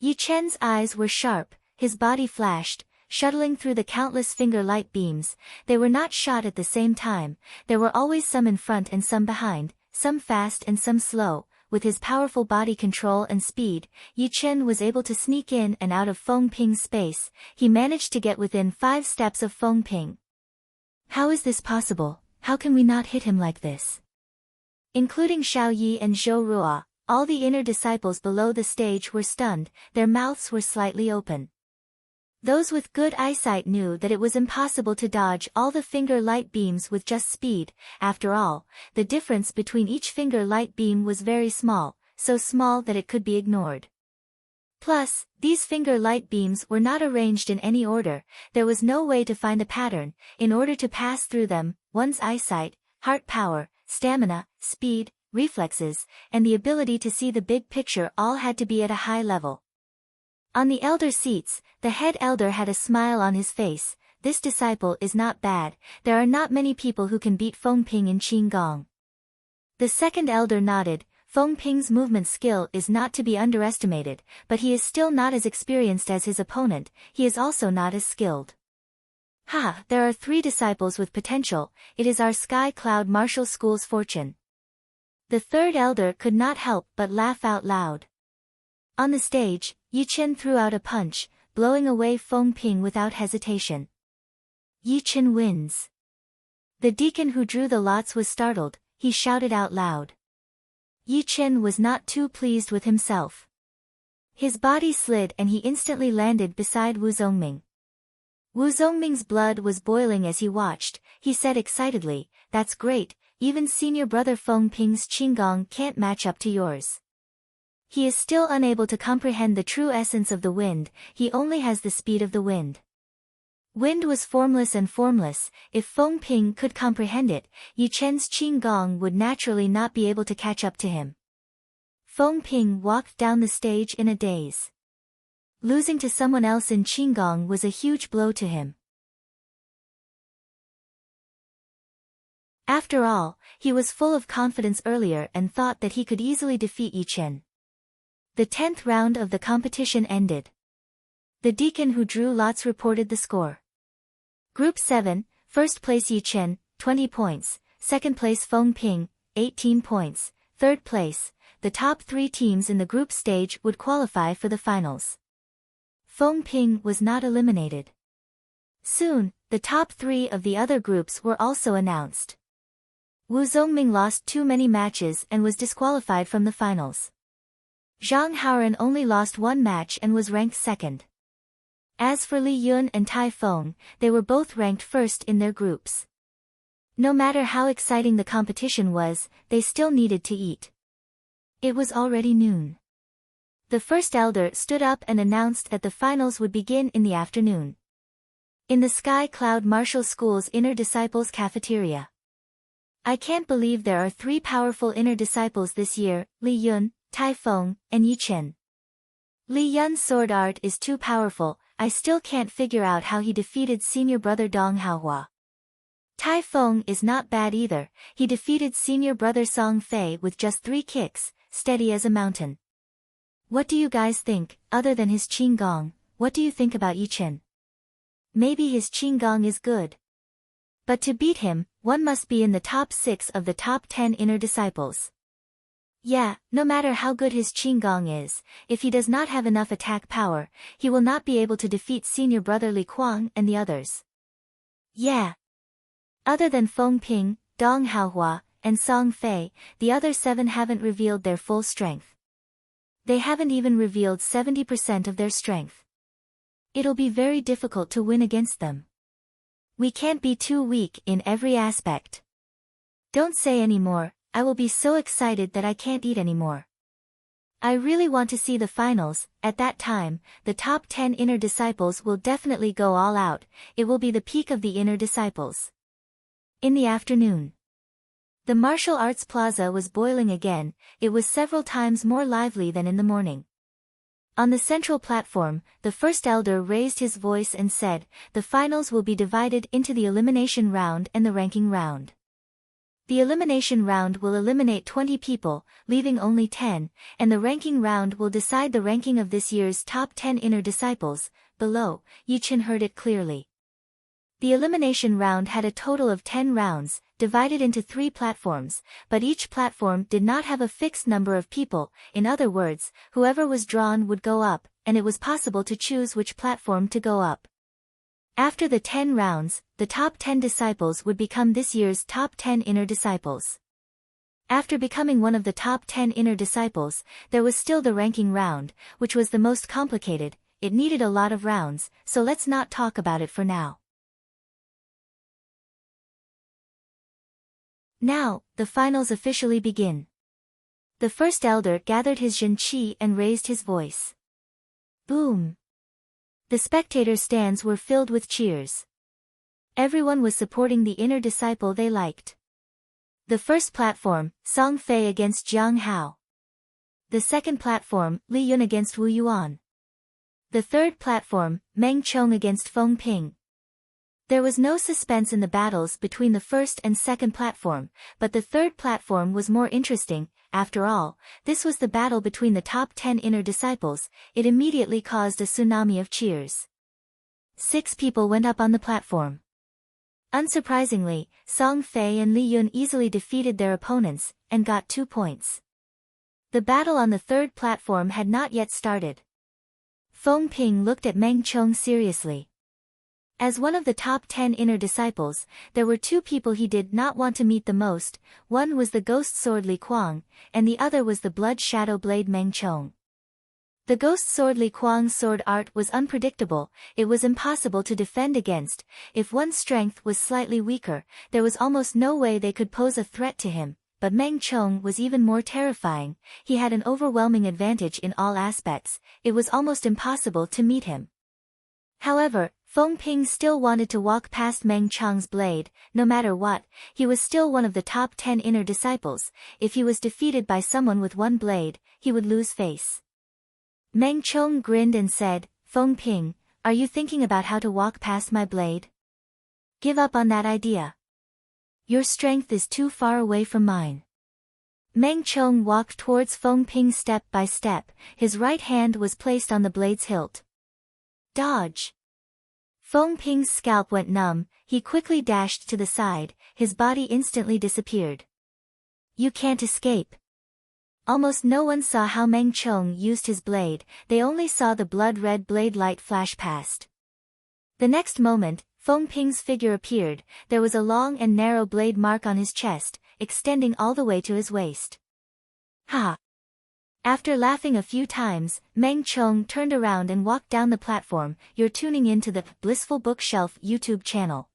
Yi Chen's eyes were sharp, his body flashed, shuttling through the countless finger light beams. They were not shot at the same time, there were always some in front and some behind, some fast and some slow. With his powerful body control and speed, Yi Chen was able to sneak in and out of Feng Ping's space. He managed to get within 5 steps of Feng Ping. How is this possible? How can we not hit him like this? Including Xiao Yi and Zhou Ruo, all the inner disciples below the stage were stunned, their mouths were slightly open. Those with good eyesight knew that it was impossible to dodge all the finger light beams with just speed. After all, the difference between each finger light beam was very small, so small that it could be ignored. Plus, these finger light beams were not arranged in any order, there was no way to find a pattern. In order to pass through them, one's eyesight, heart power, stamina, speed, reflexes, and the ability to see the big picture all had to be at a high level. On the elder seats, the head elder had a smile on his face. This disciple is not bad, there are not many people who can beat Feng Ping in Qin Gong. The second elder nodded. Feng Ping's movement skill is not to be underestimated, but he is still not as experienced as his opponent, he is also not as skilled. There are 3 disciples with potential, it is our Sky Cloud Martial School's fortune. The third elder could not help but laugh out loud. On the stage, Yi Chen threw out a punch, blowing away Feng Ping without hesitation. Yi Chen wins. The deacon who drew the lots was startled, he shouted out loud. Yi Chen was not too pleased with himself. His body slid and he instantly landed beside Wu Zongming. Wu Zongming's blood was boiling as he watched, he said excitedly, "That's great, even senior brother Feng Ping's Qinggong can't match up to yours." He is still unable to comprehend the true essence of the wind, he only has the speed of the wind. Wind was formless and formless, if Feng Ping could comprehend it, Yi Chen's Qinggong would naturally not be able to catch up to him. Feng Ping walked down the stage in a daze. Losing to someone else in Qinggong was a huge blow to him. After all, he was full of confidence earlier and thought that he could easily defeat Yi Chen. The 10th round of the competition ended. The deacon who drew lots reported the score. Group 7, first place Yi Chen, 20 points, second place Feng Ping, 18 points, third place. The top 3 teams in the group stage would qualify for the finals. Feng Ping was not eliminated. Soon, the top 3 of the other groups were also announced. Wu Zongming lost too many matches and was disqualified from the finals. Zhang Haoran only lost 1 match and was ranked 2nd. As for Li Yun and Tai Feng, they were both ranked 1st in their groups. No matter how exciting the competition was, they still needed to eat. It was already noon. The first elder stood up and announced that the finals would begin in the afternoon. In the Sky Cloud Martial School's Inner Disciples Cafeteria. I can't believe there are 3 powerful inner disciples this year, Li Yun, Tai Feng, and Yi Chen. Li Yun's sword art is too powerful, I still can't figure out how he defeated senior brother Dong Haohua. Tai Feng is not bad either. He defeated senior brother Song Fei with just 3 kicks, steady as a mountain. What do you guys think? Other than his Qinggong, what do you think about Yichen? Maybe his Qinggong is good. But to beat him, one must be in the top 6 of the top 10 inner disciples. Yeah, no matter how good his Qinggong is, if he does not have enough attack power, he will not be able to defeat senior brother Li Kuang and the others. Yeah. Other than Feng Ping, Dong Haohua, and Song Fei, the other 7 haven't revealed their full strength. They haven't even revealed 70% of their strength. It'll be very difficult to win against them. We can't be too weak in every aspect. Don't say any more, I will be so excited that I can't eat anymore. I really want to see the finals. At that time, the top 10 inner disciples will definitely go all out. It will be the peak of the inner disciples. In the afternoon, the martial arts plaza was boiling again. It was several times more lively than in the morning. On the central platform, the first elder raised his voice and said, the finals will be divided into the elimination round and the ranking round. The elimination round will eliminate 20 people, leaving only 10, and the ranking round will decide the ranking of this year's top 10 inner disciples. Below, Yichen heard it clearly. The elimination round had a total of 10 rounds, divided into 3 platforms, but each platform did not have a fixed number of people. In other words, whoever was drawn would go up, and it was possible to choose which platform to go up. After the 10 rounds, the top 10 disciples would become this year's top 10 inner disciples. After becoming one of the top 10 inner disciples, there was still the ranking round, which was the most complicated. It needed a lot of rounds, so let's not talk about it for now. Now, the finals officially begin. The first elder gathered his Zhen Qi and raised his voice. Boom! The spectator stands were filled with cheers. Everyone was supporting the inner disciple they liked. The first platform, Song Fei against Jiang Hao. The second platform, Li Yun against Wu Yuan. The third platform, Meng Chong against Feng Ping. There was no suspense in the battles between the first and second platform, but the third platform was more interesting. After all, this was the battle between the top 10 inner disciples. It immediately caused a tsunami of cheers. 6 people went up on the platform. Unsurprisingly, Song Fei and Li Yun easily defeated their opponents, and got 2 points. The battle on the third platform had not yet started. Feng Ping looked at Meng Chong seriously. As one of the top 10 inner disciples, there were 2 people he did not want to meet the most. One was the ghost sword Li Kuang, and the other was the blood shadow blade Meng Chong. The ghost sword Li Kuang's sword art was unpredictable. It was impossible to defend against. If one's strength was slightly weaker, there was almost no way they could pose a threat to him. But Meng Chong was even more terrifying. He had an overwhelming advantage in all aspects. It was almost impossible to meet him. However, Feng Ping still wanted to walk past Meng Chong's blade. No matter what, he was still one of the top 10 inner disciples. If he was defeated by someone with 1 blade, he would lose face. Meng Chong grinned and said, Feng Ping, are you thinking about how to walk past my blade? Give up on that idea. Your strength is too far away from mine. Meng Chong walked towards Feng Ping step by step. His right hand was placed on the blade's hilt. Dodge! Feng Ping's scalp went numb. He quickly dashed to the side. His body instantly disappeared. You can't escape. Almost no one saw how Meng Chong used his blade. They only saw the blood-red blade light flash past. The next moment, Feng Ping's figure appeared. There was a long and narrow blade mark on his chest, extending all the way to his waist. Ha! After laughing a few times, Meng Chong turned around and walked down the platform. You're tuning in to the Blissful Bookshelf YouTube channel.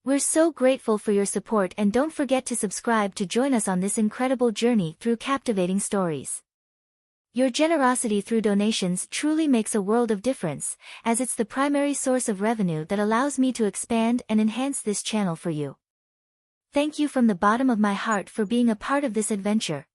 We're so grateful for your support, and don't forget to subscribe to join us on this incredible journey through captivating stories. Your generosity through donations truly makes a world of difference, as it's the primary source of revenue that allows me to expand and enhance this channel for you. Thank you from the bottom of my heart for being a part of this adventure.